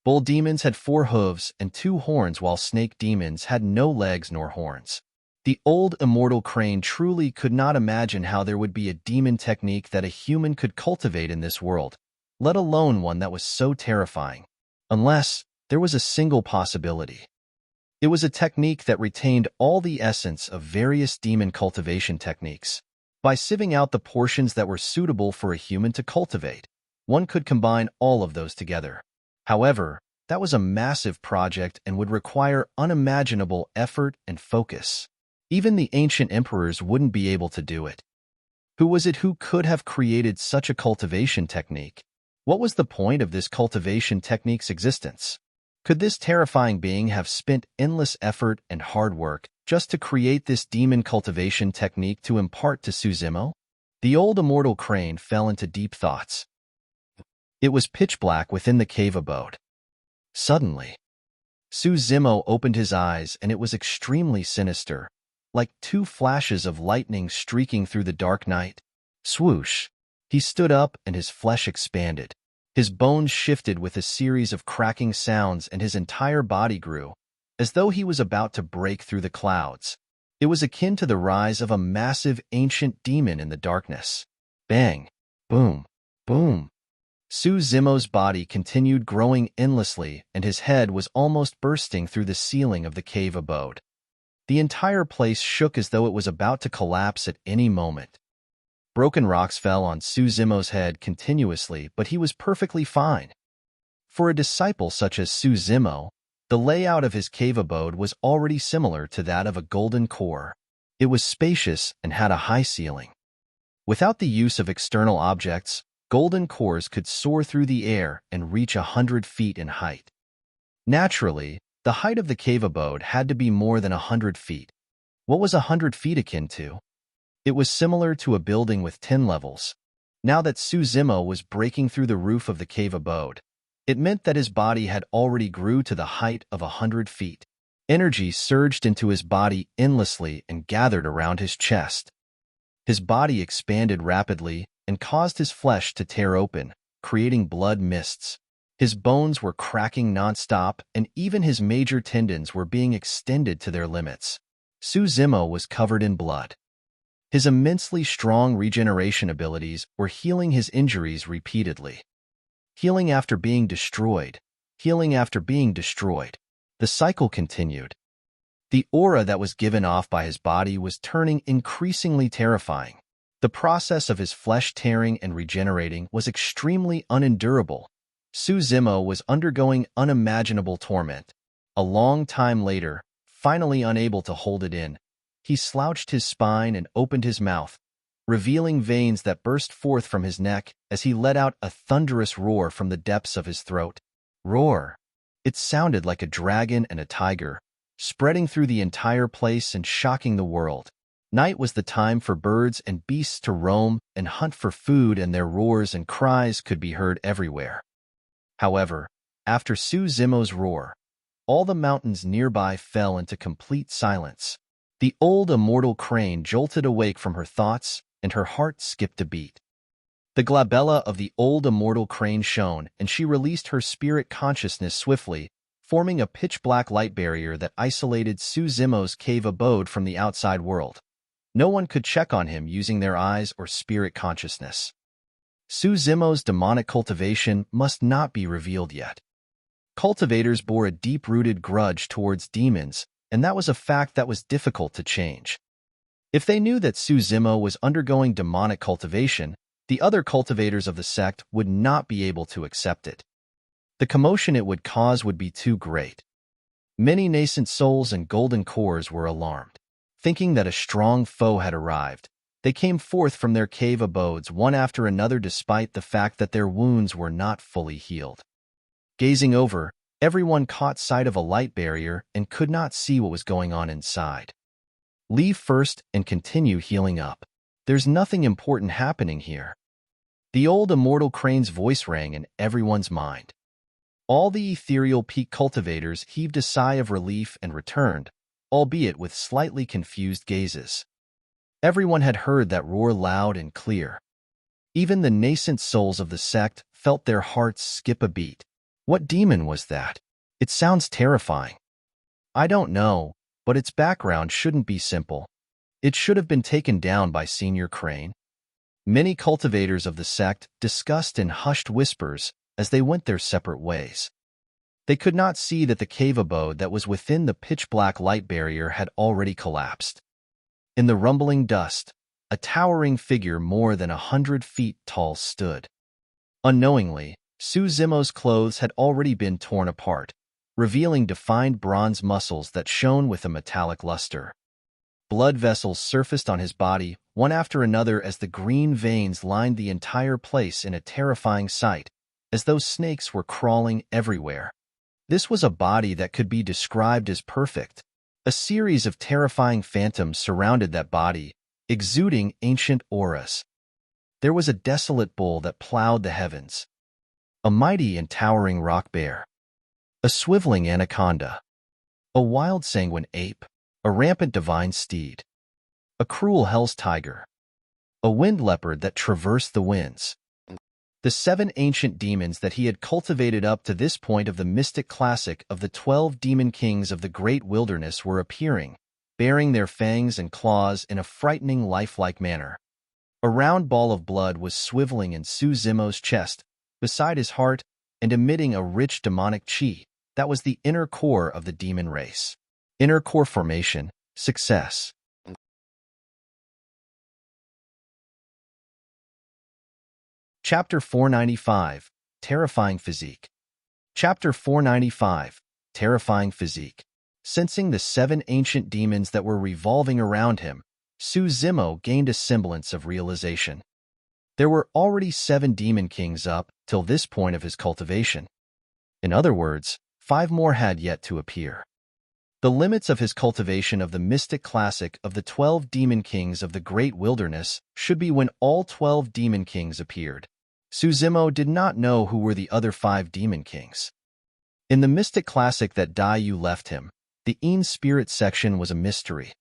Bull demons had 4 hooves and 2 horns, while snake demons had no legs nor horns. The old immortal crane truly could not imagine how there would be a demon technique that a human could cultivate in this world, let alone one that was so terrifying. Unless there was a single possibility. It was a technique that retained all the essence of various demon cultivation techniques. By sieving out the portions that were suitable for a human to cultivate, one could combine all of those together. However, that was a massive project and would require unimaginable effort and focus. Even the ancient emperors wouldn't be able to do it. Who was it who could have created such a cultivation technique? What was the point of this cultivation technique's existence? Could this terrifying being have spent endless effort and hard work just to create this demon cultivation technique to impart to Suzimo? The old immortal crane fell into deep thoughts. It was pitch black within the cave abode. Suddenly, Suzimo opened his eyes and it was extremely sinister, like 2 flashes of lightning streaking through the dark night. Swoosh! He stood up and his flesh expanded. His bones shifted with a series of cracking sounds and his entire body grew, as though he was about to break through the clouds. It was akin to the rise of a massive ancient demon in the darkness. Bang! Boom! Boom! Su Zimo's body continued growing endlessly, and his head was almost bursting through the ceiling of the cave abode. The entire place shook as though it was about to collapse at any moment. Broken rocks fell on Su Zimo's head continuously, but he was perfectly fine. For a disciple such as Su Zimo, the layout of his cave abode was already similar to that of a golden core. It was spacious and had a high ceiling. Without the use of external objects, golden cores could soar through the air and reach 100 feet in height. Naturally, the height of the cave abode had to be more than 100 feet. What was 100 feet akin to? It was similar to a building with 10 levels. Now that Su Zimo was breaking through the roof of the cave abode, it meant that his body had already grew to the height of 100 feet. Energy surged into his body endlessly and gathered around his chest. His body expanded rapidly and caused his flesh to tear open, creating blood mists. His bones were cracking nonstop, and even his major tendons were being extended to their limits. Su Zimo was covered in blood. His immensely strong regeneration abilities were healing his injuries repeatedly. Healing after being destroyed, healing after being destroyed. The cycle continued. The aura that was given off by his body was turning increasingly terrifying. The process of his flesh tearing and regenerating was extremely unendurable. Su Zimo was undergoing unimaginable torment. A long time later, finally unable to hold it in, he slouched his spine and opened his mouth, revealing veins that burst forth from his neck as he let out a thunderous roar from the depths of his throat. Roar! It sounded like a dragon and a tiger, spreading through the entire place and shocking the world. Night was the time for birds and beasts to roam and hunt for food, and their roars and cries could be heard everywhere. However, after Su Zimo's roar, all the mountains nearby fell into complete silence. The old immortal crane jolted awake from her thoughts, and her heart skipped a beat. The glabella of the old immortal crane shone, and she released her spirit consciousness swiftly, forming a pitch-black light barrier that isolated Su Zimo's cave abode from the outside world. No one could check on him using their eyes or spirit consciousness. Su Zimo's demonic cultivation must not be revealed yet. Cultivators bore a deep-rooted grudge towards demons, and that was a fact that was difficult to change. If they knew that Su Zimo was undergoing demonic cultivation, the other cultivators of the sect would not be able to accept it. The commotion it would cause would be too great. Many nascent souls and golden cores were alarmed. Thinking that a strong foe had arrived, they came forth from their cave abodes one after another despite the fact that their wounds were not fully healed. Gazing over, everyone caught sight of a light barrier and could not see what was going on inside. Leave first and continue healing up. There's nothing important happening here. The old immortal crane's voice rang in everyone's mind. All the ethereal peak cultivators heaved a sigh of relief and returned, albeit with slightly confused gazes. Everyone had heard that roar loud and clear. Even the nascent souls of the sect felt their hearts skip a beat. What demon was that? It sounds terrifying. I don't know, but its background shouldn't be simple. It should have been taken down by Senior Crane. Many cultivators of the sect discussed in hushed whispers as they went their separate ways. They could not see that the cave abode that was within the pitch-black light barrier had already collapsed. In the rumbling dust, a towering figure more than 100 feet tall stood. Unknowingly, Su Zimo's clothes had already been torn apart, revealing defined bronze muscles that shone with a metallic luster. Blood vessels surfaced on his body, one after another, as the green veins lined the entire place in a terrifying sight, as though snakes were crawling everywhere. This was a body that could be described as perfect. A series of terrifying phantoms surrounded that body, exuding ancient auras. There was a desolate bull that plowed the heavens, a mighty and towering rock bear, a swiveling anaconda, a wild sanguine ape, a rampant divine steed, a cruel hell's tiger, a wind leopard that traversed the winds. The 7 ancient demons that he had cultivated up to this point of the mystic classic of the 12 demon kings of the great wilderness were appearing, baring their fangs and claws in a frightening lifelike manner. A round ball of blood was swiveling in Su Zimo's chest, beside his heart, and emitting a rich demonic chi that was the inner core of the demon race. Inner core formation, success. Chapter 495, Terrifying Physique. Chapter 495, Terrifying Physique. Sensing the 7 ancient demons that were revolving around him, Su Zimo gained a semblance of realization. There were already 7 demon kings up till this point of his cultivation. In other words, 5 more had yet to appear. The limits of his cultivation of the mystic classic of the 12 demon kings of the great wilderness should be when all 12 demon kings appeared. Su Zimo did not know who were the other 5 demon kings. In the mystic classic that Dai Yu left him, the Yin spirit section was a mystery.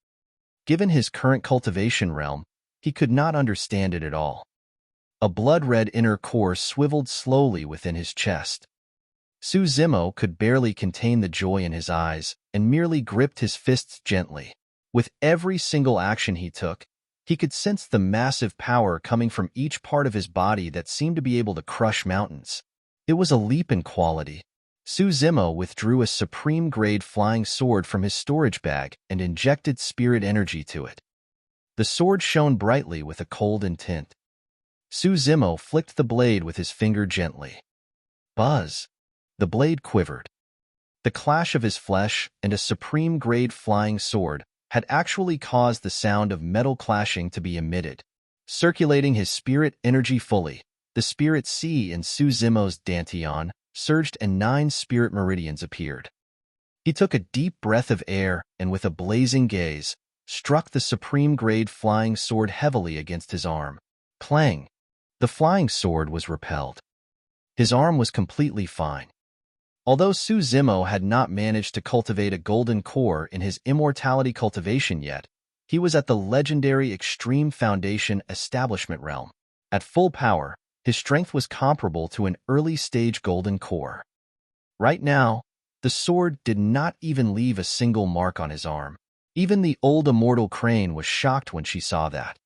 Given his current cultivation realm, he could not understand it at all. A blood-red inner core swiveled slowly within his chest. Su Zimo could barely contain the joy in his eyes and merely gripped his fists gently. With every single action he took, he could sense the massive power coming from each part of his body that seemed to be able to crush mountains. It was a leap in quality. Su Zimo withdrew a supreme-grade flying sword from his storage bag and injected spirit energy to it. The sword shone brightly with a cold intent. Su Zimo flicked the blade with his finger gently. Buzz! The blade quivered. The clash of his flesh and a supreme-grade flying sword had actually caused the sound of metal clashing to be emitted. Circulating his spirit energy fully, the spirit C in Su Zimo's dantian surged and 9 spirit meridians appeared. He took a deep breath of air and with a blazing gaze, struck the supreme-grade flying sword heavily against his arm. Clang! The flying sword was repelled. His arm was completely fine. Although Su Zimo had not managed to cultivate a golden core in his immortality cultivation yet, he was at the legendary Extreme Foundation establishment realm. At full power, his strength was comparable to an early-stage golden core. Right now, the sword did not even leave a single mark on his arm. Even the old immortal crane was shocked when she saw that.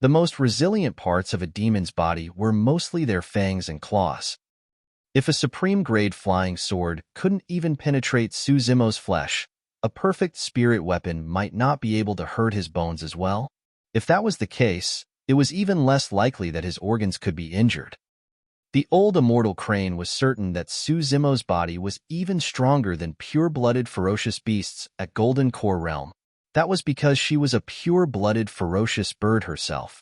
The most resilient parts of a demon's body were mostly their fangs and claws. If a supreme-grade flying sword couldn't even penetrate Su Zimo's flesh, a perfect spirit weapon might not be able to hurt his bones as well. If that was the case, it was even less likely that his organs could be injured. The old immortal crane was certain that Su Zimo's body was even stronger than pure-blooded ferocious beasts at Golden Core Realm. That was because she was a pure-blooded ferocious bird herself.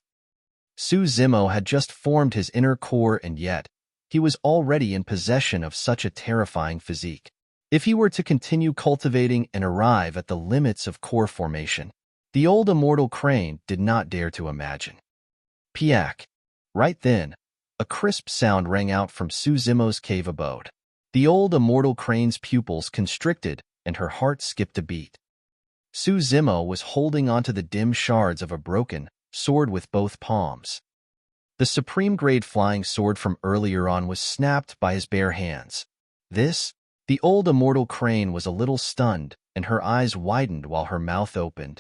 Su Zimo had just formed his inner core and yet, he was already in possession of such a terrifying physique. If he were to continue cultivating and arrive at the limits of core formation, the old immortal crane did not dare to imagine. Piak! Right then, a crisp sound rang out from Su Zimo's cave abode. The old immortal crane's pupils constricted and her heart skipped a beat. Su Zimo was holding onto the dim shards of a broken sword with both palms. The supreme-grade flying sword from earlier on was snapped by his bare hands. The old immortal crane was a little stunned, and her eyes widened while her mouth opened.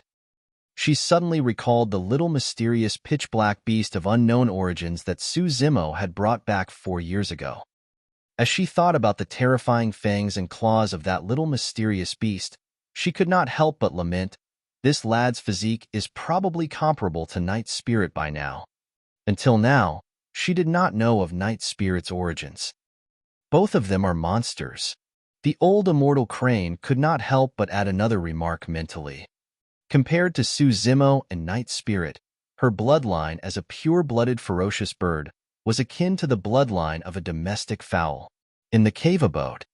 She suddenly recalled the little mysterious pitch-black beast of unknown origins that Su Zimo had brought back 4 years ago. As she thought about the terrifying fangs and claws of that little mysterious beast, she could not help but lament, this lad's physique is probably comparable to Night Spirit by now. Until now, she did not know of Night Spirit's origins. Both of them are monsters. The old immortal crane could not help but add another remark mentally. Compared to Su Zimo and Night Spirit, her bloodline as a pure-blooded ferocious bird was akin to the bloodline of a domestic fowl. In the cave abode,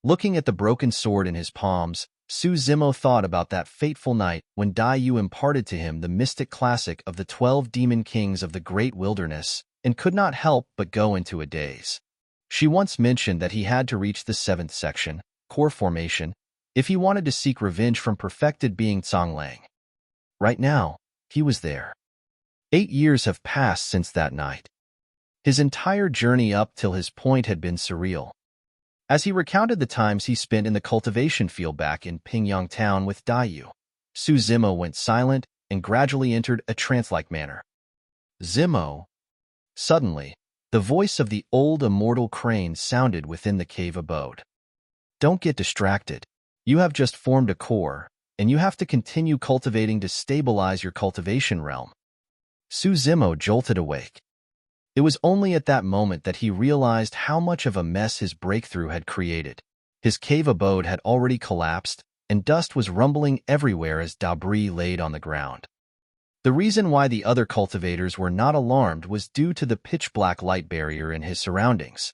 looking at the broken sword in his palms, Su Zimo thought about that fateful night when Dai Yu imparted to him the mystic classic of the 12 demon kings of the great wilderness, and could not help but go into a daze. She once mentioned that he had to reach the 7th section, core formation, if he wanted to seek revenge from perfected being Conglang. Right now, he was there. 8 years have passed since that night. His entire journey up till his point had been surreal. As he recounted the times he spent in the cultivation field back in Pingyang Town with Dai Yu, Su Zimo went silent and gradually entered a trance-like manner. Zimo. Suddenly, the voice of the old immortal crane sounded within the cave abode. Don't get distracted. You have just formed a core, and you have to continue cultivating to stabilize your cultivation realm. Su Zimo jolted awake. It was only at that moment that he realized how much of a mess his breakthrough had created. His cave abode had already collapsed, and dust was rumbling everywhere as debris laid on the ground. The reason why the other cultivators were not alarmed was due to the pitch-black light barrier in his surroundings.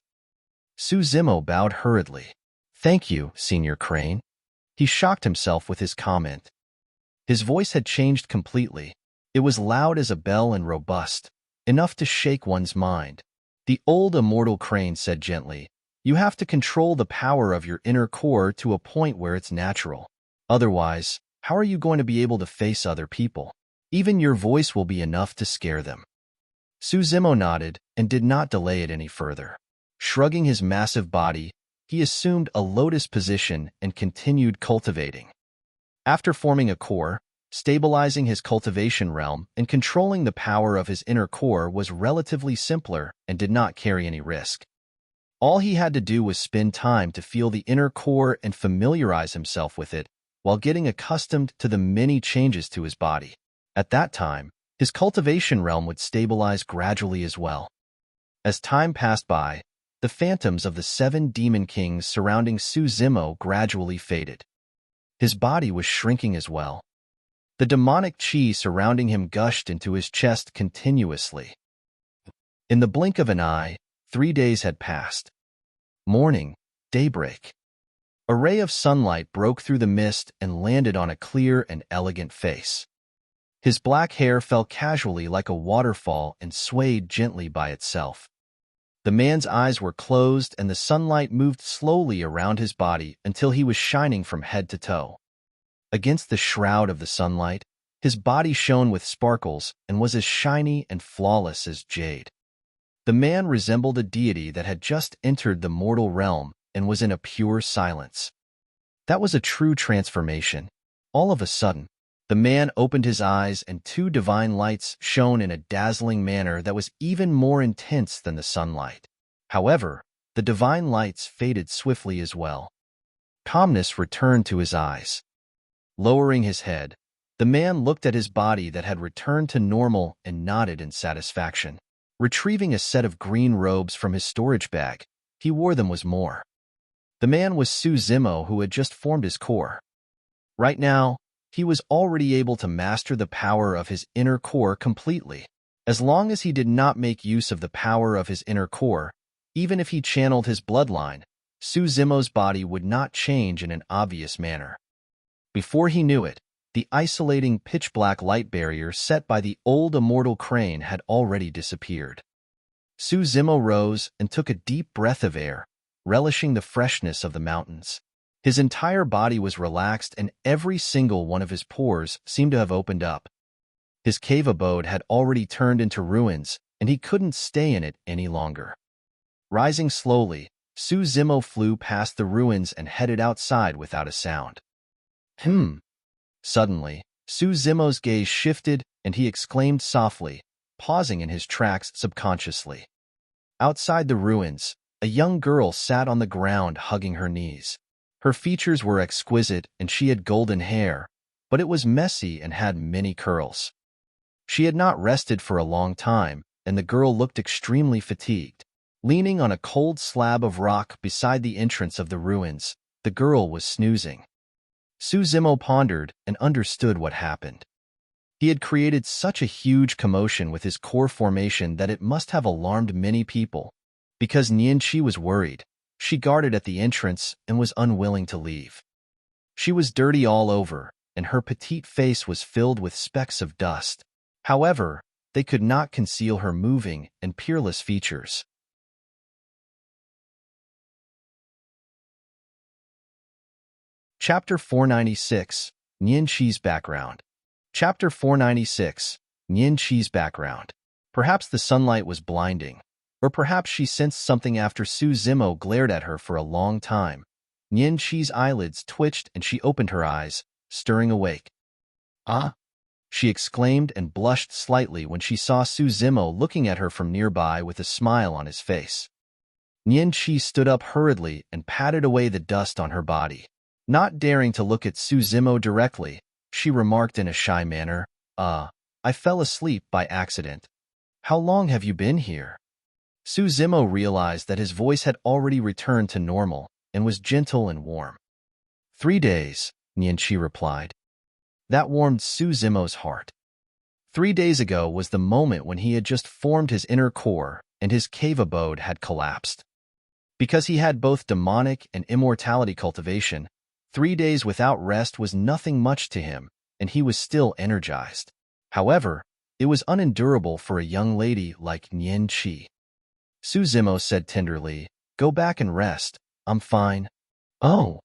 Su Zimo bowed hurriedly. Thank you, Senior Crane. He shocked himself with his comment. His voice had changed completely. It was loud as a bell and robust, enough to shake one's mind. The old immortal crane said gently, you have to control the power of your inner core to a point where it's natural. Otherwise, how are you going to be able to face other people? Even your voice will be enough to scare them. Su Zimo nodded and did not delay it any further. Shrugging his massive body, he assumed a lotus position and continued cultivating. After forming a core, stabilizing his cultivation realm and controlling the power of his inner core was relatively simpler and did not carry any risk. All he had to do was spend time to feel the inner core and familiarize himself with it while getting accustomed to the many changes to his body. At that time, his cultivation realm would stabilize gradually as well. As time passed by, the phantoms of the 7 demon kings surrounding Su Zimo gradually faded. His body was shrinking as well. The demonic chi surrounding him gushed into his chest continuously. In the blink of an eye, 3 days had passed. Morning, daybreak. A ray of sunlight broke through the mist and landed on a clear and elegant face. His black hair fell casually like a waterfall and swayed gently by itself. The man's eyes were closed and the sunlight moved slowly around his body until he was shining from head to toe. Against the shroud of the sunlight, his body shone with sparkles and was as shiny and flawless as jade. The man resembled a deity that had just entered the mortal realm and was in a pure silence. That was a true transformation. All of a sudden, the man opened his eyes and 2 divine lights shone in a dazzling manner that was even more intense than the sunlight. However, the divine lights faded swiftly as well. Calmness returned to his eyes. Lowering his head, the man looked at his body that had returned to normal and nodded in satisfaction. Retrieving a set of green robes from his storage bag, he wore them once more. The man was Su Zimo, who had just formed his core. Right now, he was already able to master the power of his inner core completely. As long as he did not make use of the power of his inner core, even if he channeled his bloodline, Su Zimo's body would not change in an obvious manner. Before he knew it, the isolating pitch-black light barrier set by the old immortal crane had already disappeared. Su Zimo rose and took a deep breath of air, relishing the freshness of the mountains. His entire body was relaxed and every single one of his pores seemed to have opened up. His cave abode had already turned into ruins, and he couldn't stay in it any longer. Rising slowly, Su Zimo flew past the ruins and headed outside without a sound. Suddenly, Su Zimo's gaze shifted and he exclaimed softly, pausing in his tracks subconsciously. Outside the ruins, a young girl sat on the ground hugging her knees. Her features were exquisite and she had golden hair, but it was messy and had many curls. She had not rested for a long time, and the girl looked extremely fatigued. Leaning on a cold slab of rock beside the entrance of the ruins, the girl was snoozing. Su Zimo pondered and understood what happened. He had created such a huge commotion with his core formation that it must have alarmed many people. Because Nian was worried, she guarded at the entrance and was unwilling to leave. She was dirty all over, and her petite face was filled with specks of dust. However, they could not conceal her moving and peerless features. Chapter 496, Nian's background. Chapter 496, Nian's background. Perhaps the sunlight was blinding, or perhaps she sensed something after Su Zimo glared at her for a long time. Nian's eyelids twitched and she opened her eyes, stirring awake. Ah, she exclaimed and blushed slightly when she saw Suzimo looking at her from nearby with a smile on his face. Nian stood up hurriedly and patted away the dust on her body. Not daring to look at Suzimo directly, she remarked in a shy manner, I fell asleep by accident. How long have you been here? Suzimo realized that his voice had already returned to normal and was gentle and warm. 3 days, Nian replied. That warmed Suzimo's heart. 3 days ago was the moment when he had just formed his inner core and his cave abode had collapsed. Because he had both demonic and immortality cultivation, 3 days without rest was nothing much to him, and he was still energized. However, it was unendurable for a young lady like Nian. Suzimo said tenderly, Go back and rest. I'm fine. Oh.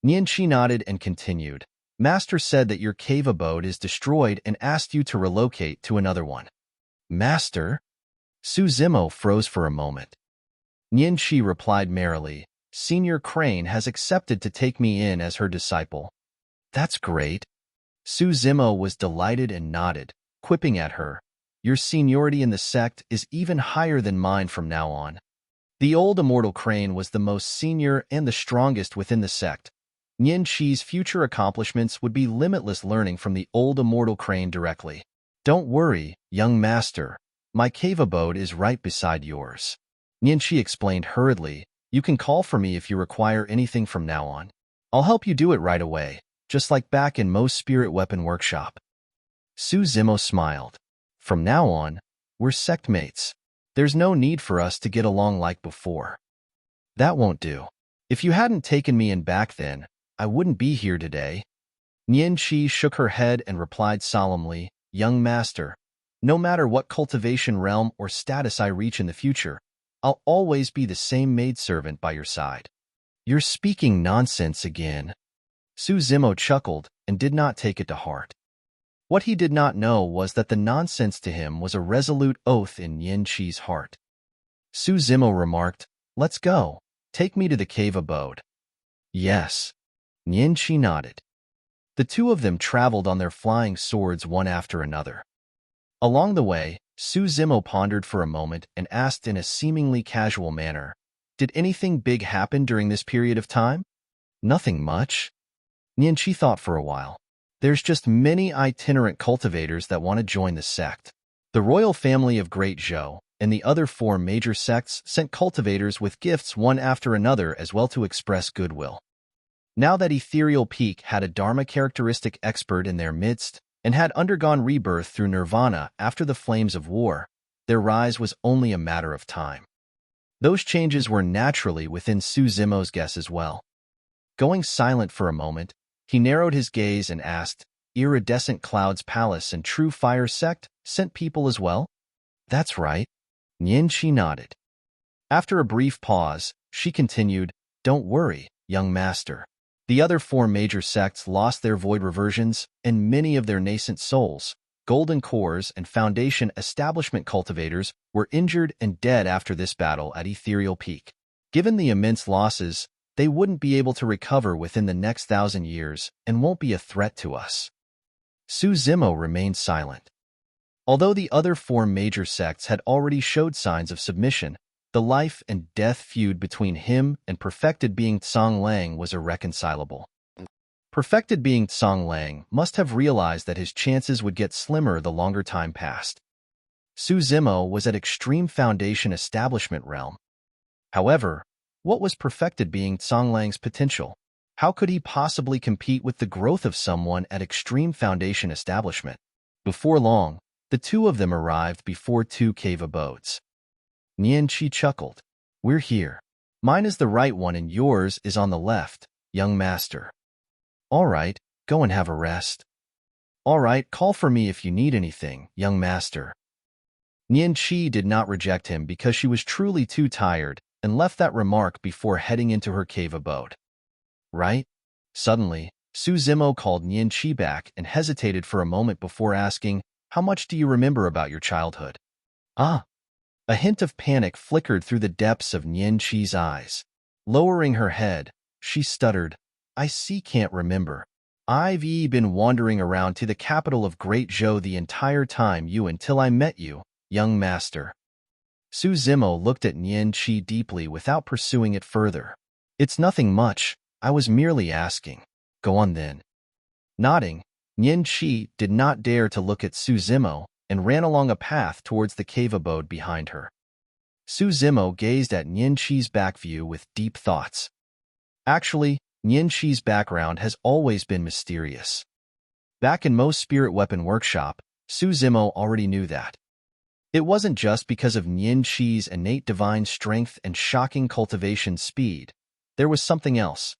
Nian nodded and continued. Master said that your cave abode is destroyed and asked you to relocate to another one. Master? Suzimo froze for a moment. Nian replied merrily, Senior Crane has accepted to take me in as her disciple. That's great. Suzimo was delighted and nodded, quipping at her, Your seniority in the sect is even higher than mine from now on. The old immortal Crane was the most senior and the strongest within the sect. Nian future accomplishments would be limitless learning from the old immortal Crane directly. Don't worry, young master. My cave abode is right beside yours. Nian explained hurriedly, You can call for me if you require anything from now on. I'll help you do it right away, just like back in Mo's spirit weapon workshop. Suzimo smiled. From now on, we're sect mates. There's no need for us to get along like before. That won't do. If you hadn't taken me in back then, I wouldn't be here today. Nian shook her head and replied solemnly, Young master, no matter what cultivation realm or status I reach in the future, I'll always be the same maidservant by your side. You're speaking nonsense again. Suzimo chuckled and did not take it to heart. What he did not know was that the nonsense to him was a resolute oath in Nian heart. Suzimo remarked, Let's go. Take me to the cave abode. Yes. Nian nodded. The two of them traveled on their flying swords one after another. Along the way, Suzimo pondered for a moment and asked in a seemingly casual manner, Did anything big happen during this period of time? Nothing much. Nian thought for a while. There's just many itinerant cultivators that want to join the sect. The royal family of Great Zhou and the other 4 major sects sent cultivators with gifts one after another as well to express goodwill. Now that Ethereal Peak had a Dharma characteristic expert in their midst and had undergone rebirth through Nirvana after the flames of war, their rise was only a matter of time. Those changes were naturally within Suzimo's guess as well. Going silent for a moment, he narrowed his gaze and asked, Iridescent Cloud's Palace and True Fire Sect sent people as well? That's right. Nian nodded. After a brief pause, she continued, Don't worry, young master. The other 4 major sects lost their void reversions, and many of their nascent souls, golden cores and foundation establishment cultivators, were injured and dead after this battle at Ethereal Peak. Given the immense losses, they wouldn't be able to recover within the next 1,000 years and won't be a threat to us. Suzimo remained silent. Although the other 4 major sects had already showed signs of submission, the life and death feud between him and perfected being Tsang Lang was irreconcilable. Perfected being Tsang Lang must have realized that his chances would get slimmer the longer time passed. Suzimo was at extreme foundation establishment realm. However, what was perfected being Tsang Lang's potential? How could he possibly compete with the growth of someone at extreme foundation establishment? Before long, the two of them arrived before 2 cave abodes. Nian chuckled. We're here. Mine is the right one and yours is on the left, young master. All right, go and have a rest. All right, call for me if you need anything, young master. Nian did not reject him because she was truly too tired and left that remark before heading into her cave abode. Right? Suddenly, Suzimo called Nian back and hesitated for a moment before asking, How much do you remember about your childhood? Ah. A hint of panic flickered through the depths of Nian eyes. Lowering her head, she stuttered, I can't remember. I've been wandering around to the capital of Great Zhou the entire time until I met you, young master. Su Zimo looked at Nian Qi deeply without pursuing it further. It's nothing much, I was merely asking. Go on then. Nodding, Nian Qi did not dare to look at Su Zimo and ran along a path towards the cave abode behind her. Su Zimo gazed at Nian Qi's back view with deep thoughts. Actually, Nian Qi's background has always been mysterious. Back in Mo's spirit weapon workshop, Su Zimo already knew that. It wasn't just because of Nian Qi's innate divine strength and shocking cultivation speed. There was something else.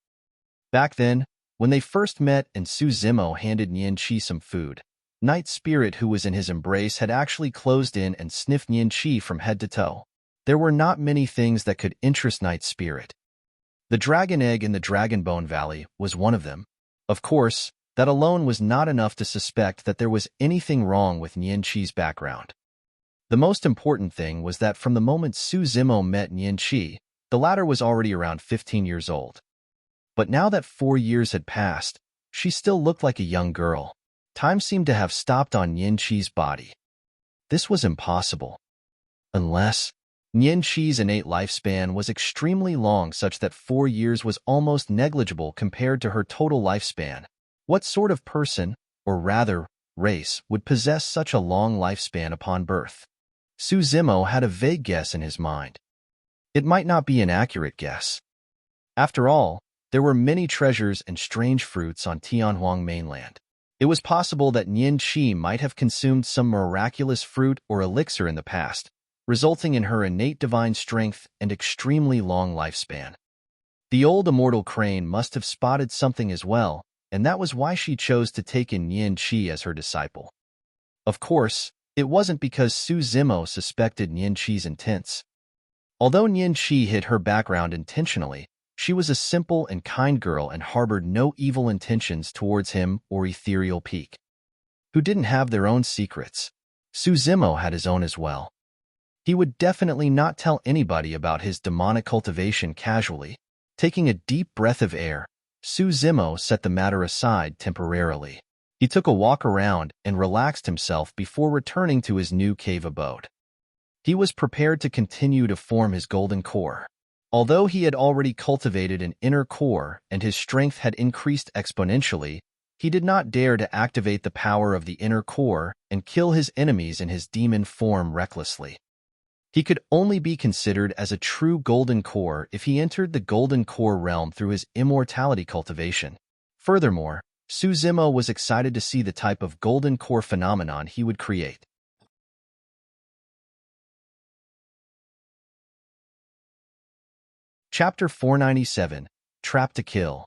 Back then, when they first met and Su Zimo handed Nian Qi some food, Night Spirit who was in his embrace had actually closed in and sniffed Nian Qi from head to toe. There were not many things that could interest Night Spirit. The dragon egg in the Dragon Bone Valley was one of them. Of course, that alone was not enough to suspect that there was anything wrong with Nian Qi's background. The most important thing was that from the moment Su Zimo met Nian Qi, the latter was already around 15 years old. But now that 4 years had passed, she still looked like a young girl. Time seemed to have stopped on Nian Qi's body. This was impossible. Unless Nian Qi's innate lifespan was extremely long such that 4 years was almost negligible compared to her total lifespan. What sort of person, or rather, race, would possess such a long lifespan upon birth? Su Zimo had a vague guess in his mind. It might not be an accurate guess. After all, there were many treasures and strange fruits on Tianhuang mainland. It was possible that Nian Qi might have consumed some miraculous fruit or elixir in the past, resulting in her innate divine strength and extremely long lifespan. The old immortal crane must have spotted something as well, and that was why she chose to take in Nian Qi as her disciple. Of course, it wasn't because Su Zimo suspected Nian Qi's intents. Although Nian Qi hid her background intentionally, she was a simple and kind girl and harbored no evil intentions towards him or Ethereal Peak, who didn't have their own secrets. Su Zimo had his own as well. He would definitely not tell anybody about his demonic cultivation casually. Taking a deep breath of air, Su Zimo set the matter aside temporarily. He took a walk around and relaxed himself before returning to his new cave abode. He was prepared to continue to form his golden core. Although he had already cultivated an inner core and his strength had increased exponentially, he did not dare to activate the power of the inner core and kill his enemies in his demon form recklessly. He could only be considered as a true golden core if he entered the golden core realm through his immortality cultivation. Furthermore, Su Zimo was excited to see the type of golden core phenomenon he would create. Chapter 497, Trap to Kill.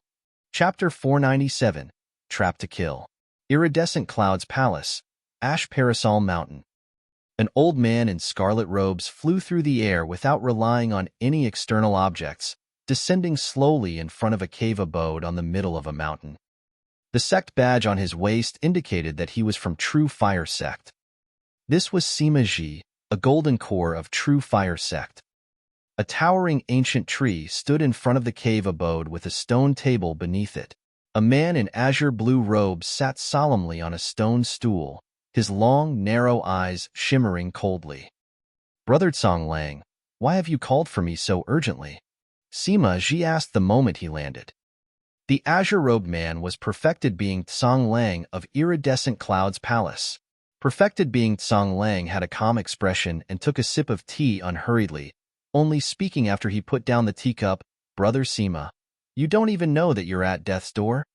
Chapter 497, Trap to Kill. Iridescent Clouds Palace, Ash Parasol Mountain. An old man in scarlet robes flew through the air without relying on any external objects, descending slowly in front of a cave abode on the middle of a mountain. The sect badge on his waist indicated that he was from True Fire Sect. This was Sima Ji, a golden core of True Fire Sect. A towering ancient tree stood in front of the cave abode with a stone table beneath it. A man in azure blue robes sat solemnly on a stone stool, his long, narrow eyes shimmering coldly. "Brother Tsong Lang, why have you called for me so urgently?" Sima Ji asked the moment he landed. The azure-robed man was Perfected Being Tsong Lang of Iridescent Clouds Palace. Perfected Being Tsong Lang had a calm expression and took a sip of tea unhurriedly, only speaking after he put down the teacup. "Brother Sima, you don't even know that you're at death's door?"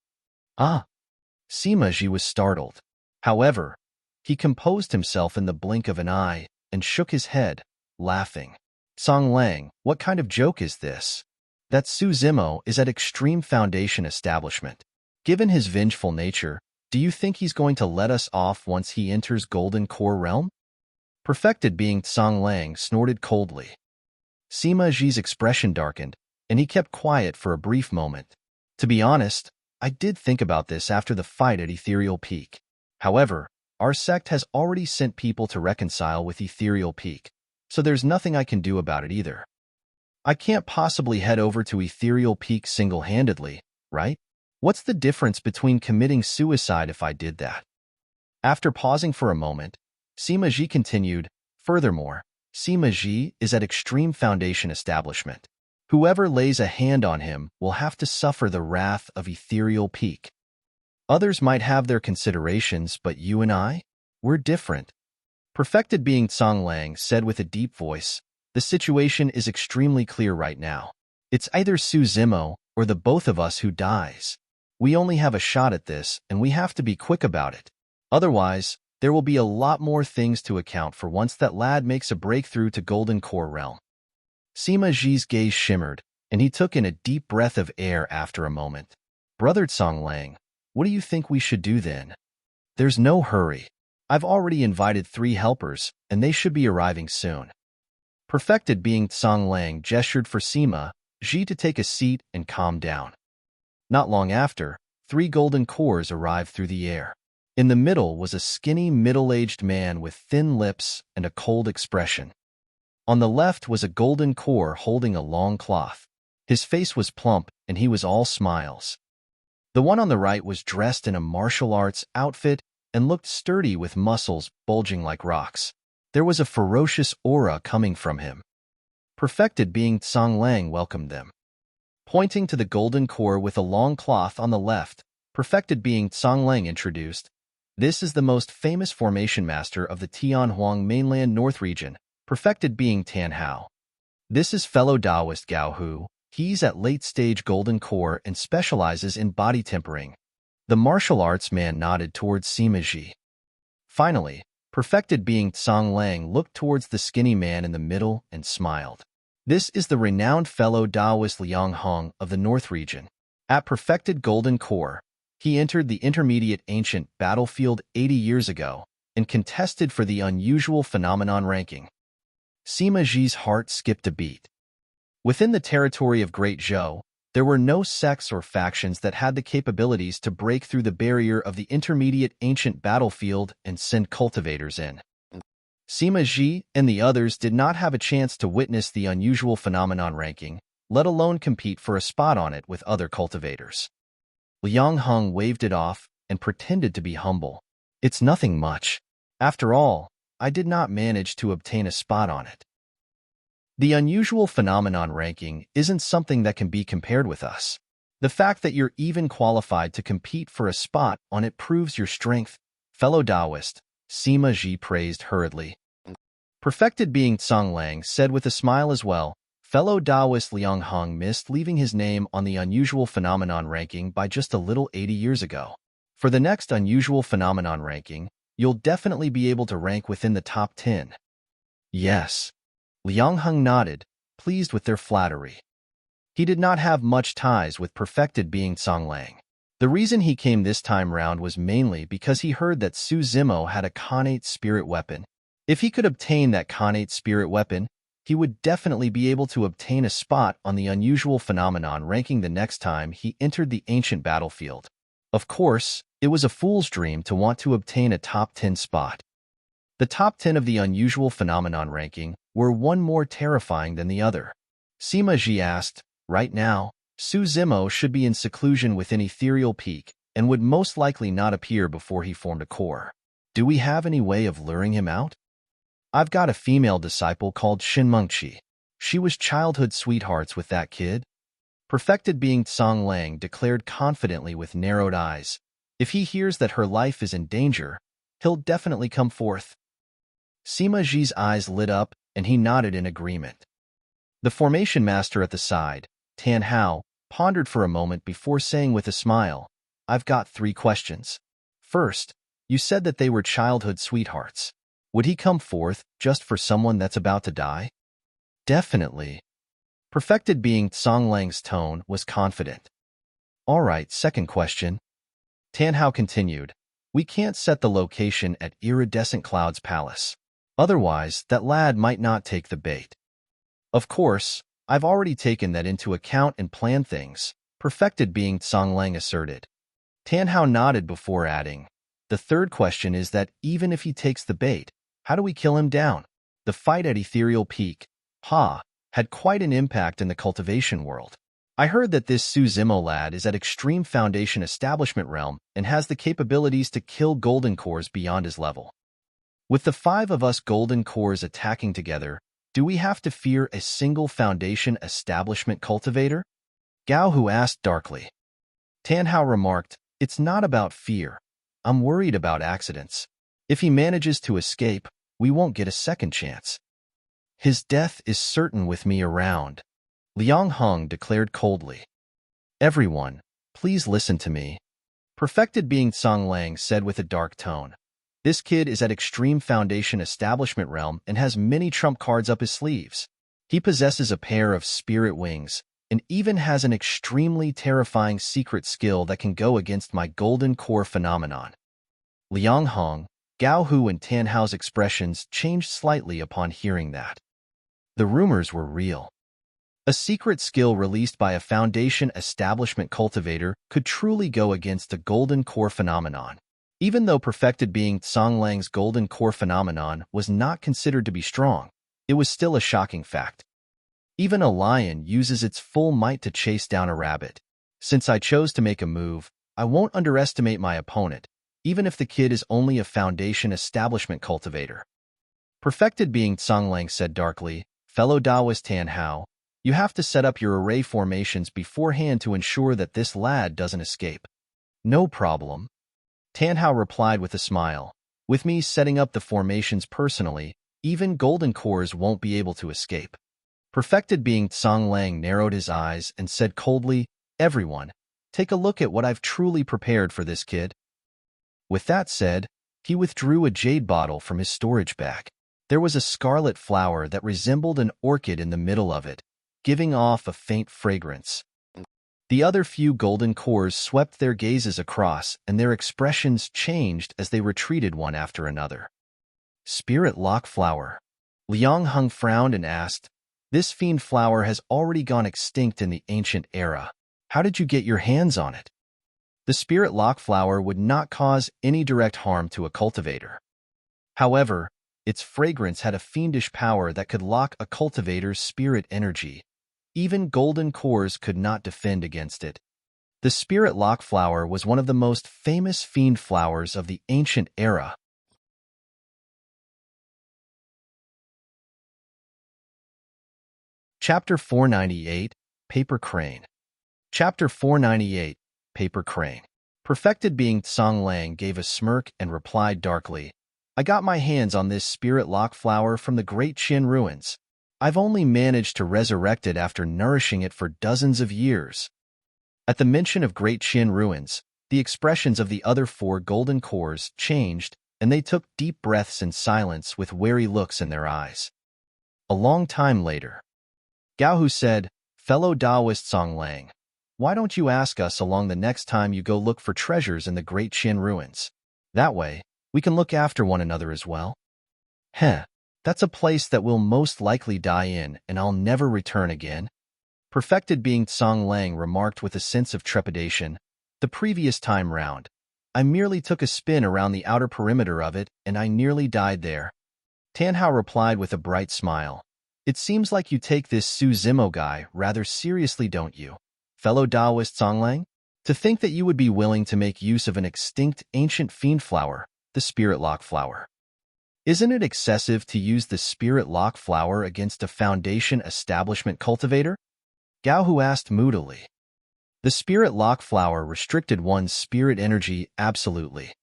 "Ah." Sima Ji was startled. However, he composed himself in the blink of an eye and shook his head, laughing. "Tsong Lang, what kind of joke is this? That Su Zimo is at Extreme Foundation Establishment. Given his vengeful nature, do you think he's going to let us off once he enters Golden Core Realm?" Perfected Being Tsong Lang snorted coldly. Sima Ji's expression darkened, and he kept quiet for a brief moment. "To be honest, I did think about this after the fight at Ethereal Peak. However, our sect has already sent people to reconcile with Ethereal Peak, so there's nothing I can do about it either. I can't possibly head over to Ethereal Peak single-handedly, right?" What's the difference between committing suicide if I did that? After pausing for a moment, Sima Ji continued, furthermore, Sima Ji is at extreme foundation establishment. Whoever lays a hand on him will have to suffer the wrath of ethereal peak. Others might have their considerations, but you and I? We're different. Perfected being Songlang said with a deep voice, the situation is extremely clear right now. It's either Su Zimo or the both of us who dies. We only have a shot at this, and we have to be quick about it. Otherwise, there will be a lot more things to account for once that lad makes a breakthrough to Golden Core Realm. Sima Ji's gaze shimmered, and he took in a deep breath of air after a moment. Brother Songlang, what do you think we should do then? There's no hurry. I've already invited 3 helpers, and they should be arriving soon. Perfected being Songlang gestured for Sima Ji to take a seat and calm down. Not long after, 3 golden cores arrived through the air. In the middle was a skinny, middle-aged man with thin lips and a cold expression. On the left was a golden core holding a long cloth. His face was plump, and he was all smiles. The one on the right was dressed in a martial arts outfit and looked sturdy with muscles bulging like rocks. There was a ferocious aura coming from him. Perfected being Songlang welcomed them. Pointing to the golden core with a long cloth on the left, Perfected being Songlang introduced, this is the most famous formation master of the Tianhuang mainland north region, Perfected being Tan Hao. This is fellow Taoist Gao Hu. He's at late-stage golden core and specializes in body tempering. The martial arts man nodded towards Sima Ji. Finally, Perfected being Songlang looked towards the skinny man in the middle and smiled. This is the renowned fellow Taoist Liang Hong of the north region. At Perfected golden core, he entered the intermediate ancient battlefield 80 years ago and contested for the unusual phenomenon ranking. Sima Ji's heart skipped a beat. Within the territory of Great Zhou, there were no sects or factions that had the capabilities to break through the barrier of the intermediate ancient battlefield and send cultivators in. Sima Ji and the others did not have a chance to witness the unusual phenomenon ranking, let alone compete for a spot on it with other cultivators. Liang Hong waved it off and pretended to be humble. It's nothing much. After all, I did not manage to obtain a spot on it. The unusual phenomenon ranking isn't something that can be compared with us. The fact that you're even qualified to compete for a spot on it proves your strength, fellow Taoist, Sima Ji praised hurriedly. Perfected being Songlang said with a smile as well, fellow Taoist Liang Hong missed leaving his name on the unusual phenomenon ranking by just a little 80 years ago. For the next unusual phenomenon ranking, you'll definitely be able to rank within the top 10. Yes. Liang Hong nodded, pleased with their flattery. He did not have much ties with Perfected being Songlang. The reason he came this time round was mainly because he heard that Su Zimo had a Khanate spirit weapon. If he could obtain that Khanate spirit weapon, he would definitely be able to obtain a spot on the unusual phenomenon ranking the next time he entered the ancient battlefield. Of course, it was a fool's dream to want to obtain a top 10 spot. The top 10 of the unusual phenomenon ranking were one more terrifying than the other. Sima Ji asked, right now, Su Zimo should be in seclusion within Ethereal Peak and would most likely not appear before he formed a core. Do we have any way of luring him out? I've got a female disciple called Shinmengqi. She was childhood sweethearts with that kid. Perfected being Songlang declared confidently with narrowed eyes. If he hears that her life is in danger, he'll definitely come forth. Sima Ji's eyes lit up, and he nodded in agreement. The formation master at the side, Tan Hao, pondered for a moment before saying with a smile, I've got 3 questions. First, you said that they were childhood sweethearts. Would he come forth just for someone that's about to die? Definitely. Perfected being Songlang's tone was confident. All right, second question. Tan Hao continued, we can't set the location at Iridescent Cloud's palace. Otherwise, that lad might not take the bait. Of course, I've already taken that into account and planned things, Perfected being Songlang asserted. Tan Hao nodded before adding, the third question is that even if he takes the bait, how do we kill him down? The fight at Ethereal Peak, had quite an impact in the cultivation world. I heard that this Suzimo lad is at Extreme Foundation Establishment Realm and has the capabilities to kill golden cores beyond his level. With the 5 of us golden cores attacking together, do we have to fear a single Foundation Establishment cultivator? Gao Hu asked darkly. Tanhao remarked, "It's not about fear. I'm worried about accidents. If he manages to escape, we won't get a second chance. His death is certain with me around," Liang Heng declared coldly. "Everyone, please listen to me," Perfected Being Song Lang said with a dark tone. "This kid is at Extreme Foundation Establishment Realm and has many trump cards up his sleeves. He possesses a pair of spirit wings and even has an extremely terrifying secret skill that can go against my golden core phenomenon." Liang Heng, Gao Hu and Tan Hao's expressions changed slightly upon hearing that. The rumors were real. A secret skill released by a Foundation Establishment cultivator could truly go against the golden core phenomenon. Even though Perfected Being Song Lang's golden core phenomenon was not considered to be strong, it was still a shocking fact. Even a lion uses its full might to chase down a rabbit. Since I chose to make a move, I won't underestimate my opponent, even if the kid is only a Foundation Establishment cultivator. Perfected Being Song Lang said darkly, "Fellow Daoist Tan Hao, you have to set up your array formations beforehand to ensure that this lad doesn't escape." "No problem," Tan Hao replied with a smile. "With me setting up the formations personally, even golden cores won't be able to escape." Perfected Being Song Lang narrowed his eyes and said coldly, "Everyone, take a look at what I've truly prepared for this kid." With that said, he withdrew a jade bottle from his storage bag. There was a scarlet flower that resembled an orchid in the middle of it, giving off a faint fragrance. The other few golden cores swept their gazes across, and their expressions changed as they retreated one after another. "Spirit Lock Flower." Liang Heng frowned and asked, "This fiend flower has already gone extinct in the ancient era. How did you get your hands on it?" The Spirit Lock Flower would not cause any direct harm to a cultivator. However, its fragrance had a fiendish power that could lock a cultivator's spirit energy. Even golden cores could not defend against it. The Spirit Lock Flower was one of the most famous fiend flowers of the ancient era. Chapter 498, Paper Crane. Chapter 498, Paper Crane. Perfected Being Song Lang gave a smirk and replied darkly, "I got my hands on this Spirit Lock Flower from the Great Qin ruins. I've only managed to resurrect it after nourishing it for dozens of years." At the mention of Great Qin ruins, the expressions of the other 4 golden cores changed, and they took deep breaths in silence with wary looks in their eyes. A long time later, Gao Hu said, "Fellow Daoist Song Lang, why don't you ask us along the next time you go look for treasures in the Great Qin ruins? That way, we can look after one another as well." "Heh, that's a place that we'll most likely die in and I'll never return again," Perfected Being Song Lang remarked with a sense of trepidation. "The previous time round, I merely took a spin around the outer perimeter of it and I nearly died there." Tan Hao replied with a bright smile. "It seems like you take this Suzimo guy rather seriously, don't you, fellow Daoist Song Lang? To think that you would be willing to make use of an extinct ancient fiend flower, the Spirit Lock Flower. Isn't it excessive to use the Spirit Lock Flower against a Foundation Establishment cultivator?" Gao Hu asked moodily. The Spirit Lock Flower restricted one's spirit energy absolutely.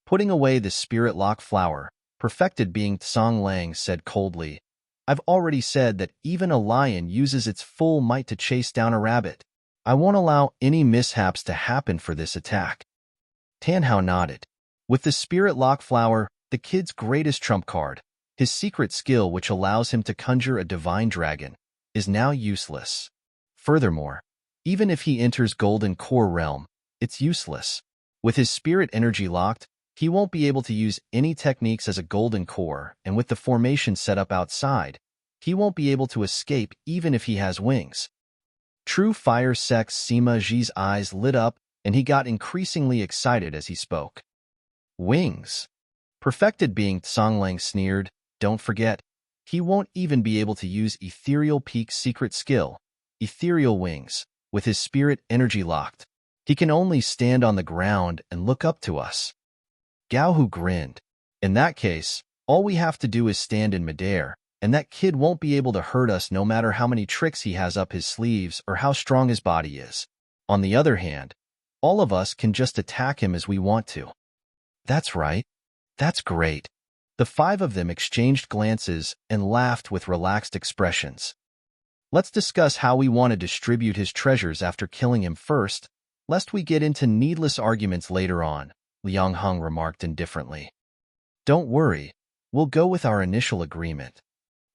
Putting away the Spirit Lock Flower, Perfected Being Song Lang said coldly, "I've already said that even a lion uses its full might to chase down a rabbit. I won't allow any mishaps to happen for this attack." Tan Hao nodded. With the Spirit Lock Flower, the kid's greatest trump card, his secret skill which allows him to conjure a divine dragon, is now useless. Furthermore, even if he enters Golden Core Realm, it's useless. With his spirit energy locked, he won't be able to use any techniques as a Golden Core, and with the formation set up outside, he won't be able to escape even if he has wings. True Fire Sex Sima Ji's eyes lit up, and he got increasingly excited as he spoke. "Wings?" Perfected Being Song Lang sneered. "Don't forget, he won't even be able to use Ethereal Peak's secret skill, Ethereal Wings, with his spirit energy locked. He can only stand on the ground and look up to us. Gao Hu grinned. In that case, all we have to do is stand in midair, and that kid won't be able to hurt us no matter how many tricks he has up his sleeves or how strong his body is. On the other hand, all of us can just attack him as we want to. That's right. That's great. The five of them exchanged glances and laughed with relaxed expressions. Let's discuss how we want to distribute his treasures after killing him first, lest we get into needless arguments later on, Liang Heng remarked indifferently. Don't worry, we'll go with our initial agreement.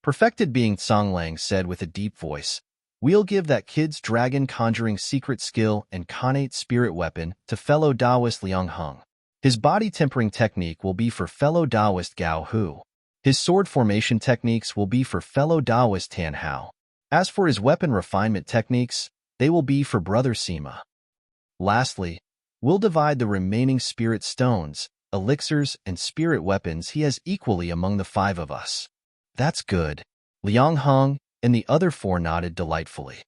Perfected being Songlang said with a deep voice, we'll give that kid's dragon conjuring secret skill and connate spirit weapon to fellow Taoist Liang Heng. His body tempering technique will be for fellow Taoist Gao Hu. His sword formation techniques will be for fellow Taoist Tan Hao. As for his weapon refinement techniques, they will be for brother Sima. Lastly, we'll divide the remaining spirit stones, elixirs, and spirit weapons he has equally among the five of us. That's good. Liang Heng and the other four nodded delightfully.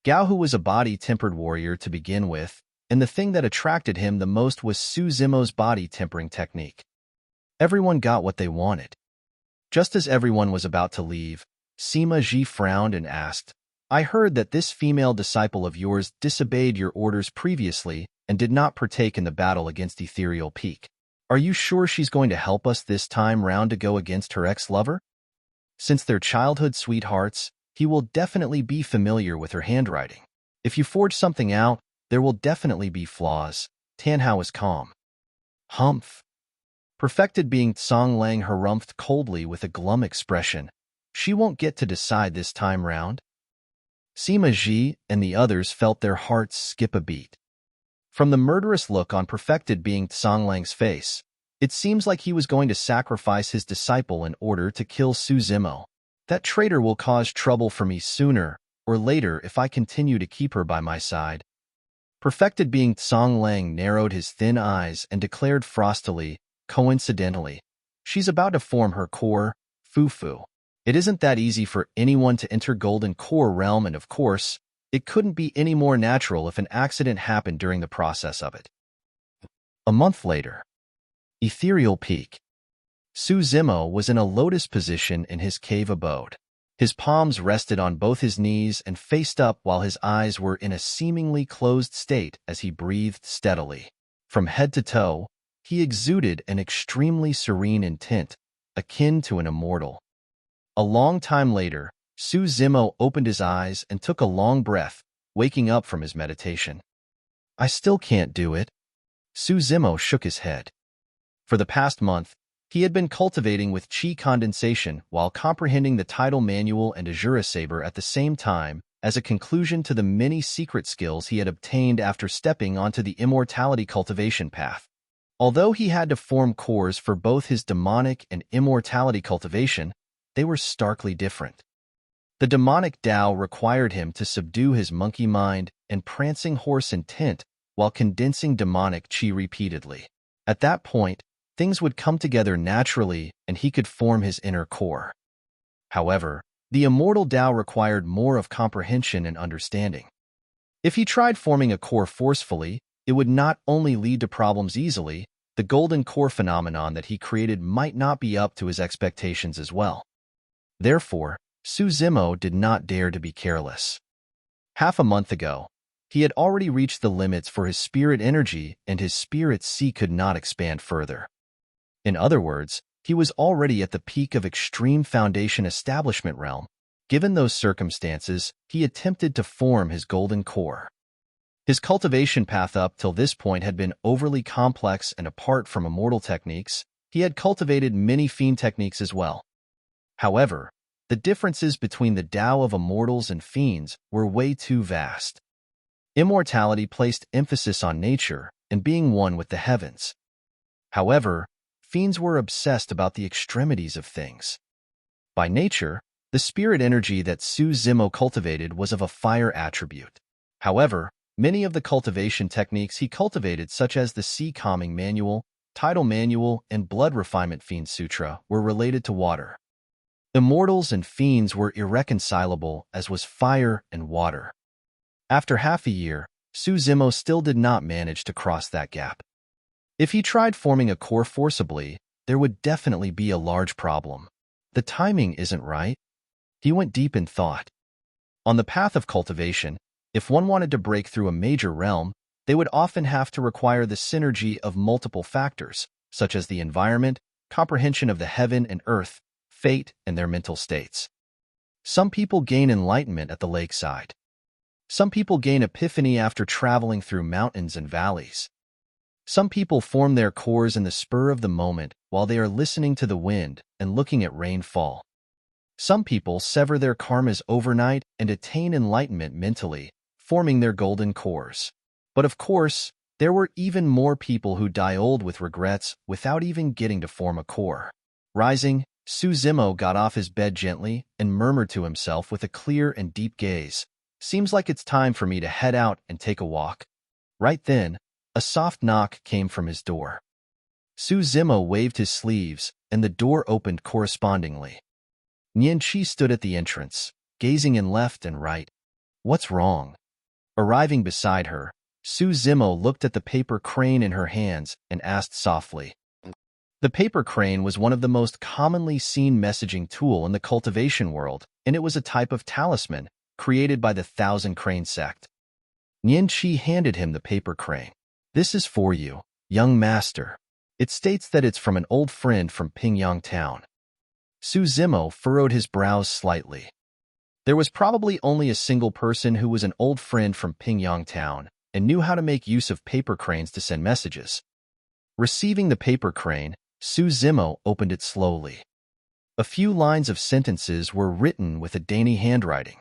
Gao Hu was a body-tempered warrior to begin with, and the thing that attracted him the most was Su Zimo's body-tempering technique. Everyone got what they wanted. Just as everyone was about to leave, Sima Ji frowned and asked, I heard that this female disciple of yours disobeyed your orders previously and did not partake in the battle against Ethereal Peak. Are you sure she's going to help us this time round to go against her ex-lover? Since they're childhood sweethearts, he will definitely be familiar with her handwriting. If you forge something out, there will definitely be flaws. Tan Hao is calm. Humph. Perfected being Song Lang harumphed coldly with a glum expression. She won't get to decide this time round. Sima Ji and the others felt their hearts skip a beat. From the murderous look on Perfected being Song Lang's face, it seems like he was going to sacrifice his disciple in order to kill Su Zimo. That traitor will cause trouble for me sooner or later if I continue to keep her by my side. Perfected being Song Lang narrowed his thin eyes and declared frostily, coincidentally, she's about to form her core, Fufu. It isn't that easy for anyone to enter Golden Core realm, and of course, it couldn't be any more natural if an accident happened during the process of it. A month later, Ethereal Peak. Su Zimo was in a lotus position in his cave abode. His palms rested on both his knees and faced up while his eyes were in a seemingly closed state as he breathed steadily. From head to toe, he exuded an extremely serene intent, akin to an immortal. A long time later, Su Zimo opened his eyes and took a long breath, waking up from his meditation. I still can't do it. Su Zimo shook his head. For the past month, he had been cultivating with chi condensation while comprehending the Tidal manual and Asura Saber at the same time as a conclusion to the many secret skills he had obtained after stepping onto the immortality cultivation path. Although he had to form cores for both his demonic and immortality cultivation, they were starkly different. The demonic Tao required him to subdue his monkey mind and prancing horse intent while condensing demonic chi repeatedly. At that point, things would come together naturally and he could form his inner core. However, the immortal Tao required more of comprehension and understanding. If he tried forming a core forcefully, it would not only lead to problems easily, the golden core phenomenon that he created might not be up to his expectations as well. Therefore, Su Zimo did not dare to be careless. Half a month ago, he had already reached the limits for his spirit energy and his spirit sea could not expand further. In other words, he was already at the peak of extreme foundation establishment realm. Given those circumstances, he attempted to form his golden core. His cultivation path up till this point had been overly complex, and apart from immortal techniques, he had cultivated many fiend techniques as well. However, the differences between the Tao of immortals and fiends were way too vast. Immortality placed emphasis on nature and being one with the heavens. However, fiends were obsessed about the extremities of things. By nature, the spirit energy that Su Zimo cultivated was of a fire attribute. However, many of the cultivation techniques he cultivated, such as the Sea Calming Manual, Tidal Manual, and Blood Refinement Fiend Sutra, were related to water. Immortals and fiends were irreconcilable, as was fire and water. After half a year, Suzimo still did not manage to cross that gap. If he tried forming a core forcibly, there would definitely be a large problem. The timing isn't right. He went deep in thought. On the path of cultivation, if one wanted to break through a major realm, they would often have to require the synergy of multiple factors, such as the environment, comprehension of the heaven and earth, fate, and their mental states. Some people gain enlightenment at the lakeside. Some people gain epiphany after traveling through mountains and valleys. Some people form their cores in the spur of the moment while they are listening to the wind and looking at rain fall. Some people sever their karmas overnight and attain enlightenment mentally, forming their golden cores. But of course, there were even more people who die old with regrets without even getting to form a core. Rising, Suzimo got off his bed gently and murmured to himself with a clear and deep gaze, "Seems like it's time for me to head out and take a walk." Right then, a soft knock came from his door. Suzimo waved his sleeves, and the door opened correspondingly. Nian stood at the entrance, gazing in left and right. "What's wrong?" Arriving beside her, Suzimo looked at the paper crane in her hands and asked softly. The paper crane was one of the most commonly seen messaging tool in the cultivation world, and it was a type of talisman created by the Thousand Crane sect. Nian handed him the paper crane. "This is for you, young master. It states that it's from an old friend from Pingyang Town." Suzimo furrowed his brows slightly. There was probably only a single person who was an old friend from Pingyang Town and knew how to make use of paper cranes to send messages. Receiving the paper crane, Suzimo opened it slowly. A few lines of sentences were written with a dainty handwriting.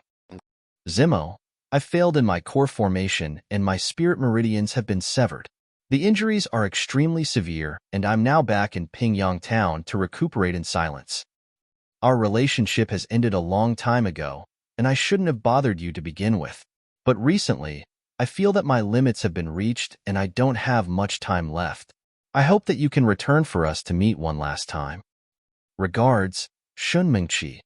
"Zimo, I failed in my core formation and my spirit meridians have been severed. The injuries are extremely severe and I'm now back in Pingyang Town to recuperate in silence. Our relationship has ended a long time ago, and I shouldn't have bothered you to begin with. But recently, I feel that my limits have been reached and I don't have much time left. I hope that you can return for us to meet one last time. Regards, Shunmengqi."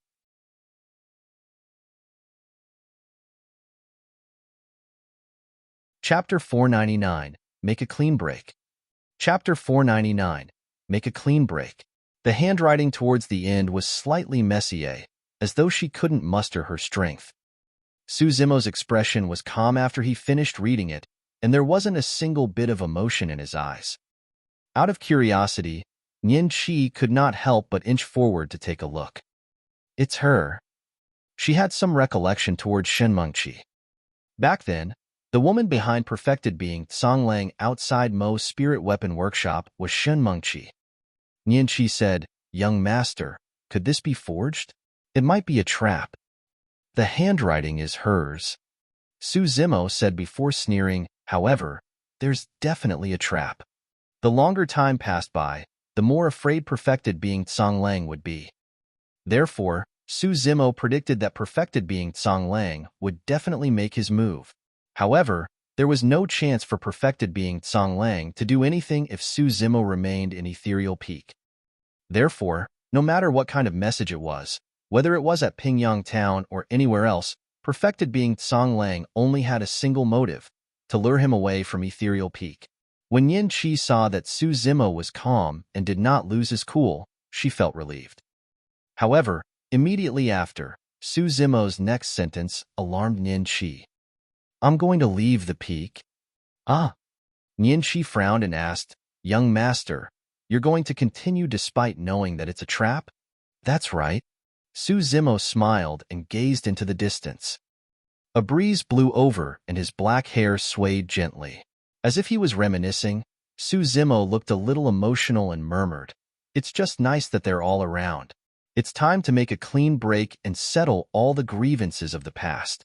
Chapter 499, Make a Clean Break. Chapter 499, Make a Clean Break. The handwriting towards the end was slightly messy, as though she couldn't muster her strength. Suzimo's expression was calm after he finished reading it, and there wasn't a single bit of emotion in his eyes. Out of curiosity, Nian could not help but inch forward to take a look. It's her. She had some recollection towards Shenmengqi. Back then, the woman behind perfected being Songlang outside Mo's spirit weapon workshop was Shenmengqi. Nian said, "Young master, could this be forged? It might be a trap." "The handwriting is hers," Suzimo said before sneering. "However, there's definitely a trap." The longer time passed by, the more afraid perfected being Songlang would be. Therefore, Suzimo predicted that perfected being Songlang would definitely make his move. However, there was no chance for perfected being Songlang to do anything if Suzimo remained in Ethereal Peak. Therefore, no matter what kind of message it was, whether it was at Pingyang Town or anywhere else, perfected being Songlang only had a single motive, to lure him away from Ethereal Peak. When Nian saw that Suzimo was calm and did not lose his cool, she felt relieved. However, immediately after, Suzimo's next sentence alarmed Nian. "I'm going to leave the peak." "Ah." Nian frowned and asked, "Young master, you're going to continue despite knowing that it's a trap?" "That's right." Suzimo smiled and gazed into the distance. A breeze blew over and his black hair swayed gently. As if he was reminiscing, Suzimo looked a little emotional and murmured, "It's just nice that they're all around. It's time to make a clean break and settle all the grievances of the past."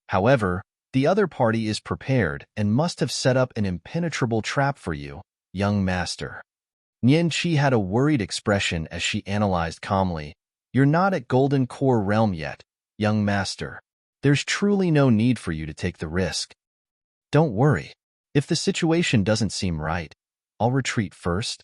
However, the other party is prepared and must have set up an impenetrable trap for you, young master. Nian had a worried expression as she analyzed calmly, "You're not at Golden Core Realm yet, young master. There's truly no need for you to take the risk. Don't worry. If the situation doesn't seem right, I'll retreat first."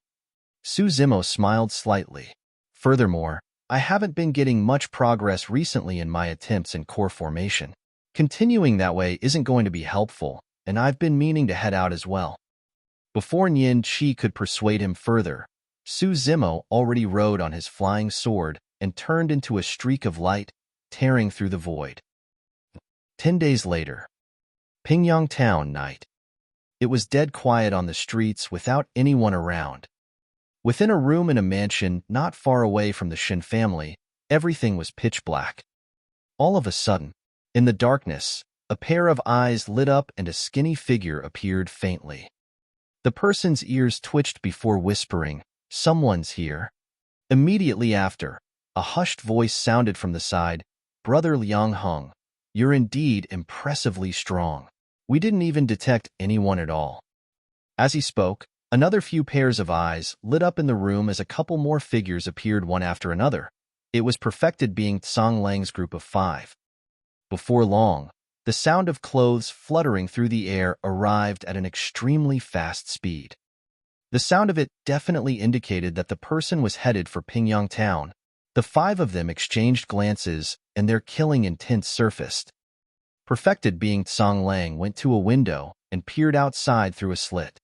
Suzimo smiled slightly. "Furthermore, I haven't been getting much progress recently in my attempts in core formation. Continuing that way isn't going to be helpful, and I've been meaning to head out as well. Before Nian Qi could persuade him further, Su Zimo already rode on his flying sword and turned into a streak of light, tearing through the void. 10 days later. Pingyang Town night. It was dead quiet on the streets without anyone around. Within a room in a mansion not far away from the Shin family, everything was pitch black. All of a sudden, in the darkness, a pair of eyes lit up and a skinny figure appeared faintly. The person's ears twitched before whispering, "Someone's here." Immediately after, a hushed voice sounded from the side, "Brother Liang Heng, you're indeed impressively strong. We didn't even detect anyone at all." As he spoke, another few pairs of eyes lit up in the room as a couple more figures appeared one after another. It was perfected being Tsang Lang's group of 5. Before long, the sound of clothes fluttering through the air arrived at an extremely fast speed. The sound of it definitely indicated that the person was headed for Pingyang Town. The 5 of them exchanged glances, and their killing intent surfaced. Perfected being Tsang Lang went to a window and peered outside through a slit.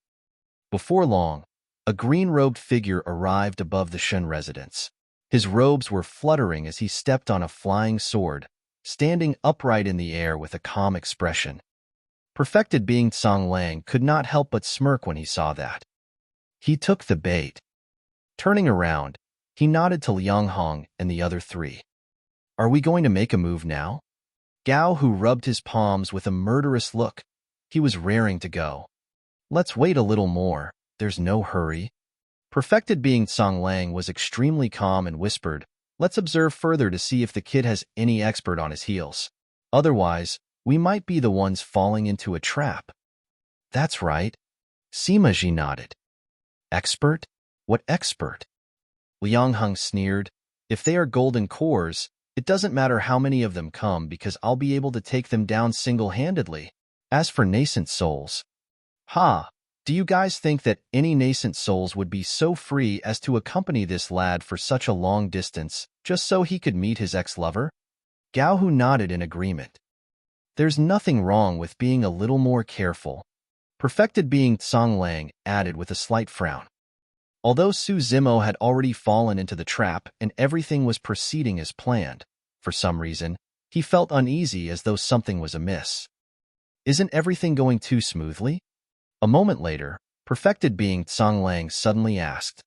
Before long, a green-robed figure arrived above the Shen residence. His robes were fluttering as he stepped on a flying sword, standing upright in the air with a calm expression. Perfected being Tsang Lang could not help but smirk when he saw that. He took the bait. Turning around, he nodded to Liang Heng and the other 3. "Are we going to make a move now?" Gao Hu rubbed his palms with a murderous look. He was raring to go. "Let's wait a little more. There's no hurry." Perfected being Tsang Lang was extremely calm and whispered, "Let's observe further to see if the kid has any expert on his heels. Otherwise, we might be the ones falling into a trap." "That's right." Sima Ji nodded. "Expert? What expert?" Liang Heng sneered. "If they are golden cores, it doesn't matter how many of them come because I'll be able to take them down single-handedly. As for nascent souls..." "Ha! Do you guys think that any nascent souls would be so free as to accompany this lad for such a long distance, just so he could meet his ex-lover?" Gao Hu nodded in agreement. "There's nothing wrong with being a little more careful." Perfected being Tsang Lang added with a slight frown. Although Su Zimo had already fallen into the trap and everything was proceeding as planned, for some reason, he felt uneasy as though something was amiss. "Isn't everything going too smoothly?" A moment later, perfected being Tsang Lang suddenly asked.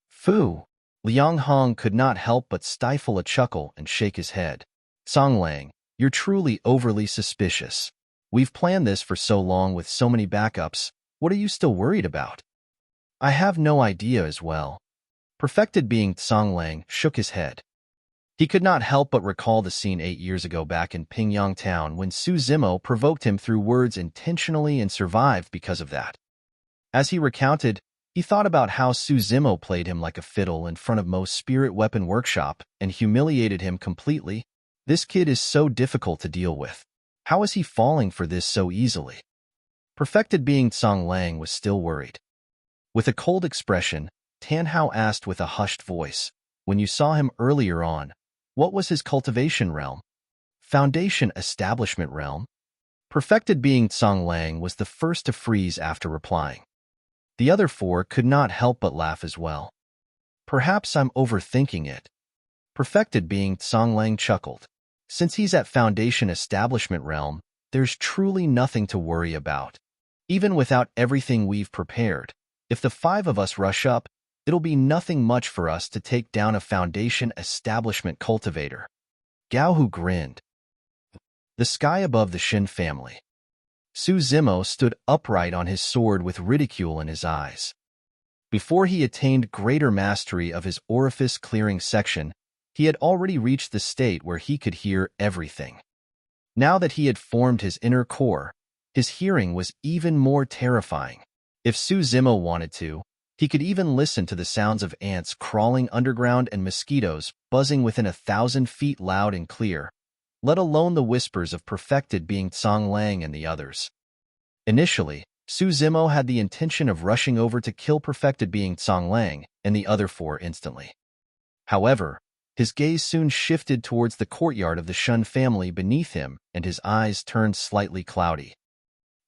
"Fu." Liang Heng could not help but stifle a chuckle and shake his head. "Tsang Lang, you're truly overly suspicious. We've planned this for so long with so many backups. What are you still worried about?" "I have no idea as well." Perfected being Tsang Lang shook his head. He could not help but recall the scene 8 years ago back in Pingyang Town when Su Zimo provoked him through words intentionally and survived because of that. As he recounted, he thought about how Su Zimo played him like a fiddle in front of Mo's spirit weapon workshop and humiliated him completely. This kid is so difficult to deal with. How is he falling for this so easily? Perfected being Tsang Lang was still worried. With a cold expression, Tan Hao asked with a hushed voice, "When you saw him earlier on, what was his cultivation realm?" "Foundation establishment realm." Perfected being Tsang Lang was the first to freeze after replying. The other 4 could not help but laugh as well. "Perhaps I'm overthinking it." Perfected being Tsang Lang chuckled. "Since he's at Foundation establishment realm, there's truly nothing to worry about. Even without everything we've prepared, if the 5 of us rush up, it'll be nothing much for us to take down a Foundation establishment cultivator." Gao Hu grinned. The sky above the Shin family. Su Zimo stood upright on his sword with ridicule in his eyes. Before he attained greater mastery of his orifice-clearing section, he had already reached the state where he could hear everything. Now that he had formed his inner core, his hearing was even more terrifying. If Su Zimo wanted to, he could even listen to the sounds of ants crawling underground and mosquitoes buzzing within 1,000 feet loud and clear, let alone the whispers of perfected being Tsang Lang and the others. Initially, Su Zimo had the intention of rushing over to kill perfected being Tsang Lang and the other 4 instantly. However, His gaze soon shifted towards the courtyard of the Shun family beneath him, and his eyes turned slightly cloudy.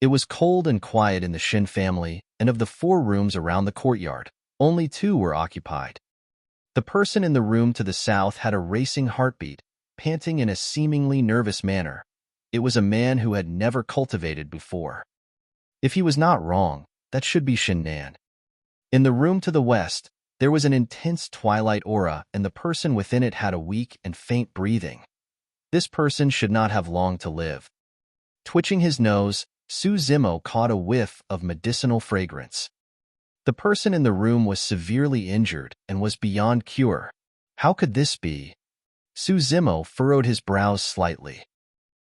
It was cold and quiet in the Shin family, and of the 4 rooms around the courtyard, only 2 were occupied. The person in the room to the south had a racing heartbeat, panting in a seemingly nervous manner. It was a man who had never cultivated before. If he was not wrong, that should be Shin Nian. In the room to the west, there was an intense twilight aura, and the person within it had a weak and faint breathing. This person should not have long to live. Twitching his nose, Su Zimo caught a whiff of medicinal fragrance. The person in the room was severely injured and was beyond cure. How could this be? Su Zimo furrowed his brows slightly.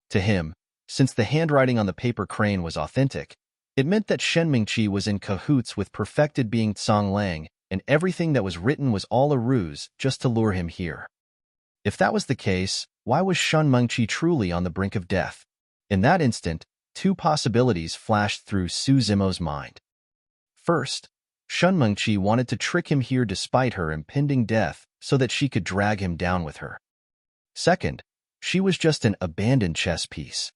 To him, since the handwriting on the paper crane was authentic, it meant that Shen Mingqi was in cahoots with perfected being Tsang Lang, and everything that was written was all a ruse just to lure him here. If that was the case, why was Shen Mingqi truly on the brink of death? In that instant, 2 possibilities flashed through Su Zimo's mind. First, Shen Mingqi wanted to trick him here despite her impending death so that she could drag him down with her. Second, she was just an abandoned chess piece.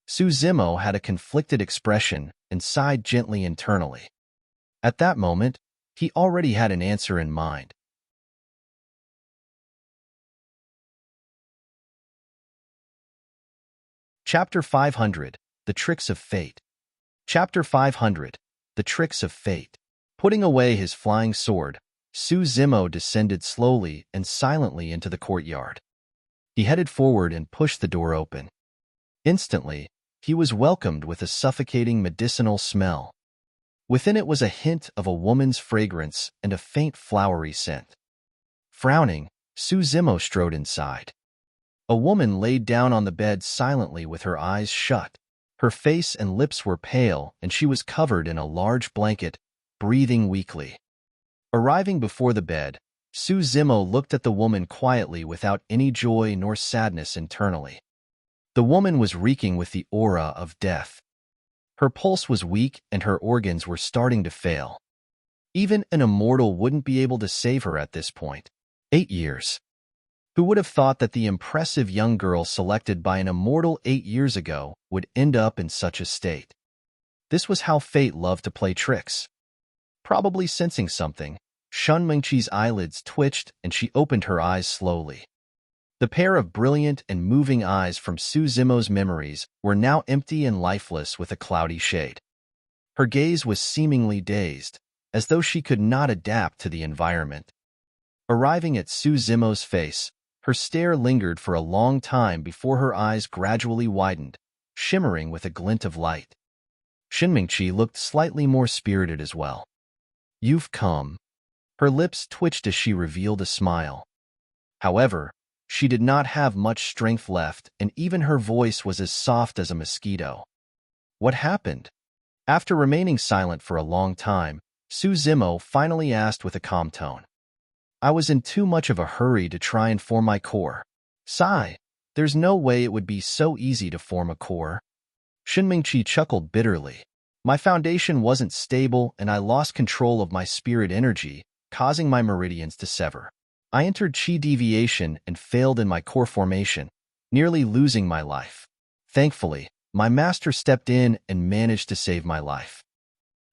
Su Zimo had a conflicted expression and sighed gently internally. At that moment, he already had an answer in mind. Chapter 500, The Tricks of Fate. Chapter 500, The Tricks of Fate. Putting away his flying sword, Su Zimo descended slowly and silently into the courtyard. He headed forward and pushed the door open. Instantly, he was welcomed with a suffocating medicinal smell. Within it was a hint of a woman's fragrance and a faint flowery scent. Frowning, Su Zimo strode inside. A woman laid down on the bed silently with her eyes shut. Her face and lips were pale, and she was covered in a large blanket, breathing weakly. Arriving before the bed, Su Zimo looked at the woman quietly without any joy nor sadness internally. The woman was reeking with the aura of death. Her pulse was weak and her organs were starting to fail. Even an immortal wouldn't be able to save her at this point. 8 years. Who would have thought that the impressive young girl selected by an immortal 8 years ago would end up in such a state? This was how fate loved to play tricks. Probably sensing something, Shen Mingqi's eyelids twitched and she opened her eyes slowly. The pair of brilliant and moving eyes from Su Zimo's memories were now empty and lifeless with a cloudy shade. Her gaze was seemingly dazed, as though she could not adapt to the environment. Arriving at Su Zimo's face, her stare lingered for a long time before her eyes gradually widened, shimmering with a glint of light. Shen Mingqi looked slightly more spirited as well. "You've come." Her lips twitched as she revealed a smile. However, she did not have much strength left, and even her voice was as soft as a mosquito. What happened? After remaining silent for a long time, Su Zimo finally asked with a calm tone. "I was in too much of a hurry to try and form my core. Sigh, there's no way it would be so easy to form a core." Shen Mingqi chuckled bitterly. "My foundation wasn't stable and I lost control of my spirit energy, causing my meridians to sever. I entered chi deviation and failed in my core formation, nearly losing my life. Thankfully, my master stepped in and managed to save my life."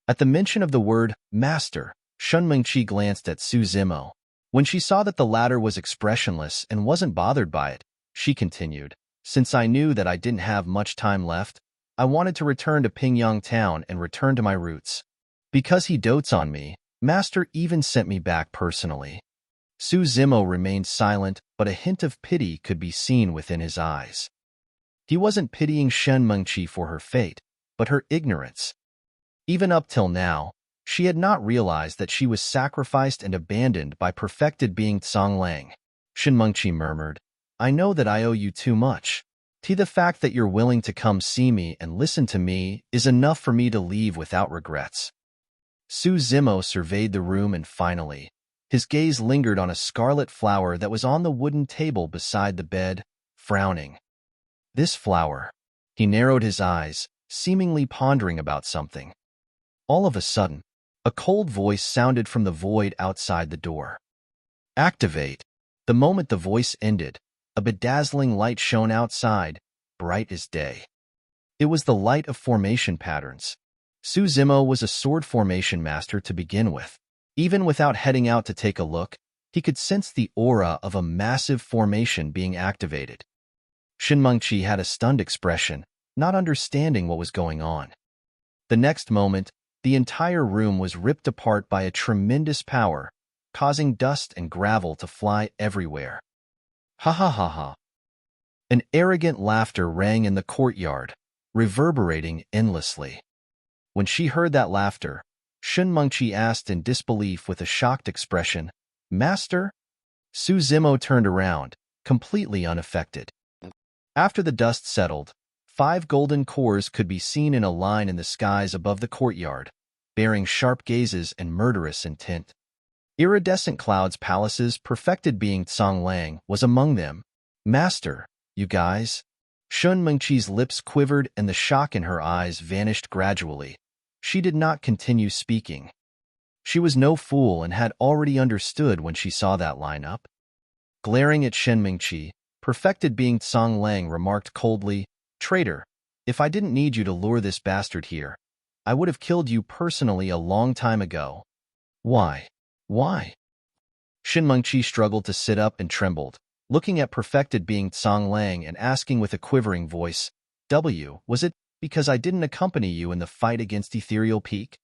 At the mention of the word master, Shen Mingqi glanced at Su Zimo. When she saw that the latter was expressionless and wasn't bothered by it, she continued, "Since I knew that I didn't have much time left, I wanted to return to Pingyang town and return to my roots. Because he dotes on me, Master even sent me back personally." Su Zimo remained silent, but a hint of pity could be seen within his eyes. He wasn't pitying Shen Mingqi for her fate, but her ignorance. Even up till now, she had not realized that she was sacrificed and abandoned by perfected being Tsang Lang. Shen Mingqi murmured, "I know that I owe you too much. The fact that you're willing to come see me and listen to me is enough for me to leave without regrets." Su Zimo surveyed the room and finally, his gaze lingered on a scarlet flower that was on the wooden table beside the bed, frowning. This flower. He narrowed his eyes, seemingly pondering about something. All of a sudden, a cold voice sounded from the void outside the door. "Activate." The moment the voice ended, a bedazzling light shone outside, bright as day. It was the light of formation patterns. Su Zimo was a sword formation master to begin with. Even without heading out to take a look, he could sense the aura of a massive formation being activated. Shinmengqi had a stunned expression, not understanding what was going on. The next moment, the entire room was ripped apart by a tremendous power, causing dust and gravel to fly everywhere. Ha ha ha ha. An arrogant laughter rang in the courtyard, reverberating endlessly. When she heard that laughter, Shinmengqi asked in disbelief with a shocked expression, "Master?" Su Zimo turned around, completely unaffected. After the dust settled, 5 golden cores could be seen in a line in the skies above the courtyard, bearing sharp gazes and murderous intent. Iridescent clouds palaces perfected being Tsonglang was among them. "Master, you guys?" Shinmengqi's lips quivered and the shock in her eyes vanished gradually. She did not continue speaking. She was no fool and had already understood when she saw that lineup. Glaring at Shinmengqi, perfected being Tsonglang remarked coldly, "Traitor, if I didn't need you to lure this bastard here, I would have killed you personally a long time ago." "Why? Why?" Shinmengqi struggled to sit up and trembled, looking at perfected being Tsonglang and asking with a quivering voice, Was it because I didn't accompany you in the fight against Ethereal Peak?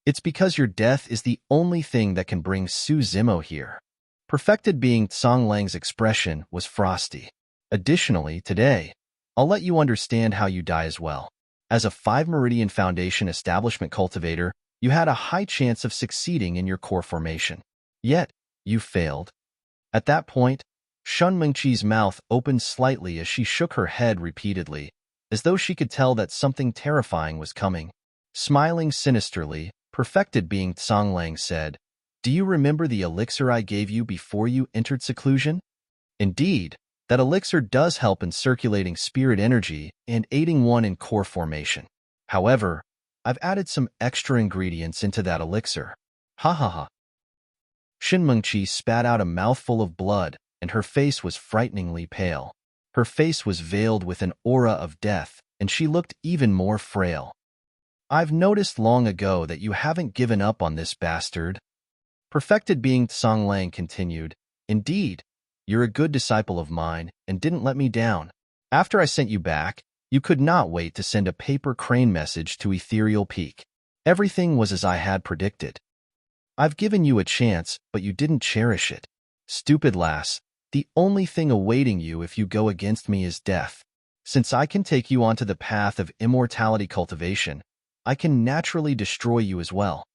It's because your death is the only thing that can bring Su Zimo here." Perfected being Tsonglang's expression was frosty. "Additionally, today, I'll let you understand how you die as well. As a 5 Meridian Foundation establishment cultivator, you had a high chance of succeeding in your core formation. Yet, you failed." At that point, Shinmengqi's mouth opened slightly as she shook her head repeatedly, as though she could tell that something terrifying was coming. Smiling sinisterly, perfected being Tsonglang said, "Do you remember the elixir I gave you before you entered seclusion? Indeed, that elixir does help in circulating spirit energy and aiding one in core formation. However, I've added some extra ingredients into that elixir." Ha ha ha. Shinmengqi spat out a mouthful of blood, and her face was frighteningly pale. Her face was veiled with an aura of death, and she looked even more frail. "I've noticed long ago that you haven't given up on this bastard." Perfected being Tsonglang continued, "Indeed, you're a good disciple of mine and didn't let me down. After I sent you back, you could not wait to send a paper crane message to Ethereal Peak. Everything was as I had predicted. I've given you a chance, but you didn't cherish it. Stupid lass, the only thing awaiting you if you go against me is death. Since I can take you onto the path of immortality cultivation, I can naturally destroy you as well."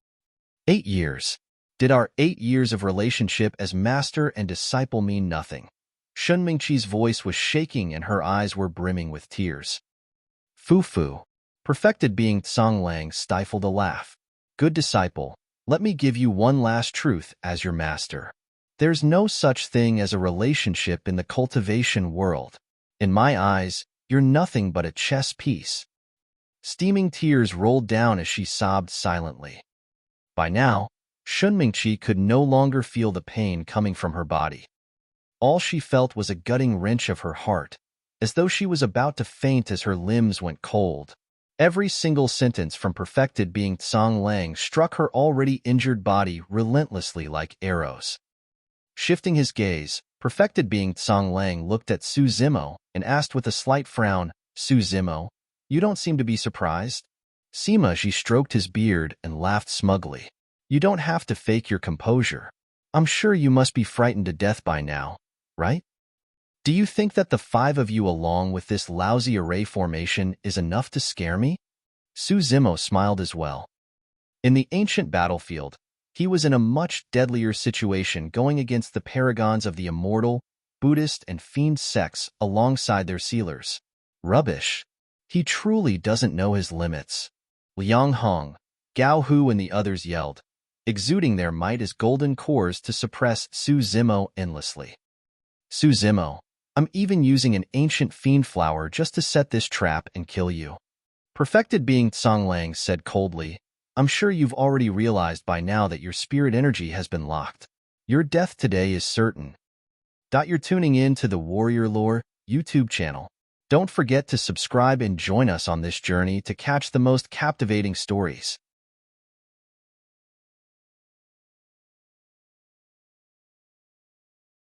8 years. Did our 8 years of relationship as master and disciple mean nothing? Shinmengqi's voice was shaking and her eyes were brimming with tears. "Fu-fu." Perfected being Tsonglang stifled a laugh. "Good disciple, let me give you one last truth as your master. There's no such thing as a relationship in the cultivation world. In my eyes, you're nothing but a chess piece." Steaming tears rolled down as she sobbed silently. By now, Shinmengqi could no longer feel the pain coming from her body. All she felt was a gutting wrench of her heart, as though she was about to faint as her limbs went cold. Every single sentence from perfected being Tsonglang struck her already injured body relentlessly like arrows. Shifting his gaze, perfected being Tsonglang looked at Su Zimo and asked with a slight frown, "Su Zimo, you don't seem to be surprised?" She stroked his beard and laughed smugly. "You don't have to fake your composure. I'm sure you must be frightened to death by now, right? Do you think that the 5 of you along with this lousy array formation is enough to scare me?" Su Zimo smiled as well. In the ancient battlefield, he was in a much deadlier situation going against the paragons of the immortal, Buddhist, and fiend sects alongside their sealers. Rubbish. He truly doesn't know his limits. Liang Hong, Gao Hu and the others yelled, exuding their might as golden cores to suppress Su Zimo endlessly. "Su Zimo, I'm even using an ancient fiend flower just to set this trap and kill you." Perfected being Tsonglang said coldly, "I'm sure you've already realized by now that your spirit energy has been locked. Your death today is certain." You're tuning in to the Warrior Lore YouTube channel. Don't forget to subscribe and join us on this journey to catch the most captivating stories.